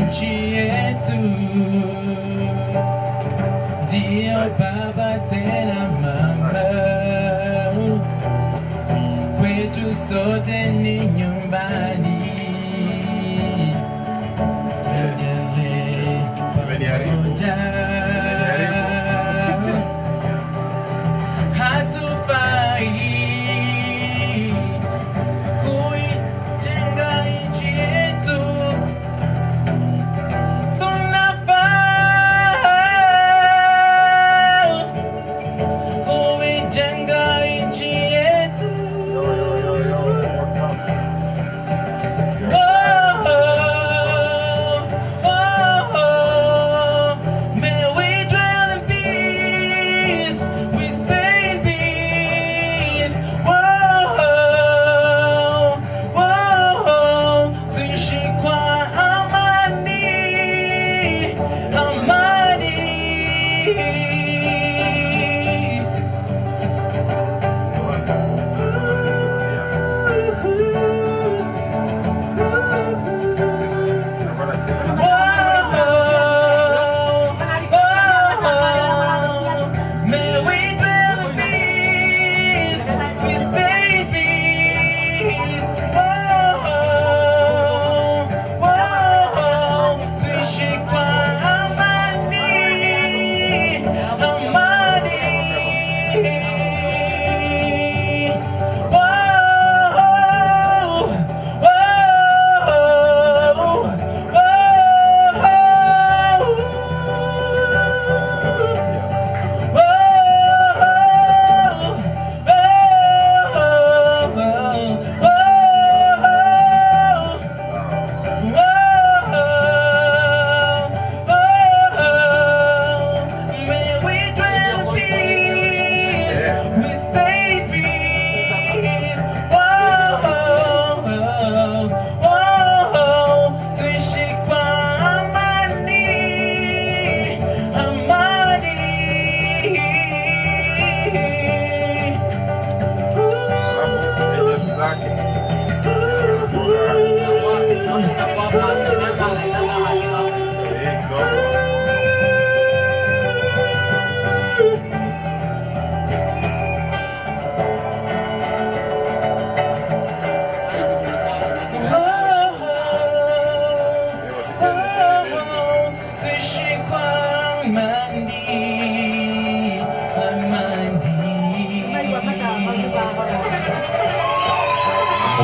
Nchi yetu ndio baba tena mama, kwetu sote ni nyumbani, tuendelee pamoja, hatufai kuijenga nchi yetu.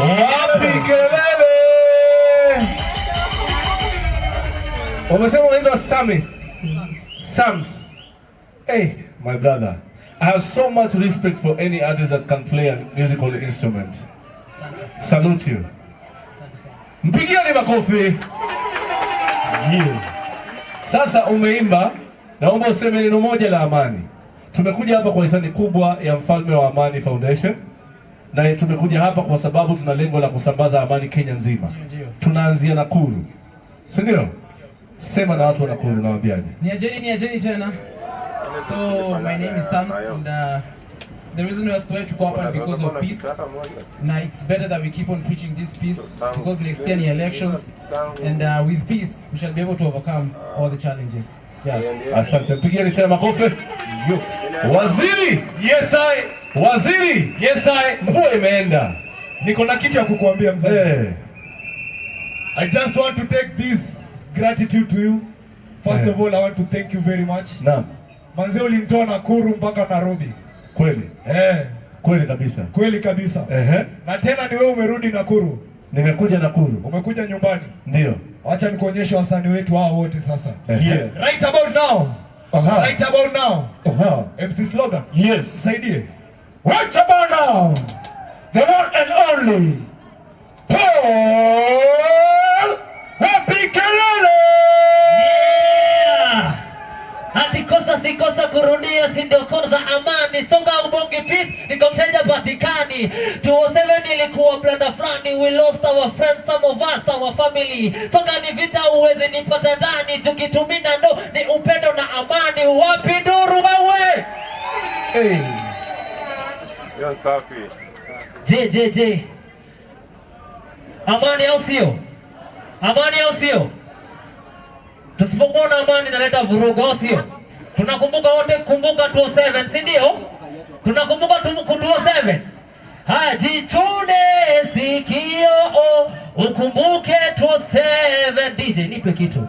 Wapi kelele? Umesema unaitwa Sams. Hey, my brother. I have so much respect for any artist that can play a musical instrument. Salute you. Mpigieni makofi. Yeah. Sasa umeimba, naomba useme neno moja la amani. Tumekuja hapa kwa hisani kubwa ya Mfalme wa Amani Foundation. Na tumekuja hapa kwa sababu tuna lengo la kusambaza amani Kenya nzima. Tunaanzia Nakuru. Si ndio? Sema na watu wa Nakuru na waambiaje? Ni ajeni tena. So my name is Sams and the reason we are to go up because of peace. Now it's better that we keep on preaching this peace because next year the elections and with peace we shall be able to overcome all the challenges. Yeah. Asante. Pigieni tena makofi. Waziri, yes I. Mvua imeenda. Niko na kitu ya kukuambia mzee. I just want to take this gratitude to you. First of all, I want to thank you very much. Naam. Manze ulinitoa Nakuru mpaka Nairobi. Kweli? Kweli kabisa. Kweli kabisa. Na tena ni wewe umerudi Nakuru. Nimekuja Nakuru. Umekuja nyumbani. Ndio. Acha nikuonyeshe wasanii wetu hao wote sasa. Right about now. Right about now. MC Slogan. Yes. Saidie. Right about now. The one and only Paul Wapi kelele. Yeah. Hati kosa si kosa kurudia si ndio kosa amani. Songa ubongi peace niko mteja patikani. 207 nilikuwa brother flani. We lost our friends, some of us, our family. Songa ni vita uwezi nipata ndani. Tukitumina ndo ni upendo na amani. Wapi nduru wewe? Hey. Yo safi. Je. Amani au sio? Amani au sio? Tusipokuwa na amani inaleta vurugu au sio? Tunakumbuka wote, kumbuka 207, si ndio? Tunakumbuka 207. Haya, jichune sikio ukumbuke 207. DJ nipe kitu.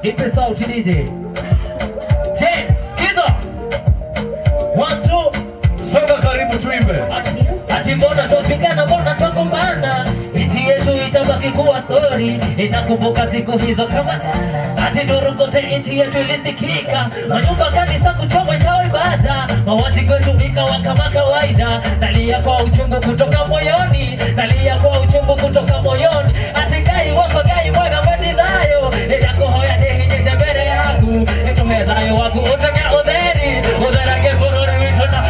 Nipe sauti DJ. Che, kido. 1 2 Songa karibu tuimbe. Ati mbona tupigana, mbona tukumbana? Nchi yetu itabaki kuwa story. Inakumbuka siku hizo kama jana. Ati nuru kote nchi yetu ilisikika. Manyumba kanisa kuchoma ikawa ibada. Mauaji kwetu ikawa kama kawaida. Nalia kwa uchungu kutoka moyoni. Ati gai wako gai mwaga mwedi dayo. Inakuhoya nehi nyeje mbele yangu. Ikume dayo wagu utaka udheri. Udhera kefururi wituna.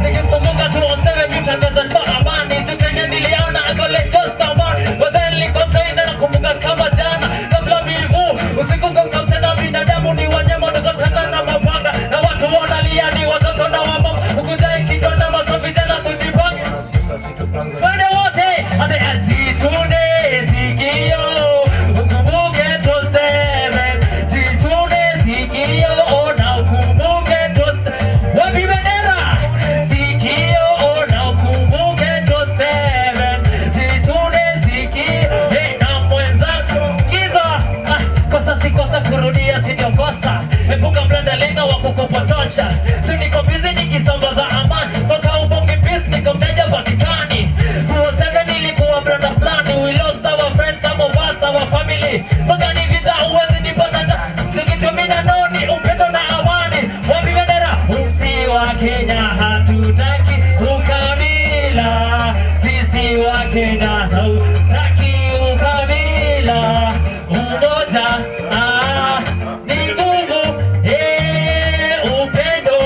Nikikumbuka 207 mtangaza kwa amani. Tukenya niliona agole just amani. Wadheli kontraina nakumbuka kama jana. Kabla vivu usiku mkamtenda binadamu ni wanyama. Tukatana na mapanga na watu wanalia ni watoto na wamama. Ukujai kitona masafi tena kujipanga. Twende wote hadi atitune sikio ukumbuke 207. Titune sikio na ukumbuke 207. Wapi bendera? Sikio na ukumbuke 207. Titune sikio na mwenzako. Kiza kosa si kosa kurudia si ndio kosa. Epuka mlenda lenga wa kukupotosha. Tuniko busy nikisambaza amani. Soka ubongi peace niko mteja patikani. 207 nilikuwa brother flani. We lost our friends, some of us, our family. Soka ni vita uwezi nipata. Tukitumina noni upendo na amani. Wapi bendera? Sisi wa Kenya hatutaki ukabila. Sisi wa Kenya hatutaki ukabila. Umoja ni nguvu, upendo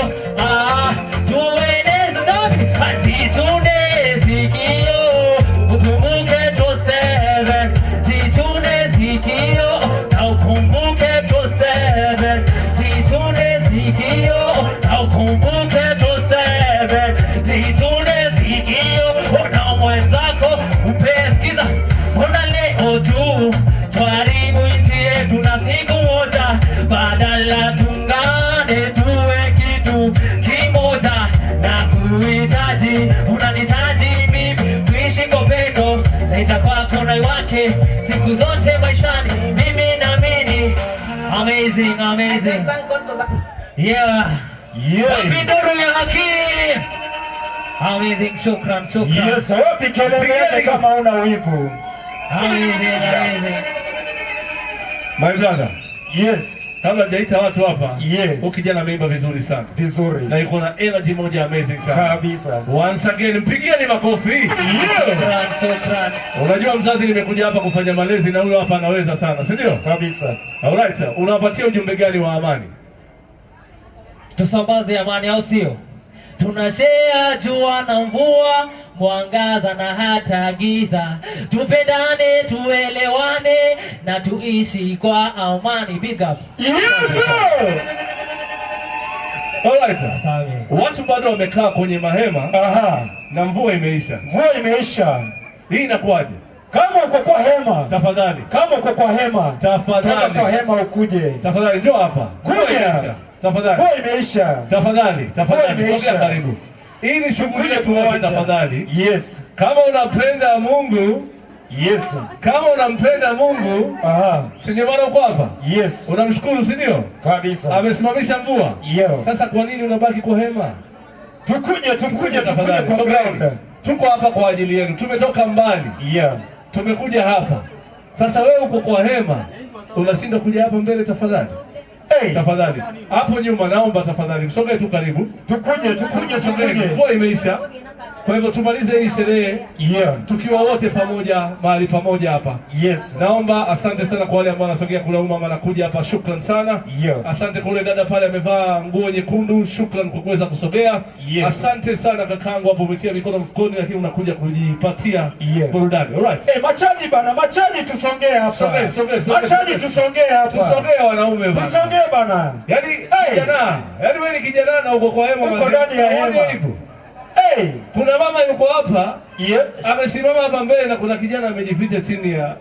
tueneze safi. Atitune sikio ukumbuke 207. Titune sikio na ukumbuke 207. Titune sikio na ukumbuke 207. Titune sikio na mwenzako upesikiza. Mbona leo tu twaribu nchi yetu na siku moja. Badala tungane tuwe kitu kimoja. Na kuhitaji, unanitaji mimi kuishi kwa pendo. Na itakwako na iwake siku zote maishani. Mimi naamini. Amazing. Yeah. Wapi nduru ya haki? Amazing, shukran. Yes, wapi kelele kama una wivu. Amazing. My brother. Yes. Kabla hajaita watu hapa. Yes. Ukijana ameimba vizuri sana. Vizuri. Na iko na energy moja amazing sana. Kabisa. Once again mpigieni makofi. Shukran. Unajua mzazi nimekuja hapa kufanya malezi na huyo hapa anaweza sana, si ndio? Kabisa. Alright, unawapatia ujumbe gani wa amani? Tusambaze amani au sio? Tunashare jua na mvua, mwangaza na hata giza. Tupendane, tuelewane na tuishi kwa amani. Big up. Yes sir. Alright. Watu bado wamekaa kwenye mahema. Na mvua imeisha. Hii inakuwaje? Kama uko kwa hema, tafadhali. Kama uko kwa hema, tafadhali. Toka kwa hema ukuje. Tafadhali njoo hapa. Kuja. Tafadhali. Mvua imeisha. Tafadhali. Sogea karibu. Ili shughuli tuanze tafadhali. Yes. Kama unapenda Mungu, yes. Kama unampenda Mungu, si ndio maana uko hapa? Yes. Unamshukuru, si ndio? Kabisa. Amesimamisha mvua. Yo. Sasa kwa nini unabaki kwa hema? Tukuje tafadhali. kwa ground. Tuko hapa kwa ajili yenu. Tumetoka mbali. Yeah. Tumekuja hapa. Sasa wewe uko kwa hema, unashinda kuja hapa mbele tafadhali. Hey. Tafadhali. Hapo nyuma naomba tafadhali msogee tu karibu. Tukuje. Mvua imeisha. Kwa hivyo tumalize hii sherehe tukiwa wote pamoja mahali pamoja hapa. Yes. Naomba asante sana kwa wale ambao wanasogea kula mama anakuja hapa, shukran sana. Asante kwa yule dada pale amevaa nguo nyekundu, shukran kwa kuweza kusogea. Asante sana kakangu hapo umetia mikono mfukoni lakini unakuja kujipatia burudani. Alright. Machaji tusongee hapa. Sogea. Machaji tusongee hapa. Tusongee wanaume bana. Tusongee bana. Yaani kijana, wewe ni kijana na uko kwa hema uko ndani ya hema. Hey, kuna mama yuko hapa, amesimama hapa mbele na kuna kijana amejificha chini ya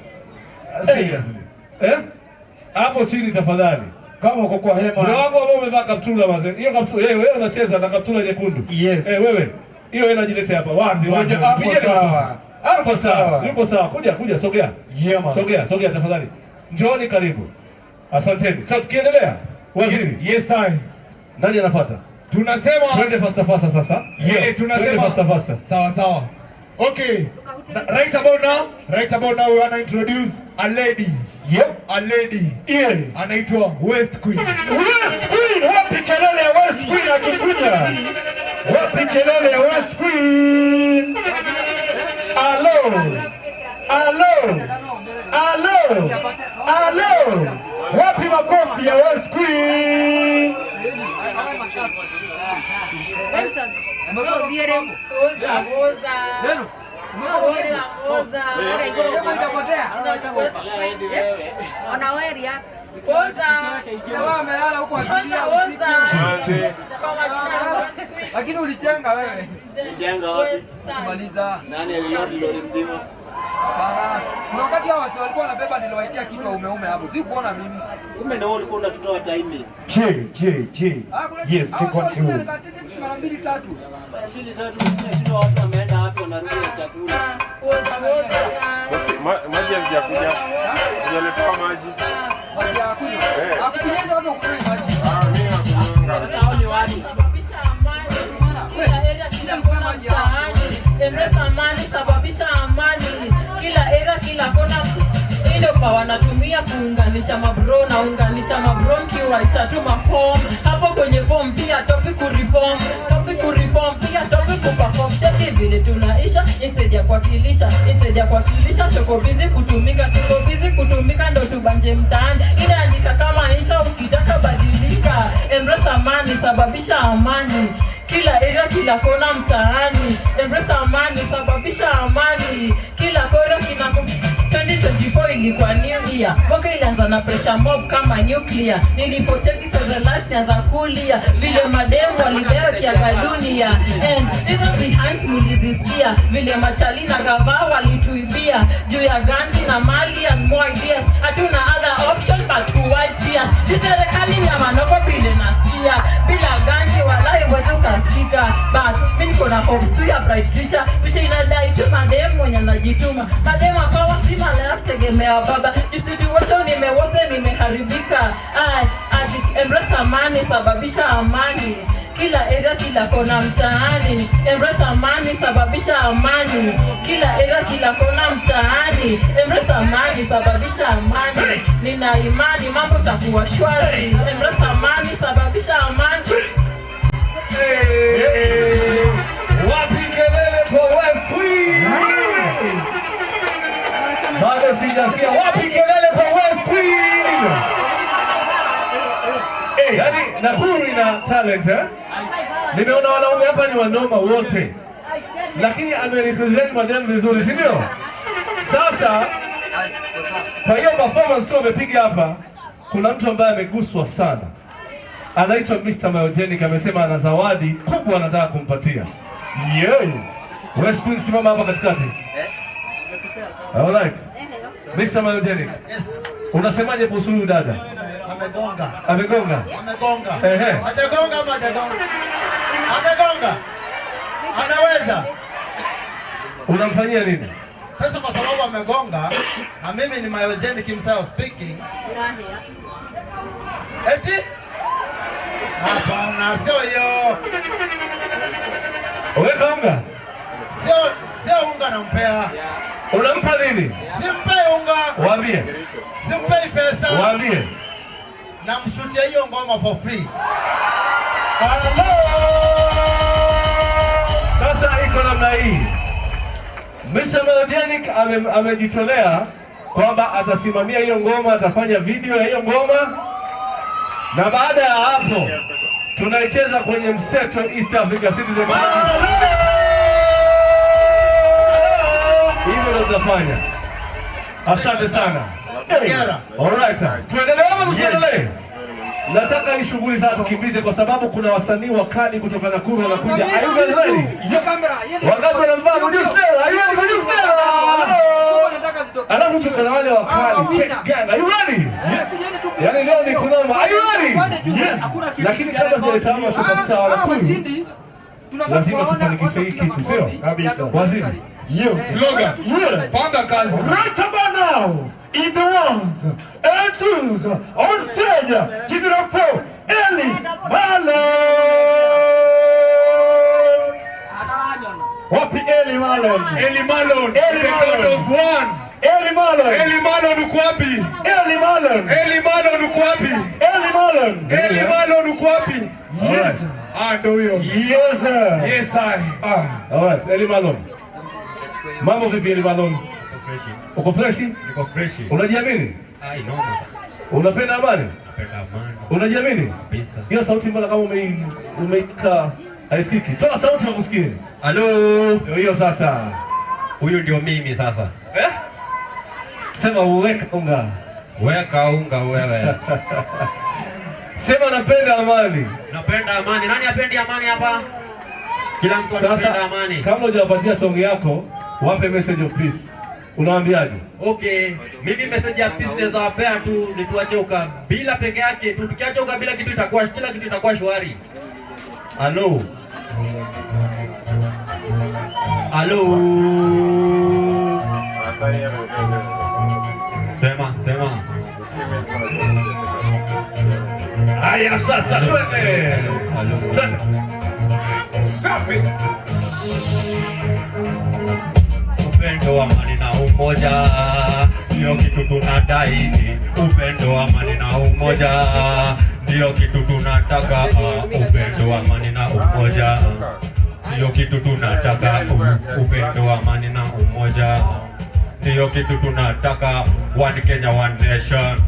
hapo chini tafadhali. Kama uko kwa hema. Ndio wako ambao umevaa kaptula mazee. Hiyo kaptula wewe unacheza na kaptula nyekundu. Yes. Wewe. Hiyo inajiletea hapa. Wazi. Hapo sawa. Hapo sawa. Yuko sawa. Kuja sogea. Sogea tafadhali. Njooni karibu. Asanteni. Sasa tukiendelea. Waziri. Yes sir. Nani anafuata? Tunasema twende fasta sasa. Tunasema fasta. Sawa. Okay. Right about now we want to introduce a lady. A lady. Anaitwa West Queen. Wapi kelele ya West Queen akikuja? Wapi kelele ya West Queen? Hello. Wapi makofi ya West Queen? Lakini ulichenga wewe. Ulichenga wapi? Kumaliza. Nani alilodi lori mzima? Kuna wakati hao wasi walikuwa wanabeba nilowaitia kitu umeume hapo. Si kuona mimi. Kumbe na wewe ulikuwa unatutoa time. Yes, check one two. Mara 2 3. Mara 2 3 sio watu wameenda wapi wanarudi na chakula. Maji hajakuja. Hajaleta maji. Maji hakuja. Hakunyesha watu kunywa maji. Sasa hao ni wani? Embrace amani, sababisha amani kila era, kila kona. Ile pa wanatumia kuunganisha mabro na unganisha mabro kiwaita tu maform hapo kwenye form pia topic kureform pia topic kuperform. Cheki vile tunaisha instead kuwakilisha tuko busy kutumika ndo tubanje mtaani. Inaandika kama insha ukitaka badilika. Embrace amani, sababisha amani kila area, kila kona mtaani. Embrace amani, sababisha amani kila kona kinako. 2024 ilikuwa new year. Mwaka ilianza na pressure mob kama nuclear. Nilipocheki the last nianza kulia vile mademu walideo kiaga dunia. And hizo behind mulizisikia vile machali na gava walituibia juu ya Gandhi na mali and more ideas. Hatuna other option but to white tears. Serikali ni manoko vile nasikia bila Gandhi walai wezi ukasikika. But mimi niko na hopes tu ya bright future. Future inadai tu mademu mwenye najituma. Mademu akawa sima leo tegemea baba. This situation nimeharibika. Embrace amani, sababisha amani kila area, kila kona mtaani. Embrace amani, sababisha amani. Kila area, kila kona mtaani. Embrace amani, sababisha amani. Nina imani mambo takuwa shwari. Embrace amani, sababisha amani. Wapi kelele kwa West Queen? Bado sijasikia. Wapi kelele kwa West Queen? Yaani Nakuru ina talent eh? Nimeona wanaume hapa ni wanoma wote, lakini amerepresent madem vizuri, si ndio? Sasa kwa hiyo performance wamepiga hapa, kuna mtu ambaye ameguswa sana, anaitwa Mr. Myogenic. Amesema ana zawadi kubwa anataka kumpatia. West Queen, simama hapa katikati. Alright. Mr. Myogenic. Yes. Unasemaje kuhusu huyu dada? Amegonga. Amegonga? Amegonga. Ehe. Hajagonga ama hajagonga? Amegonga. Ameweza. Unamfanyia nini? Sasa kwa sababu amegonga na mimi ni Myogenic himself speaking. Eti? Hapana, sio hiyo. Unaweka unga? Sio unga nampea. Unampa nini? Simpei unga. Waambie. Simpei pesa. Waambie. Namshutia hiyo ngoma for free. Sasa iko namna hii. Mr. Myogenic amejitolea kwamba atasimamia hiyo ngoma, atafanya video ya hiyo ngoma, na baada ya hapo tunaicheza kwenye Mseto East Africa Citizen. Hivyo ndio tutafanya. Asante sana. Alright. Tuendelee ama tusiendelee? Nataka hii shughuli sasa tukimbize kwa sababu kuna wasanii wakali kutoka Nakuru wanakuja. Are you guys ready? Hiyo kamera. Wangapi wanavaa kujistera? Are you ready kujistera? Alafu tuko na wale wakali. Check gang. Are you ready? Yaani leo ni kunoma. Are you ready? Yes. Lakini kabla sijaitama superstar wala queen, lazima tufanikishe hii kitu, sio? Kabisa. Waziri. Slogan. Panga kazi. Right about now, in the ones and twos on stage, give it up for Eli Malon. Wapi Eli Malon? Eli Malon. Eli Malon of one. Eli Malon. Eli Malon uko wapi? Eli Malon. Eli Malon uko wapi? Eli Malon. Eli Malon uko wapi? Yes. Ndio huyo. Yes sir. Yes I. Alright, Eli Malon. Mambo vipi Eli Malon? Uko freshi? Niko freshi. Unajiamini? Ai noma. Unapenda amani? Napenda amani. Unajiamini? Kabisa. Hiyo sauti mbona kama umeika haisikiki? Toa sauti na kusikie. Halo. Hiyo sasa. Huyu ndio mimi sasa. Sema uweka unga. Weka unga wewe. Sema napenda amani. Napenda amani. Nani hapendi amani hapa? Kila mtu anapenda amani. Kabla hujapatia song yako, wape message of peace. Unawaambiaje? Okay, mimi message ya peace naweza wapea tu ni tuache ukabila peke yake tu. Tukiacha ukabila kitu itakuwa kila kitu itakuwa shwari. Hello. Hello. Sema. Aya sasa twende. Twende. Safi. Upendo, amani na umoja ndio kitu tunadai. Upendo, amani na umoja ndio kitu tunataka. Upendo, amani na umoja ndio kitu tunataka. Upendo, amani na umoja ndio kitu tunataka. One Kenya, one nation.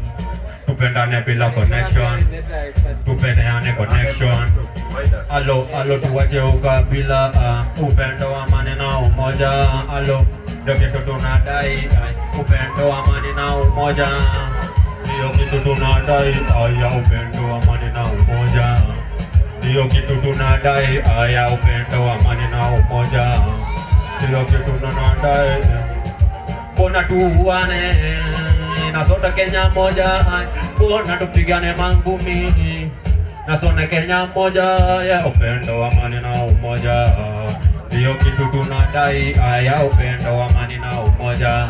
Tupendane bila connection. Tupeane connection. Alo tuwache ukabila. Upendo, amani na umoja. Alo ndio kitu tunadai. Upendo, amani na umoja ndio kitu tunadai. Aya, upendo, amani na umoja ndio kitu tunadai. Aya, upendo, amani na umoja ndio kitu tunadai. Mbona tuuane na sote Kenya moja? Mbona tupigane mangumi na sote Kenya moja? Ya upendo, amani na umoja ndio kitu tunadai. Aya, upendo, amani na umoja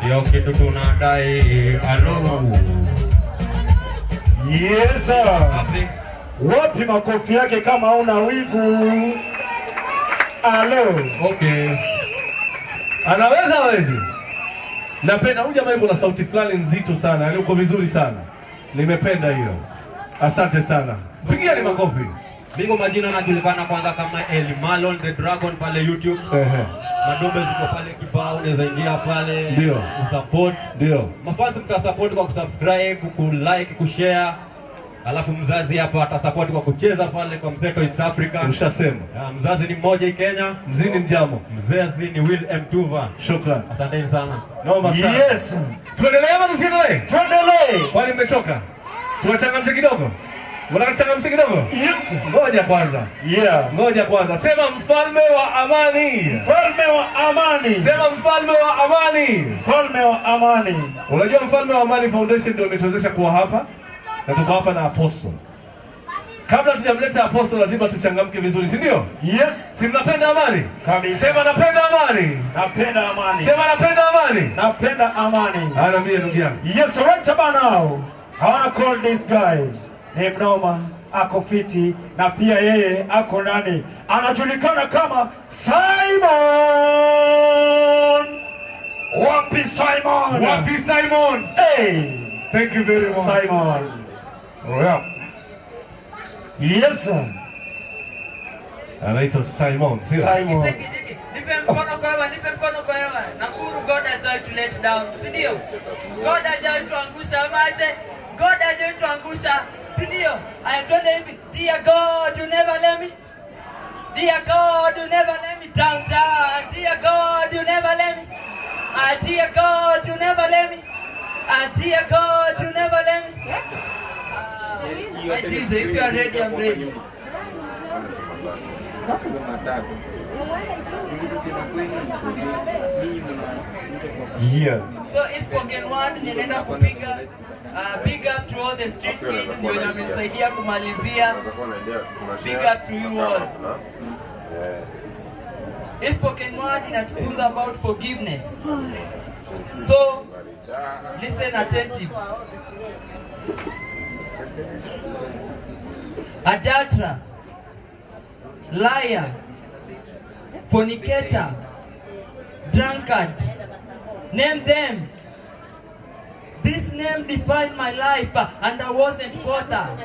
ndio kitu tunadai. Hello. Yes sir. Wapi makofi yake kama una wivu? Alo. Okay. Anaweza hawezi? Napenda huyu jamaa yuko na sauti fulani nzito sana. Yaani uko vizuri sana. Nimependa hiyo. Asante sana. Pigieni makofi. Bingo majina najulikana kwanza kama Eli Malon the Dragon pale YouTube. Madombe ziko pale kibao, unaweza ingia pale. Ndio. Usupport. Ndio. Mafansi mtasupport kwa kusubscribe, kulike, kushare. Alafu mzazi hapa atasupport kwa kucheza pale kwa Mseto East Africa. Ushasema. Mzazi ni mmoja Kenya. Mzini mjamo. Mzazi ni Will M. Tuva. Shukran. Asanteni sana. Naomba sana. Yes. Tuendelee ama tusiendelee? Tuendelee. Kwani mmechoka? Tuwachangamshe kidogo? Mnachangamshe kidogo? Ngoja kwanza. Ngoja kwanza. Sema mfalme wa amani. Mfalme wa amani. Sema mfalme wa amani. Mfalme wa amani. Unajua Mfalme wa Amani Foundation ndio imetuwezesha kuwa hapa na tuko hapa na Apostle. Kabla tujamleta Apostle lazima tuchangamke vizuri, si ndio? Yes. Si mnapenda amani? Kabisa. Sema napenda amani. Napenda amani. Sema napenda amani. Napenda amani. Anaambia ndugu yangu. Yes, right about now. I wanna call this guy. Ni mnoma, ako fiti na pia yeye ako nani? Anajulikana kama Simon. Wapi Simon? Wapi Simon? Hey. Thank you very much. Simon. Yeah. Yes sir. Anaitwa Simon. Simon. Nipe mkono kwa hewa, nipe mkono kwa hewa. Nakuru God hajai to let down, si ndio? God hajai tuangusha maje. God hajai tuangusha, si ndio? Aya twende hivi. Dear God, you never let me. Dear God, you never let me down. Dear God, you never let me. Dear God, you never let me. Dear God, you never let me. My DJ, if you are ready, I'm ready. Yeah. So hii spoken word ninaenda kupiga big up to all the street kids ndio wamesaidia kumalizia. Big up to you all. Hii spoken word inatufunza about forgiveness. So listen attentive. Adulterer, liar, fornicator, drunkard, name them. This name defined my life and I wasn't caught up.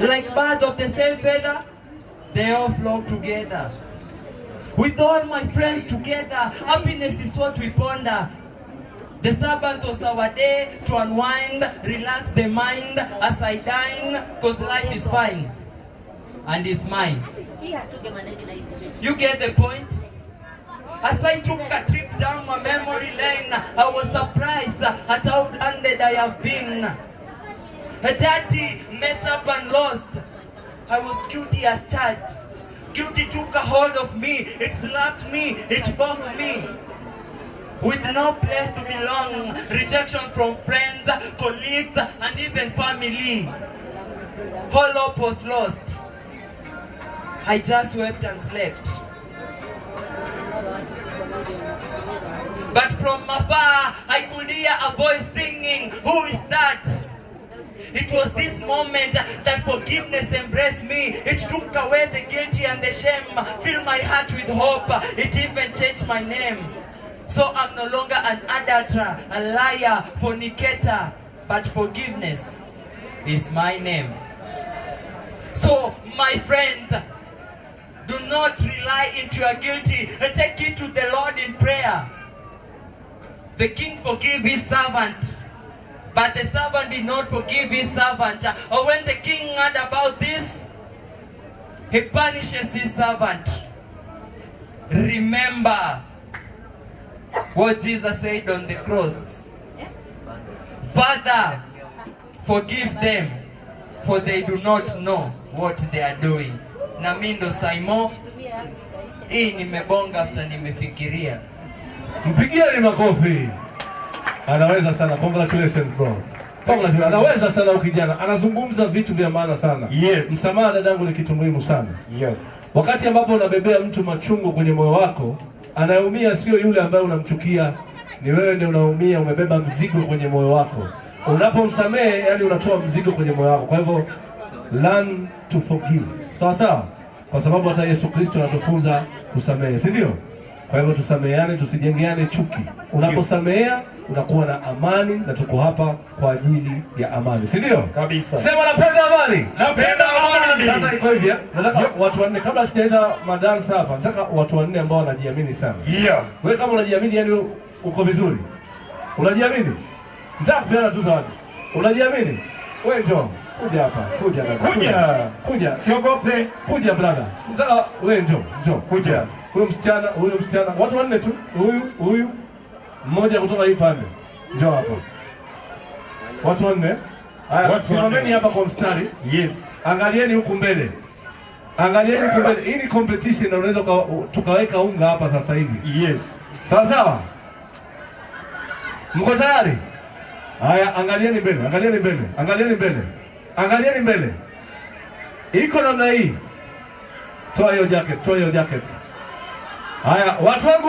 Like birds of the same feather, they all flock together. With all my friends together, happiness is what we ponder. The Sabbath was our day to unwind, relax the mind as I dine, cause life is fine and it's mine. You get the point? As I took a trip down my memory lane, I was surprised at how blinded I have been. A dirty, messed up and lost. I was guilty as charged. Guilty took a hold of me, it slapped me, it boxed me. With no place to belong, rejection from friends, colleagues, and even family. All hope was lost. I just wept and slept. But from afar, I could hear a voice singing, "Who is that?" It was this moment that forgiveness embraced me. It took away the guilty and the shame, filled my heart with hope. It even changed my name. So I'm no longer an adulterer, a liar, fornicator, but forgiveness is my name. So, my friend, do not rely into your guilty. Take it to the Lord in prayer. The king forgave his servant, but the servant did not forgive his servant. Or when the king heard about this, he punishes his servant. Remember what Jesus said on the cross. Father, forgive them, for they do not know what they are doing. Na mimi ndo Simon. Hii nimebonga after nimefikiria. Mpigieni makofi. Anaweza sana. Congratulations bro. Congratulations. Anaweza sana ukijana. Anazungumza vitu vya maana sana. Yes. Msamaha dadangu ni kitu muhimu sana. Yeah. Wakati ambapo unabebea mtu machungu kwenye moyo wako, anayeumia sio yule ambaye unamchukia, ni wewe ndio unaumia, umebeba mzigo kwenye moyo wako. Unapomsamehe, yani unatoa mzigo kwenye moyo wako. Kwa hivyo learn to forgive. Sawa sawa? Kwa sababu hata Yesu Kristo anatufunza kusamehe, si ndio? Kwa hivyo tusameheane, tusijengeane chuki. Unaposamehea unakuwa na amani, na tuko hapa kwa ajili ya amani, si ndio? Kabisa. Sema napenda amani. Napenda amani. Sasa iko hivi, nataka watu wanne, kabla sijaita madansa hapa, nataka watu wanne ambao wanajiamini sana. Yeah. Wewe kama unajiamini, yani uko vizuri. Unajiamini? Nataka kupeana tu zawadi. Unajiamini? Wewe njoo. Kuja hapa. Kuja dada. Kuja. Siogope. Kuja brother. Nataka wewe njoo. Kuja. Huyo msichana, watu wanne tu. Huyu. Mmoja kutoka hii pande. Njoo hapa. Watu wanne. Haya, simameni hapa kwa mstari. Yes. Angalieni huku mbele. Hii ni competition na unaweza tukaweka unga hapa sasa hivi. Yes. Sawa sawa? Mko tayari? Haya, angalieni mbele. Iko namna hii. Toa hiyo jacket. Haya, watu wangu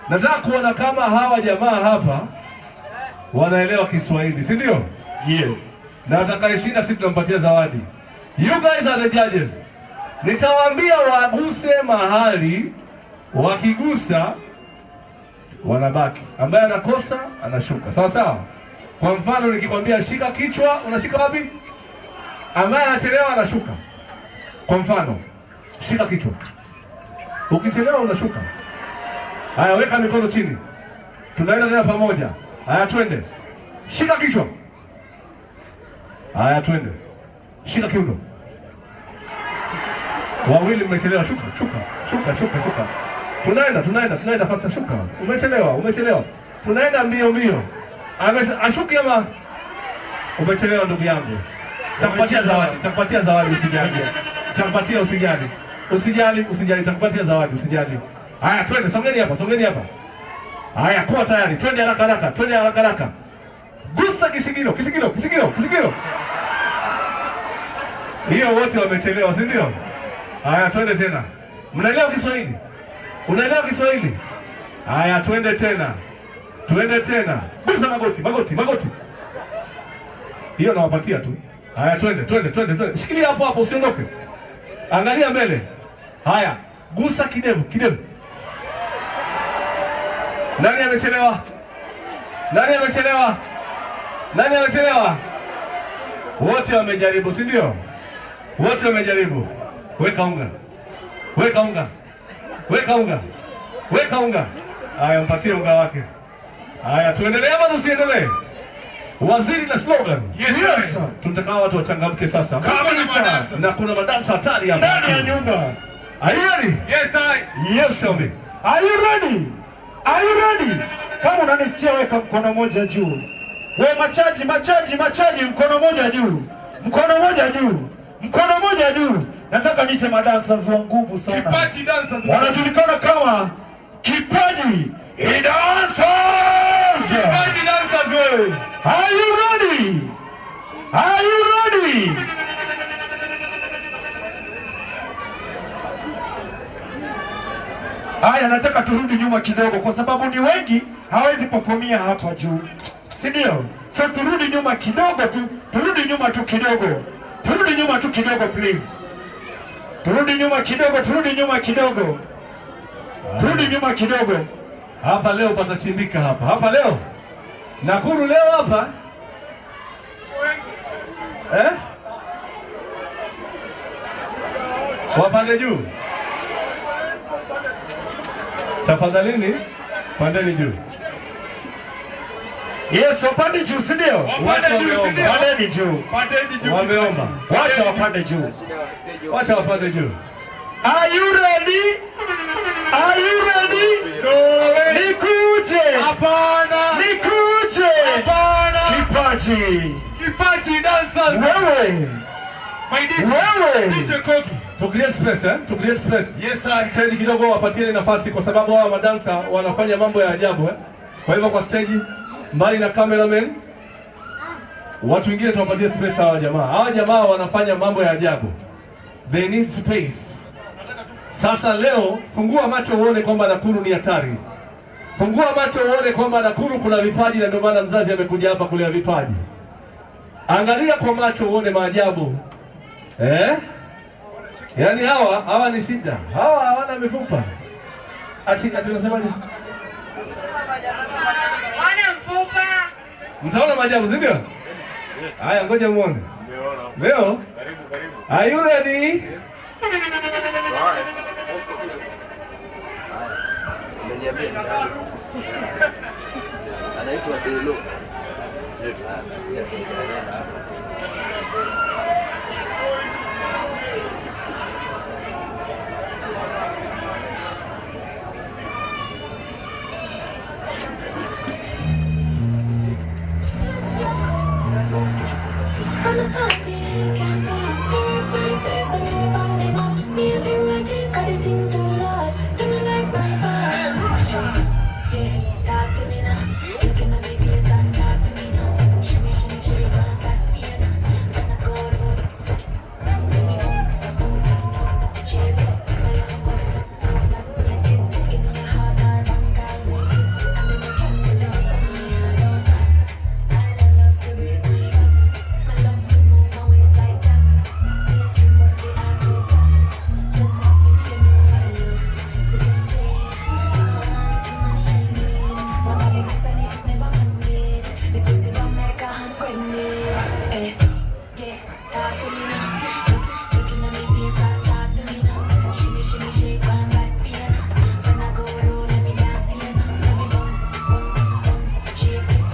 nataka kuona kama hawa jamaa hapa wanaelewa Kiswahili, si ndio? Yeah. Na atakayeshinda sisi tunampatia zawadi. You guys are the judges. Nitawaambia waguse mahali, wakigusa wanabaki. Ambaye anakosa anashuka. Sawa sawa? Kwa mfano nikikwambia shika kichwa, unashika wapi? Ambaye anachelewa anashuka. Kwa mfano, shika kichwa. Ukichelewa unashuka. Haya, weka mikono chini. Tunaenda tena pamoja. Haya, twende. Shika kichwa. Haya, twende. Shika kiuno. Wawili mmechelewa, shuka. Tunaenda fasta, shuka. Umechelewa. Tunaenda mbio. Ashuki ama umechelewa ndugu yangu. Takupatia zawadi usijali. Takupatia zawadi usijali. Haya, twende, songeni hapa. Haya, kuwa tayari. Twende haraka. Gusa kisigino. Hiyo wote wamechelewa, si ndio? Haya, twende tena. Mnaelewa Kiswahili? Unaelewa Kiswahili? Haya, twende tena. Gusa magoti. Hiyo nawapatia tu. Haya, twende. Shikilia hapo usiondoke. Angalia mbele. Haya, gusa kidevu. Nani amechelewa? Wote wamejaribu, si ndio? Weka unga. Haya, mpatie unga wake. Haya, tuendelee ama tusiendelee? Waziri na slogan. Yes. Tunataka watu wachangamke sasa. Kabisa. Na kuna madansa hatari hapa. Ndani ya nyumba. Are you ready? Yes, tell me. Are you ready? Kama unanisikia weka mkono moja juu. We machaji, mkono moja juu. Nataka niite madancers wa nguvu sana. Kipaji dancers. Wanajulikana kama Kipaji dancers. Wewe. Are you ready? Haya, nataka turudi nyuma kidogo kwa sababu ni wengi hawezi performia hapa juu. Si ndio? So turudi nyuma kidogo tu. Turudi nyuma tu kidogo please. Turudi nyuma kidogo. Hapa leo patachimbika hapa leo. Nakuru leo hapa. Wapande juu. Tafadhalini, pandeni juu. Yes, wapande juu, si ndio? Pandeni juu. Wameomba. Wacha wapande juu. Are you ready? Nikuje. Hapana. Kipaji dancers. Wewe. My DJ Koki. To create space. Yes sir. Stage kidogo wapatieni nafasi kwa sababu hawa madansa wanafanya mambo ya ajabu Kwa hivyo kwa stage mbali na cameraman watu wengine tuwapatie space hawa jamaa. Hawa jamaa wanafanya mambo ya ajabu. They need space. Sasa leo fungua macho uone kwamba Nakuru ni hatari. Fungua macho uone kwamba Nakuru kuna vipaji na ndio maana mzazi amekuja hapa kulea vipaji. Angalia kwa macho uone maajabu. Yaani hawa ni shida. Hawa hawana mifupa. Tunasemaje? Wana mfupa. Mtaona maajabu, si ndio? Haya, ngoja muone. Leo? Are you ready? Anaitwa Delo. From the start, can't stop. You're place, I'm here bonding up. Me if you're ready, got it in too hard. Do me like my bad. Yeah, talk to me now. Looking at me face and talk to me now. Shimmy, shimmy, shimmy, run back, piano. When I go to give me bounce, shake it. My love, go, twist it. Give me a hard heart, I'm gonna break it. And then you can get the rest of me, I don't stop. I love to break my back. My love to move my waist like that. Yes, you put the ass so fat. Just happy to know I love to get paid. This money I need. Nobody gets any, never handmade. This pussy bomb like a hand grenade. Yeah, talk to me now. Looking at me face and talk to me now. Shimmy, shimmy, shake one back piano. When I go low, let me dance here now. Let me bounce, bounce, bounce, shake it.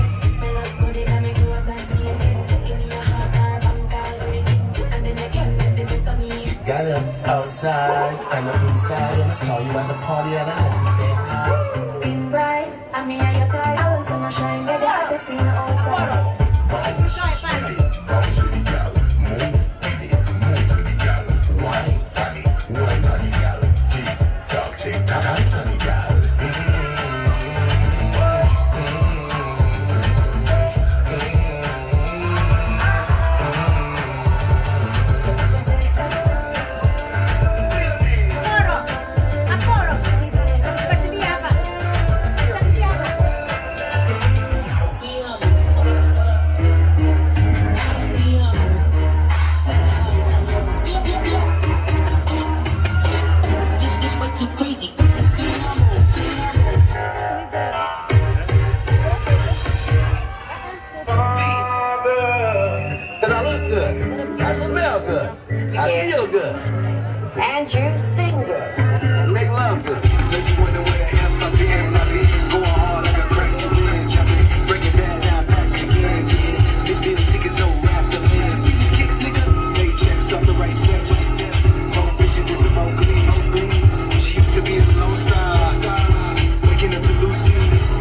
My love good, let me close and take it. Give me a heart, I'll break it. And then you can get the best of me. Got him outside, I'm inside. When I saw you at the party, and I had to say hi. Skin bright, I'm me and your tie. I want some shine, baby. I just think you're outside. Andrew Singer. Make love good. Make you wonder where the F's up in. Going hard like a crack some ends. Break it bad now, back again. Big deal tickets, no rap the limbs. See these kicks, nigga? They checks off the right steps. More vision than some old gleams. She used to be a lone star. Waking up to Lucy's.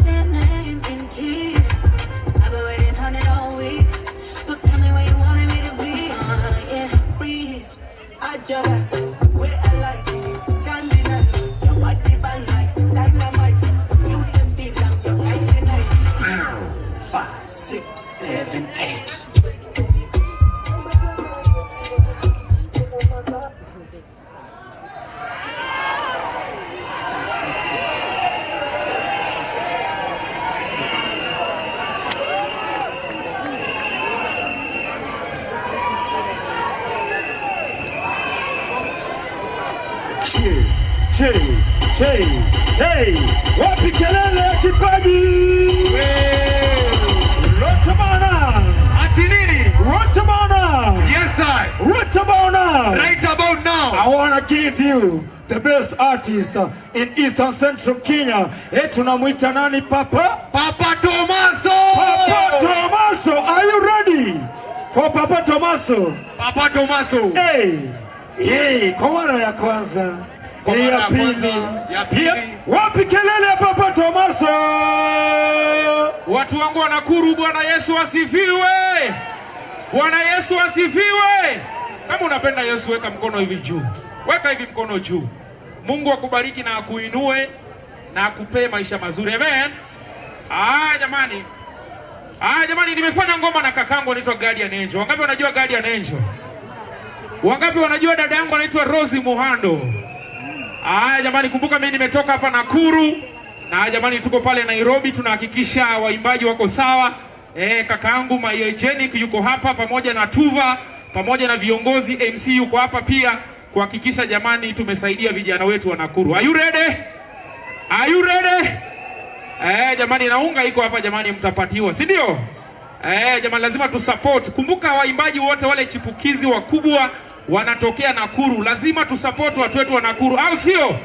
Same name in key. I've been waiting on it all week. Hey, wapi kelele ya kipaji? Rotamana. Ati nini? Rotamana. Yes, I. Rotamana. Right about now, I want to give you the best artist in Eastern Central Kenya. Tunamwita nani Papa? Papa Tomaso. Papa Tomaso, are you ready for Papa Tomaso? Papa Tomaso. Hey, kwa mara ya kwanza. Ya pili. Wapi kelele ya Papa Tomaso? Watu wangu wa Nakuru, Bwana Yesu asifiwe. Bwana Yesu asifiwe. Kama unapenda Yesu, weka mkono hivi juu. Weka hivi mkono juu. Mungu akubariki na akuinue na akupee maisha mazuri. Amen. Jamani, nimefanya ngoma na kakangu anaitwa Guardian Angel. Wangapi wanajua Guardian Angel? Wangapi wanajua dada yangu anaitwa Rosie Muhando? Jamani, kumbuka mimi nimetoka hapa Nakuru na jamani tuko pale Nairobi, tunahakikisha waimbaji wako sawa. Kakaangu Myogenic yuko hapa pamoja na Tuva pamoja na viongozi, MC yuko hapa pia kuhakikisha jamani tumesaidia vijana wetu wa Nakuru. Are you ready? Are you ready? Jamani, naunga iko hapa jamani, mtapatiwa, si ndio? Jamani, lazima tu support. Kumbuka waimbaji wote wale chipukizi wakubwa wanatokea Nakuru. Lazima tu support watu wetu wa Nakuru, au sio?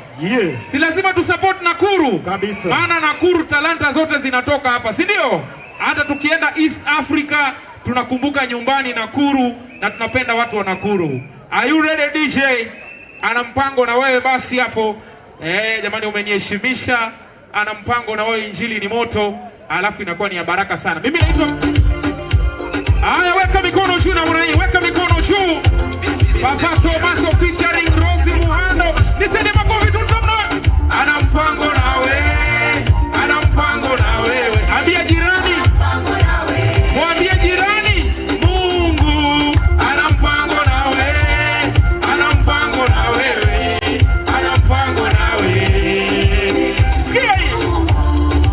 Si lazima tu support Nakuru kabisa. Maana Nakuru talanta zote zinatoka hapa, si ndio? Hata tukienda East Africa tunakumbuka nyumbani Nakuru na tunapenda watu wa Nakuru. Are you ready DJ? Ana mpango na wewe basi hapo. Jamani, umeniheshimisha. Ana mpango na wewe, injili ni moto, alafu inakuwa ni ya baraka sana. Mimi naitwa weka mikono juu na unai, weka mikono juu. Papa Tomaso featuring Rosie Muhando. Niseme makofi tu mtamna. Ana mpango na wewe. Ana mpango na wewe. Ambia jirani. Mwambie jirani. Mungu ana mpango na wewe. Ana mpango na wewe. Ana mpango na wewe. Sikia hii.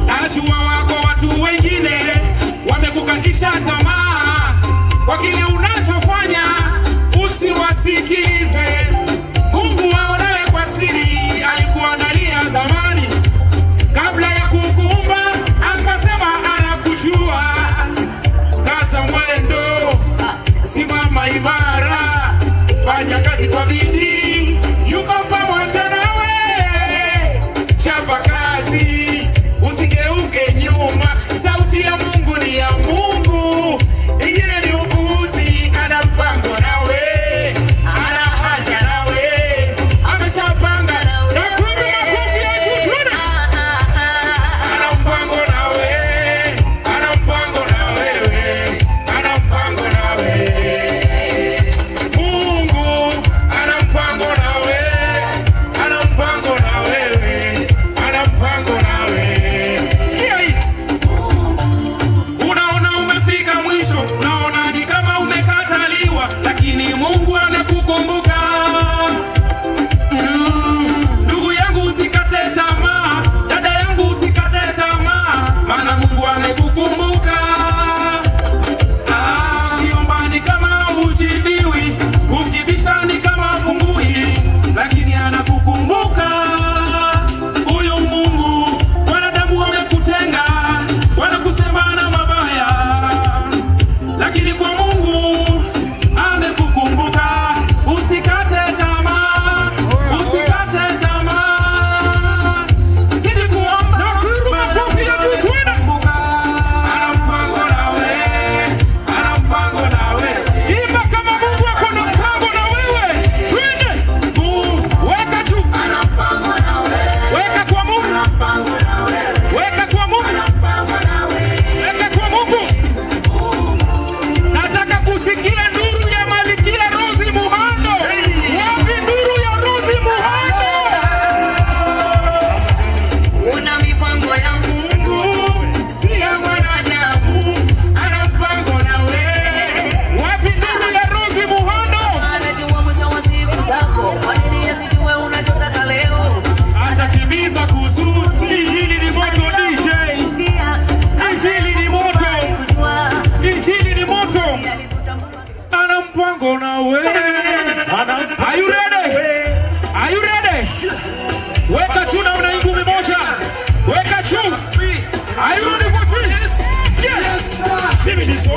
Najua wako watu wengine wamekukatisha tamaa kwa kile unachofanya, usiwasikilize. Mungu aonaye kwa siri alikuandalia zamani, kabla ya kukuumba akasema anakujua. Kaza mwendo, simama imara, fanya kazi kwa bidii, yuko pamoja nawe. Chapa kazi, usigeuke nyuma, sauti ya Mungu ni ya Mungu, ingine ni upuuzi.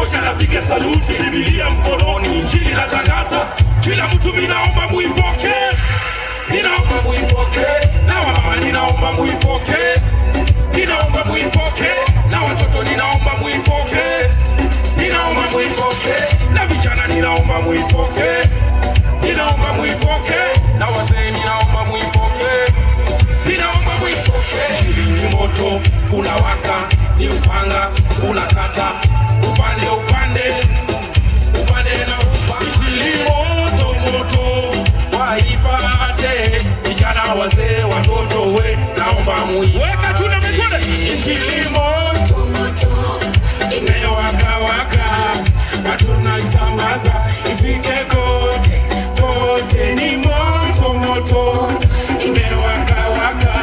moja napiga saluti, Biblia mkononi, injili natangaza, kila mtu ninaomba muipoke, ninaomba muipoke, na wamama ninaomba muipoke, ninaomba muipoke, na watoto ninaomba muipoke, ninaomba muipoke, na vijana ninaomba muipoke, ninaomba muipoke, na wazee ninaomba muipoke, ninaomba muipoke. Injili ni moto unawaka, ni upanga unakata, upande na upande. Injili moto moto waipate, vijana wazee watoto we naomba muipoke. Injili moto moto imewaka waka, na tunaisambaza ifike kote kote. Ni moto moto imewaka waka,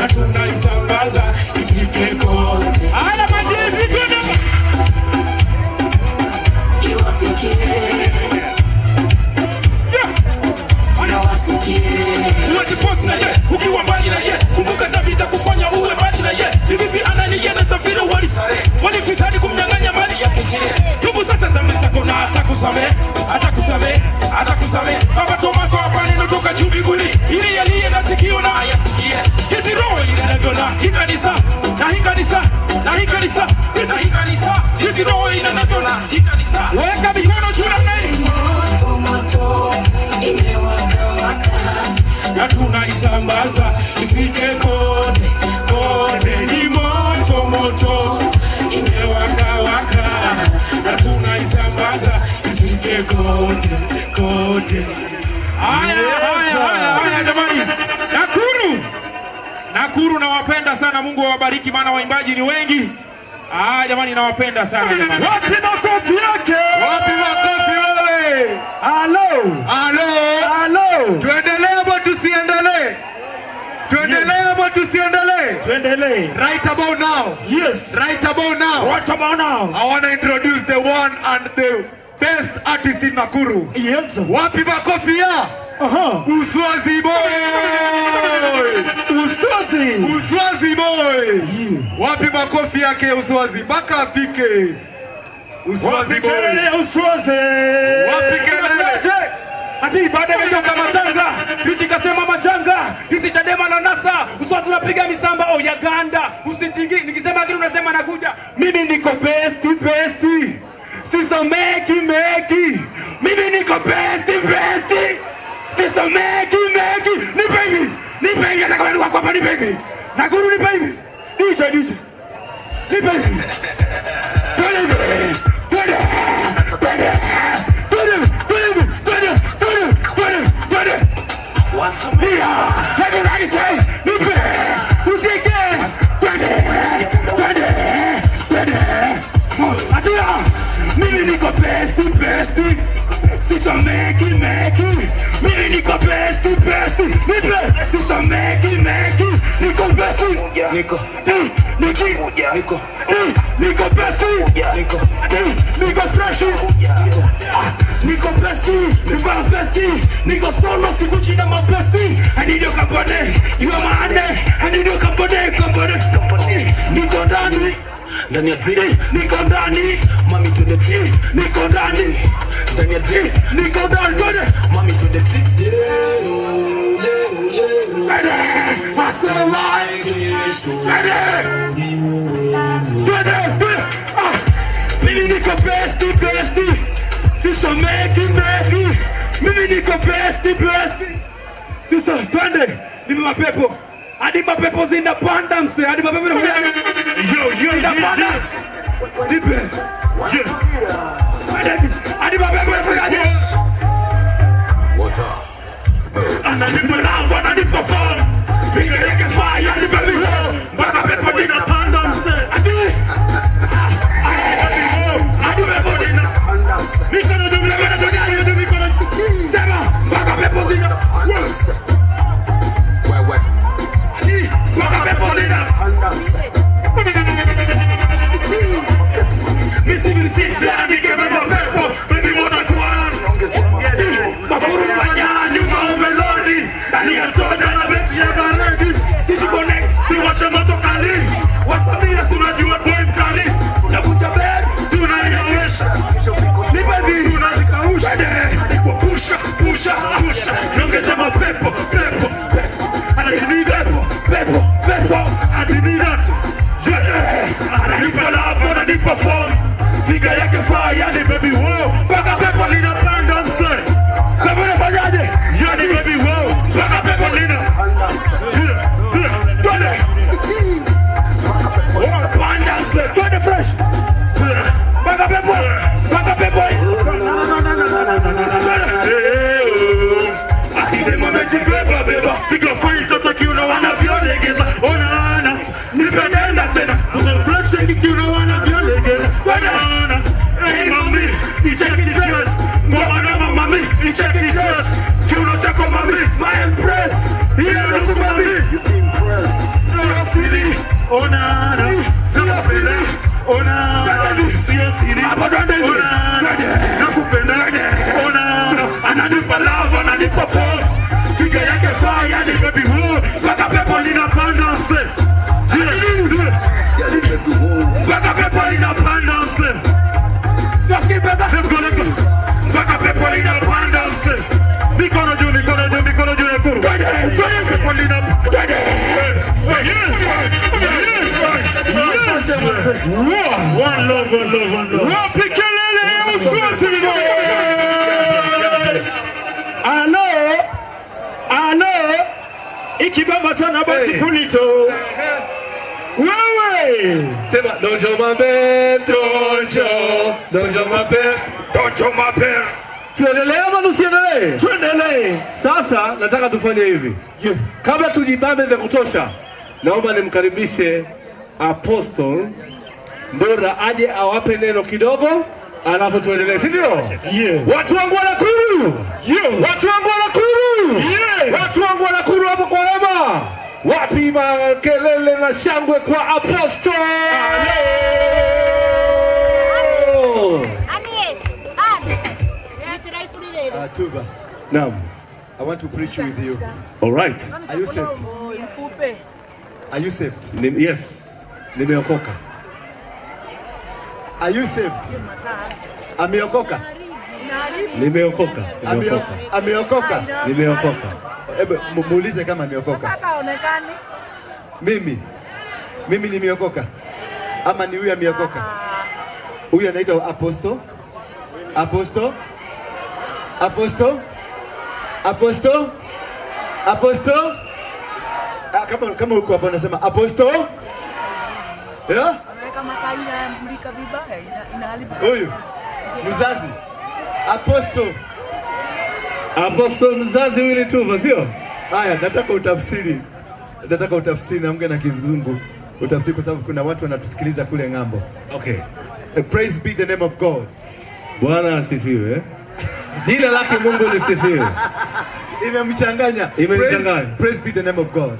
na tunaisambaza ifike kote. Haya majenzi tuna iwasikie, anawasikie. Uwezi post na ye ukiwa mbali na ye, kumbuka David kufanya uwe mbali na ye. Vipi ananiye na safiri walifisadi kumnyang'anya mali yake. Tubu sasa dhambi zako na atakusamehe. Baba Tomaso hapa natoka juu mbinguni, ili yaliye na sikio na ayasikie. Jinsi roho inavyo na hii kanisa, jinsi roho inavyo na hii kanisa. Weka mikono juu na moto moto imewaka waka, na tunaisambaza ifike kote kote. Ni moto moto imewaka waka, na tunaisambaza ifike kote kote. Haya jamani, Nakuru nawapenda sana. Mungu awabariki, maana waimbaji ni wengi. Jamani nawapenda sana jamani. Wapi makofi yake? Wapi makofi wale? Halo. Tuendelee ama tusiendelee? Tuendelee. Right about now. Yes. Right about now. What about now? I want to introduce the one and the best artist in Nakuru. Yes. Wapi makofi ya? Uswazi boy. Uswazi boy. Wapi makofi yake Uswazi? Baka afike. Uswazi boy. Wapi kelele? Ati baada ya kama matanga, pichi kasema majanga, hizi Chadema na NASA, uswa tunapiga misamba ya ganda, usitingi, nikisema kitu unasema nakuja. Mimi niko best. Sisa meki. Mimi niko best. Sisa meki. Nipengi nataka kwa hapa nipengi. Nakuru nipengi. DJ. Nipengi. Wasumia, everybody say, nipe, usike, twende. Atia, mimi niko best. Sisa meki. Mimi niko best. Nipe, sisa meki. Niko best. Niko best. Niko fresh. Niko best. Niko solo, sikuchi na mapesti. I need your company. You are my ane. I need your company. Niko ndani ya drink. Niko ndani. Mami to the drink. Niko ndani ya drink. Niko ndani. Mami to the drink. Ready. I say like this. Ready. Mimi niko best. Sisa meki. Mimi niko best. Sisa twende. Nipe mapepo. Hadi mapepo zinapanda mse. Hadi mapepo zinapanda. Nipe. Hadi mapepo zinapanda. Ananipa lango, ananipa phone. Nigga fire, hadi baby home. Mpaka pepo zinapanda mse. Hadi pepo zinapanda mse. Mikono dumle bana tokali mikono. Sema mpaka pepo zinapanda mse. Hadi mpaka pepo zinapanda mse. Onana, nakupenda. Onana, sio siri. Onana, nakupenda. Onana, ananipa love, ananipa fall. Figa yake fire, ni baby who. Baka pepo linapanda mse. Baka pepo linapanda mse. Let's go. Baka pepo linapanda mse. Mikono juu Nakuru. Pepo linapanda. Yes. One love. Wapi kelele ususi ngo. Alo. Ikibamba sana basi punito. Wewe. Sema donjo mabe. Donjo mabe. Tuendelee ama tusiendelee? Tuendelee. Sasa nataka tufanye hivi. Kabla tujibambe vya kutosha, naomba nimkaribishe Apostle Mbora aje awape neno kidogo, alafu tuendelee, si ndio? Watu wangu wa Nakuru. Watu wangu wa Nakuru. Watu wangu wa Nakuru hapo kwa hema. Wapi makelele na shangwe kwa Apostle? Tuva. Naam. I want to preach with you. All right. Are you saved? Are you saved? Yes. Nimeokoka. Are you saved? Ameokoka. Nimeokoka. Ameokoka. Nimeokoka. Hebu muulize kama ameokoka. Sasa haonekani. Mimi nimeokoka. Ama ni huyu ameokoka? Huyu anaitwa Apostle. Kama uko hapo unasema Apostle? Yeah? Ameweka makaa inamulika vibaya, inaharibu. Huyu mzazi Apostle mzazi Willy Tuva, sio? Haya, nataka utafsiri naongea na Kizungu. Utafsiri kwa sababu kuna watu wanatusikiliza kule ng'ambo. Okay. Praise be the name of God. Bwana asifiwe. Jina lake Mungu lisifiwe. Imemchanganya. Praise be the name of God.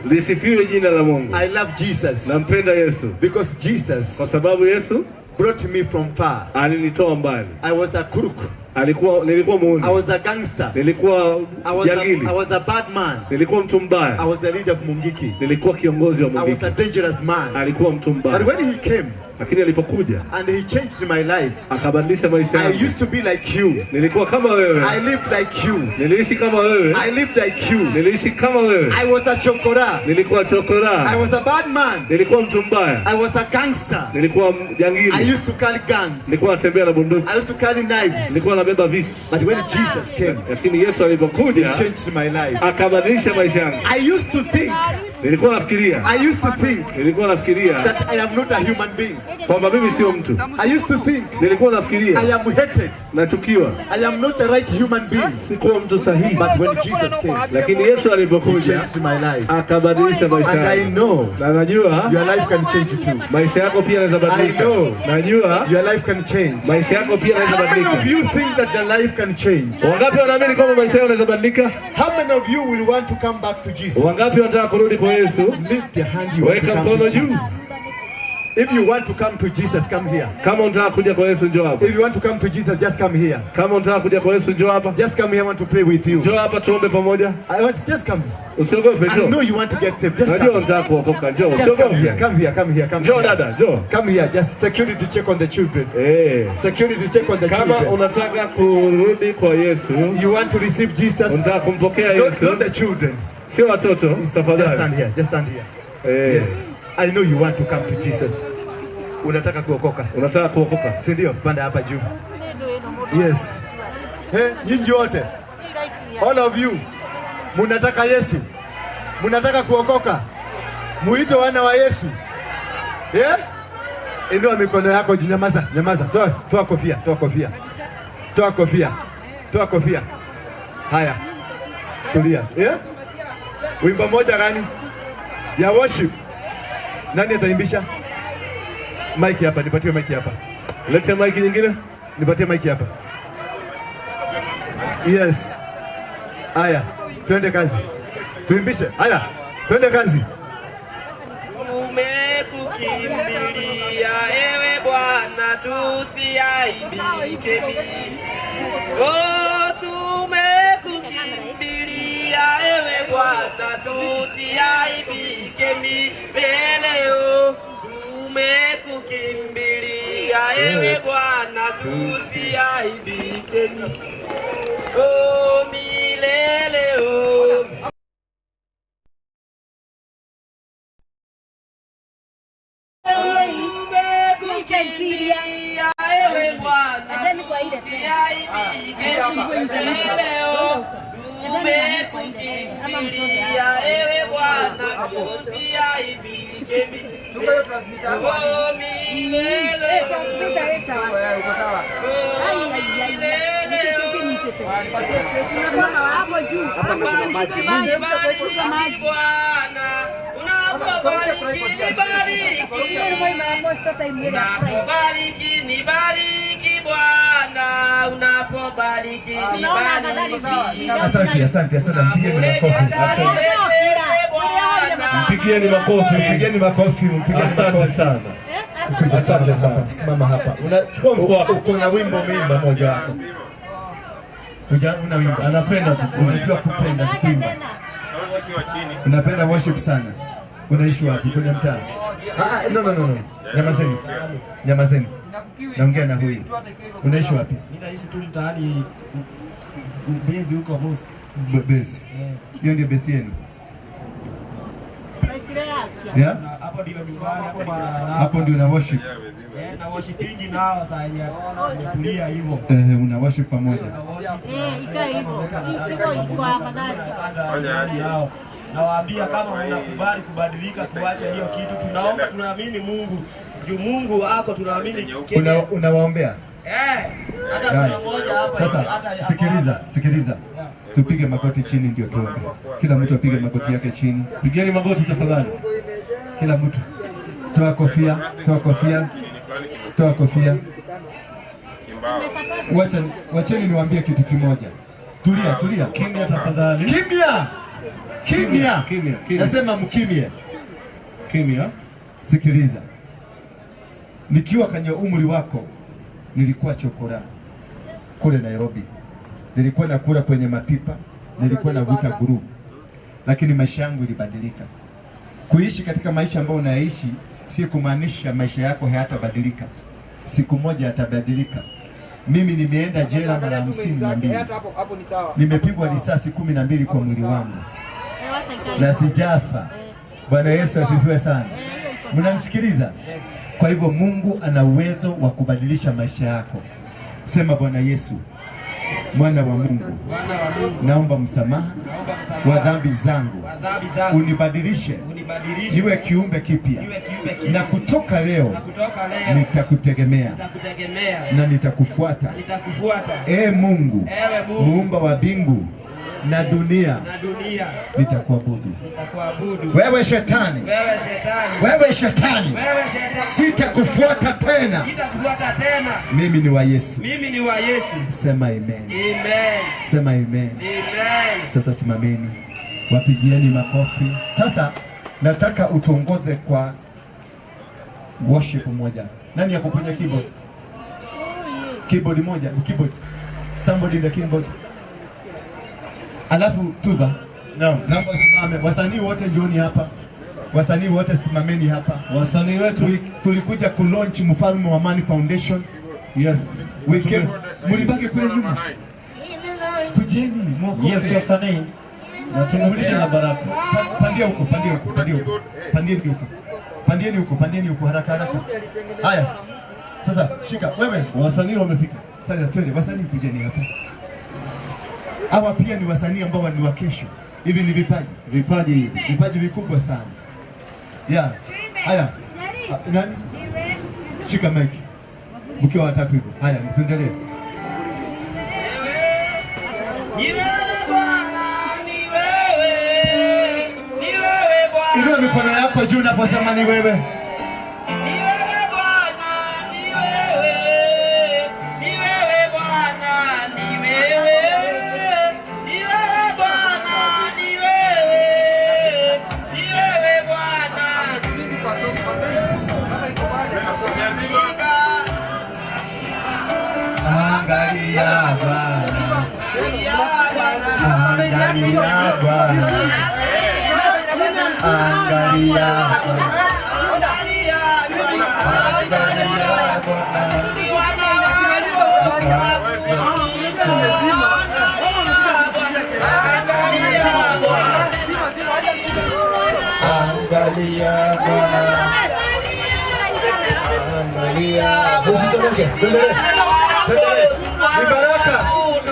Lisifiwe jina la Mungu. I love Jesus. Nampenda Yesu. Because Jesus, kwa sababu Yesu brought me from far. Alinitoa mbali. I was a crook. Nilikuwa muuni. I was a gangster. Nilikuwa jangili. I was a bad man. Nilikuwa mtu mbaya. I was the leader of Mungiki. Nilikuwa kiongozi wa Mungiki. I was a dangerous man. Alikuwa mtu mbaya. But when he came, lakini alipokuja and he changed my life, akabadilisha maisha yangu. I used to be like you. Nilikuwa kama wewe. I lived like you. Niliishi kama wewe. I lived like you. Niliishi kama wewe. I was a chokora. Nilikuwa chokora. I was a bad man. Nilikuwa mtu mbaya. I was a gangster. Nilikuwa jangili. I used to carry guns. Nilikuwa natembea na bunduki. I used to carry knives. Nilikuwa nabeba visu. But when Jesus came, lakini Yesu alipokuja, he changed my life. Akabadilisha maisha yangu. I used to think. Nilikuwa nafikiria. Nilikuwa nafikiria that I am not a human being. Kwamba mimi sio mtu. I used to think. Nilikuwa nafikiria. I am hated. Nachukiwa. I am not the right human being. Sikuwa mtu sahihi. But when Jesus came, lakini Yesu alipokuja, he changed my life. Akabadilisha maisha yangu. And I know. Na najua your life can change too. Maisha yako pia yanaweza badilika. I know. Najua your life can change. Maisha yako pia yanaweza badilika. How many of you think that your life can change? Wangapi wanaamini kwamba maisha yao yanaweza badilika? How many of you will want to come back to Jesus? Wangapi wanataka kurudi kwa Yesu? Lift your hand, you want to come to Jesus. If you want to come to Jesus, come here. Kama unataka kuja kwa Yesu njoo hapa. If you want to come to Jesus, just come here. Kama unataka kuja kwa Yesu njoo hapa. Just come here, I want to pray with you. Njoo hapa tuombe pamoja. I want just come. Usiogope njoo. I know you want to get saved. Just come. Najua unataka kuokoka njoo. Usiogope. Come here. Njoo dada, njoo. Come here, just security check on the children. Security check on the children. Kama unataka kurudi kwa Yesu, you want to receive Jesus. Unataka kumpokea Yesu. Not the children. Sio watoto, tafadhali. Just stand here. Yes. I know you want to come to Jesus. Unataka kuokoka. Si ndio? Panda hapa juu. Yes. Nyinyi wote. All of you. Munataka Yesu. Munataka kuokoka. Muite wana wa Yesu. Yeah? Inua mikono yako, nyamaza. Toa kofia. Haya. Tulia. Yeah? Wimbo moja gani? Ya worship. Nani ataimbisha? Mike hapa, nipatie mike hapa. Leta mike nyingine. Nipatie mike hapa. Yes. Aya, twende kazi. Tuimbishe. Aya, twende kazi. Bwana tusiaibike. Oh, tumekukimbilia ewe Bwana tusiaibike milele. Oh, tumekukimbilia ewe Bwana tusiaibike milele. Oh, ewe Bwana tusiaibike leo. Tumekukimbilia ewe Bwana tusiaibike milele. Unapobariki nibariki Bwana, unapobariki nibariki. Asante sana, mpigeni makofi. Mpigieni makofi, mpigeni makofi, asante sana. Asante sana. Simama hapa. Uko na wimbo meimba moja wako. Una wimbo. Anapenda unajua kupenda kuimba. Unapenda worship sana. Unaishi wapi? Kwenye mtaa? No. Nyamazeni. Naongea na huyu. Unaishi wapi? Mimi naishi tu mtaani Bezi huko Mosque. Bezi. Hiyo ndio bezi yenu. Yeah? Hapo ndio una worship. Na worshipingi nao sasa tulia hivyo. Una worship pamoja. Nawaambia kama mnakubali kubadilika kuacha hiyo kitu, tunaomba, tunaamini Mungu. Juu Mungu ako, tunaamini. Unawaombea? Hata mmoja hapa. Sasa sikiliza. Tupige magoti chini ndio tuombe. Kila mtu apige magoti yake chini. Pigeni magoti tafadhali. Kila mtu. Toa kofia. Wacheni niwaambie kitu kimoja. Tulia. Kimya tafadhali. Kimya. Nasema mkimye. Kimya. Sikiliza. Nikiwa kwenye umri wako nilikuwa chokora kule Nairobi. Nilikuwa nakula kwenye mapipa, nilikuwa navuta guru. Lakini maisha yangu ilibadilika. Kuishi katika maisha ambayo unaishi si kumaanisha maisha yako hayatabadilika. Siku moja yatabadilika. Mimi nimeenda jela mara 52. Nimepigwa risasi 12 kwa mwili wangu. Na sijafa. Bwana Yesu asifiwe sana. Mnanisikiliza? Kwa hivyo Mungu ana uwezo wa kubadilisha maisha yako. Sema Bwana Yesu, Mwana wa Mungu, naomba msamaha wa dhambi zangu. Unibadilishe niwe kiumbe kipya. Na kutoka leo nitakutegemea na nitakufuata. Mungu, muumba wa mbingu na dunia, nitakuabudu. Wewe shetani, sitakufuata tena. Mimi ni wa Yesu. Sema amen. Sema amen. Sasa simameni, wapigieni makofi. Sasa nataka utuongoze kwa worship moja. Nani yako kwenye keyboard? Keyboard moja, keyboard. Somebody in the keyboard. Alafu Tuva, naomba simame. Wasanii wote njooni hapa. Wasanii wote simameni hapa. Wasanii wetu tulikuja ku launch Mfalme wa Amani Foundation. Yes. Mulibaki kule nyuma. Kujeni mwoko. Yes, wasanii. Na tunarudisha na baraka. Pandieni huko haraka. Haya. Sasa shika wewe. Wasanii wamefika. Sasa twende, wasanii kujeni hapa. Hawa pia ni wasanii ambao ni wa kesho. Hivi ni vipaji vikubwa sana. Haya. Nani? Shika mic. Mkiwa watatu hivyo. Haya, tuendelee. Inua mikono yako juu unaposema ni wewe. Ni baraka,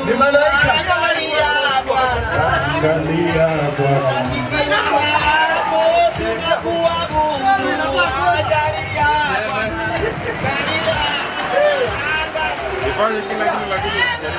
ni malaika. Angalia Bwana. Nifanye kila kitu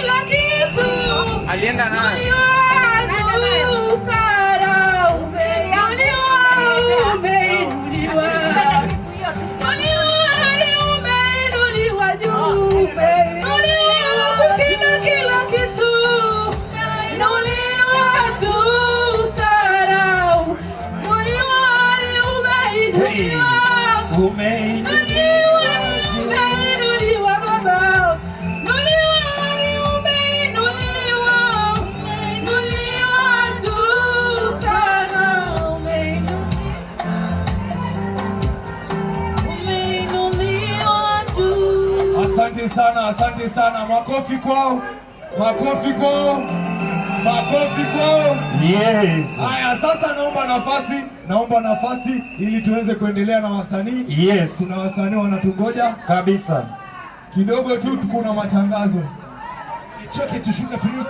lakini alienda naye. sana, asante sana. Makofi kwao, makofi kwao, makofi kwao. Yes. Haya, sasa naomba nafasi ili tuweze kuendelea na wasanii. Yes. Kuna wasanii wanatungoja kabisa. Kidogo tu kuna matangazo. Choke tushuke please,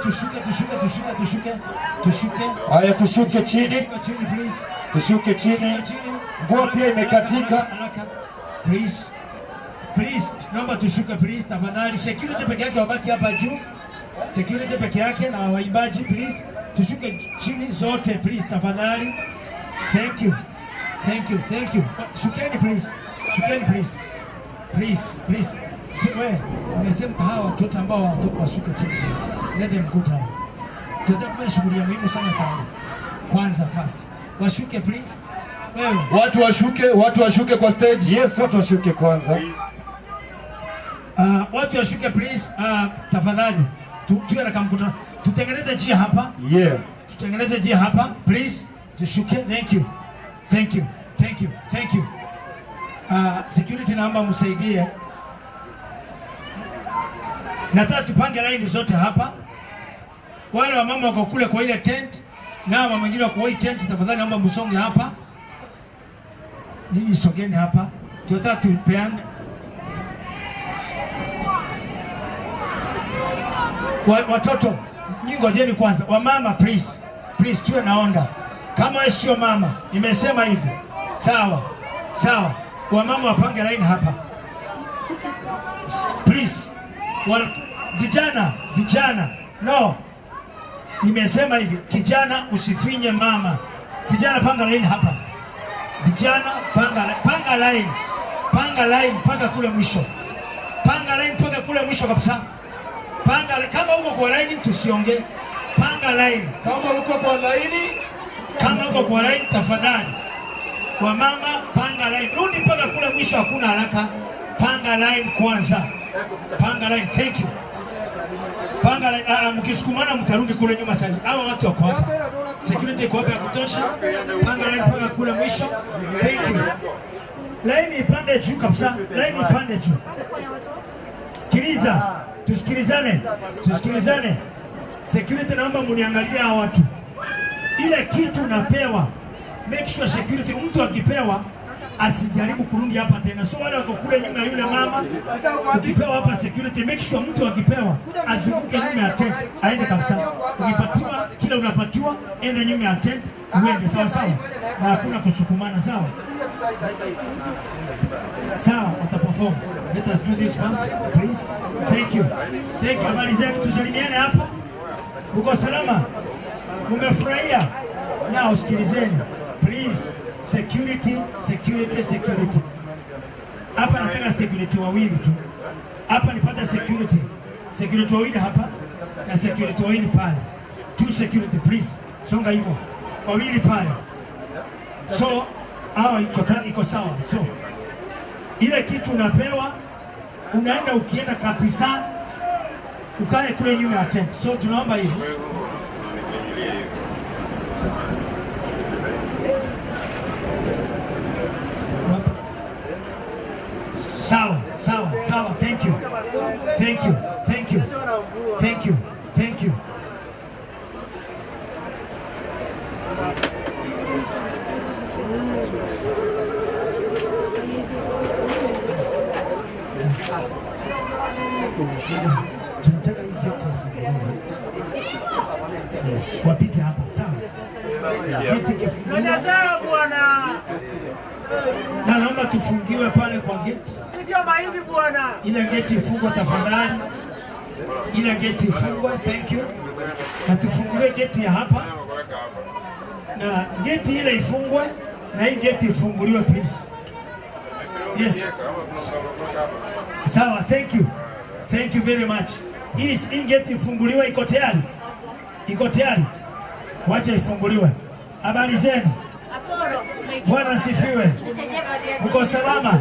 tushuke. Haya tushuke chini. Please. Tushuke chini. Nguo pia imekatika. Please, naomba tushuke please tafadhali. Security peke yake wabaki hapa juu. Security peke yake na waimbaji please. Tushuke chini zote please tafadhali. Thank you. Shukeni please. Please. Wewe umesema hawa watoto ambao washuke chini please. Let them go down. Tunataka shughuli muhimu sana. Kwanza first. Washuke please. Wewe Watu washuke kwa stage. Yes, watu washuke kwanza. Watu washuke please. Tafadhali. Tuwe na mkutano. Tutengeneze njia hapa. Yeah. Tutengeneze njia hapa please. Tushuke. Thank you. Security naomba msaidie. Nataka tupange line zote hapa. Wale wamama wako kule kwa ile tent na mama mwingine wako kwa ile tent, tafadhali naomba msonge hapa. Ninyi sogeni hapa. Tunataka tupeane. Watoto, nyinyi ngojeni kwanza. Wamama please tuwe naonda. Kama wewe sio mama, nimesema hivi. Sawa. Wamama wapange line hapa. Please. Vijana. No. Nimesema hivi, kijana usifinye mama. Vijana panga line hapa. Vijana panga line mpaka kule mwisho. Kabisa. Kama uko kwa line tusiongee. Panga line. Kama uko kwa line tafadhali. Wamama panga line. Rudi mpaka kule mwisho, hakuna haraka. Panga line kwanza. Thank you. Panga line. Mkisukumana mtarudi kule nyuma sasa. Hawa watu wako hapa. Security iko hapa ya kutosha. Panga line mpaka kule mwisho. Thank you. Line ipande juu kabisa. Tusikilizane. Security naomba muniangalie hawa watu. Ile kitu napewa. Make sure security mtu akipewa asijaribu kurudi hapa tena. So wale wako kule nyuma yule mama, ukipewa hapa security, make sure mtu akipewa azunguke nyuma ya tent, aende kabisa. Ukipatiwa kila unapatiwa, enda nyuma ya tent, uende sawa, na hakuna kusukumana. Sawa, wataperform. Let us do this first, please. Thank you. Habari zetu, tusalimiane hapa. Uko salama? Umefurahia? Na usikilizeni. Please, security. Hapa nataka security wawili tu. Hapa nipata security wawili hapa na security wawili pale. Two security please. Songa hivyo. Wawili pale. So, iko sawa. So, ile kitu unapewa, unaenda ukienda kabisa, ukae kule nyuma ya tent. So, tunaomba hivyo. Sawa. Thank you. Tunataka hii geti ifunguliwe. Yes, kwa pita hapa, sawa? Geti ifunguliwe. Na naomba tufungiwe pale kwa geti. Sio mahindi bwana. Ile geti ifungwe tafadhali. Thank you. Na tufungue geti ya hapa. Na geti ile ifungwe na hii geti ifunguliwe please. Yes. Sawa, thank you very much. Hii geti ifunguliwe, iko tayari. Wacha ifunguliwe. Habari zenu? Bwana asifiwe. Uko salama?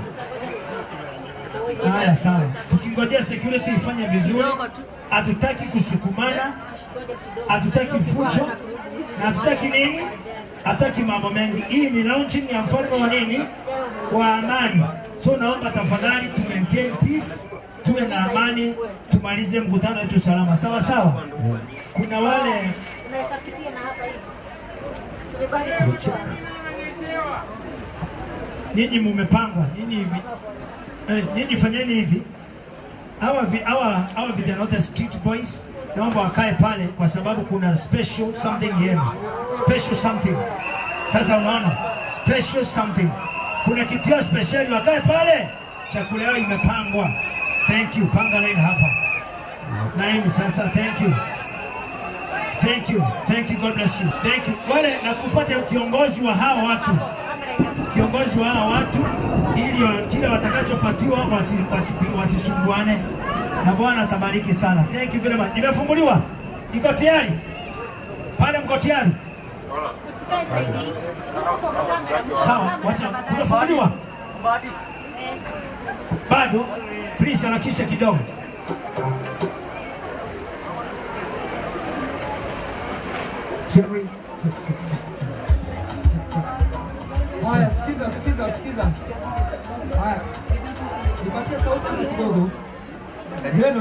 Haya, sawa. Tukingojea security ifanye vizuri, hatutaki kusukumana, hatutaki fujo, na hatutaki nini? Hataki mambo mengi. Hii ni launching ya mfalme wa nini? Wa amani. So naomba tafadhali tu maintain peace, tuwe na amani, tumalize mkutano wetu salama. Sawa sawa. Kuna wale nyinyi mumepangwa, nyinyi hivi. Nyinyi fanyeni hivi. Hawa vijana wote street boys naomba wakae pale kwa sababu kuna special something here. Special something. Sasa unaona? Special something. Kuna kitu ya special, wakae pale. Chakula yao imepangwa. Thank you. Panga line hapa. Line sasa, thank you. Thank you. Thank you. God bless you. Thank you. Wale nakupata kiongozi wa hawa watu. Kiongozi wa hawa watu ili kile watakachopatiwa wasisumbuane. Na Bwana atabariki sana. Thank you very much. Imefunguliwa? Iko tayari? Pale mko tayari? Sawa, wacha kumefunguliwa? Bado? Please harakisha kidogo. Haya, sikiza. Haya. Nipatie sauti kidogo.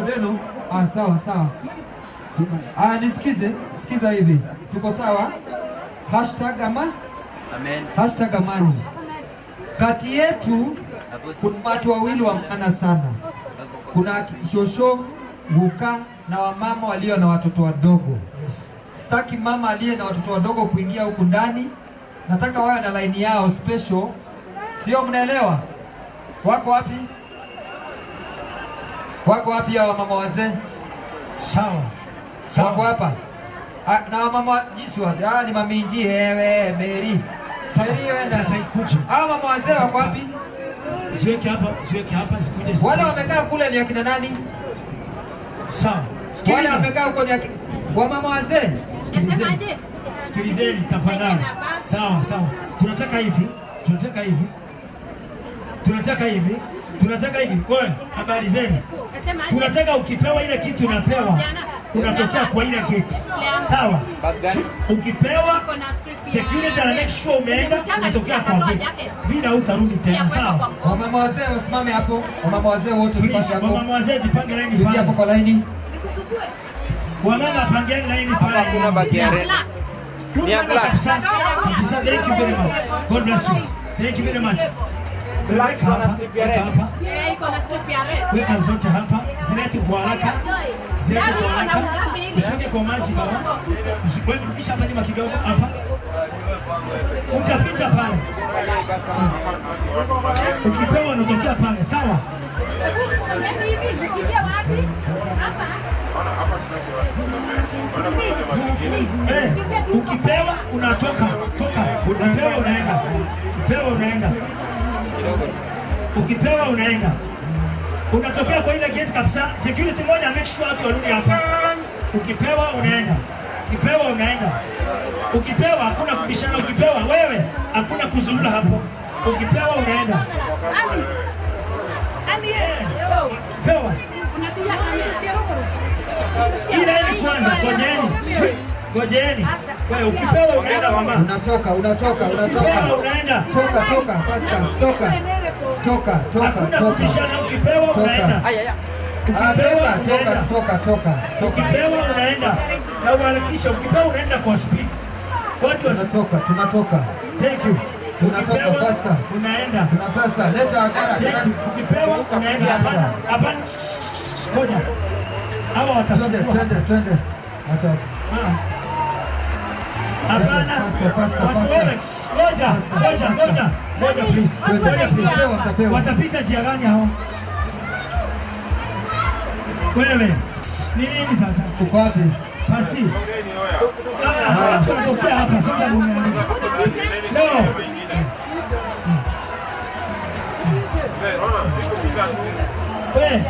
Deno. Sawa. Sikiza hivi. Tuko sawa? Hashtag amani. Kati yetu kuna watu wawili wa maana sana. Kuna shosho, Nguka na wamama walio na watoto wadogo. Sitaki mama aliye na watoto wadogo kuingia huku ndani. Nataka wawe na line yao special. Sio, mnaelewa? Wako wapi? Wako wapi hao mama wazee? Sawa. Wako hapa. Na mama jinsi wazee. Ni maminji wewe, Mary. Sasa ikuche. Hao mama wazee wako wapi? Ziweke hapa sikuje. Wale wamekaa kule ni akina nani? Sawa. Wale wamekaa huko ni akina mama wazee. Sikilizeni tafadhali. Sawa. Tunataka hivi. Wewe, habari zenu. Tunataka ukipewa ile kitu unapewa, unatokea kwa ile gate. Sawa? Ukipewa security ana make sure umeenda, unatokea kwa gate. Bila hutarudi tena, sawa? Wamama wazee wasimame hapo. Wamama wazee wote tupange hapo. Wamama wazee tupange line pale. Hapo kwa line. Wamama pangeni line pale. Hakuna baki ya red. Kabisa. Thank you very much. God bless you. Thank you very much. Weka hapa. Weka zote hapa. Zilete kwa haraka. Usiweke kwa maji baba. Usikwenda hapa nyuma kidogo hapa. Utapita pale. Ukipewa unatokea pale, sawa? Ukipewa unatoka. Ukipewa unaenda. Unatokea kwa ile gate kabisa. Security moja make sure watu warudi hapa. Ukipewa unaenda. Ukipewa hakuna kubishana. Ukipewa wewe hakuna kuzurura hapo. Ukipewa unaenda. Pewa. Ila ni kwanza ngojeni. Wewe ukipewa unaenda mama. Unatoka. Ukipewa unaenda. Toka. Faster. Toka. Hakuna kubishana. Ukipewa unaenda. Ukipewa unaenda. Na uharakisha. Ukipewa unaenda kwa speed. Watu wasitoka. Tunatoka. Thank you. Tunatoka faster. Unaenda. Tunapata. Leta agara. Ukipewa unaenda. Hapana. Ngoja. Hawa watasubiri. Twende. Acha. Hapana. Ngoja please. Watapita njia gani hao? Wewe. Ni nini sasa? Uko wapi? Pasi. Watu wanatokea hapa sasa duniani. No.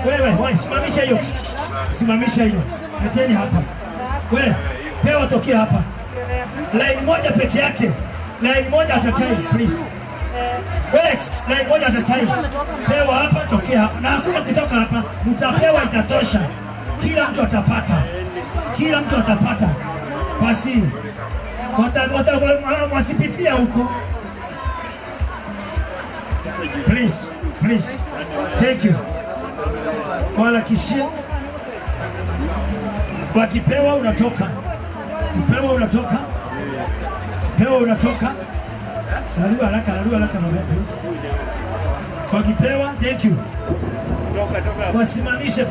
Wewe, simamisha hiyo. Leteni hapa. Wewe, pewa tokea hapa. Line moja peke yake. Line moja at a time, please. Line moja at a time. Pewa hapa, tokea hapa. Na hakuna kutoka hapa. Mtapewa itatosha. Kila mtu atapata. Basi. Wasipitia huko. Please. Thank you. Waharakishie. Wakipewa unatoka. Upewa unatoka. Pewa unatoka. Narua haraka mama please. Wakipewa, thank you. Wasimamishe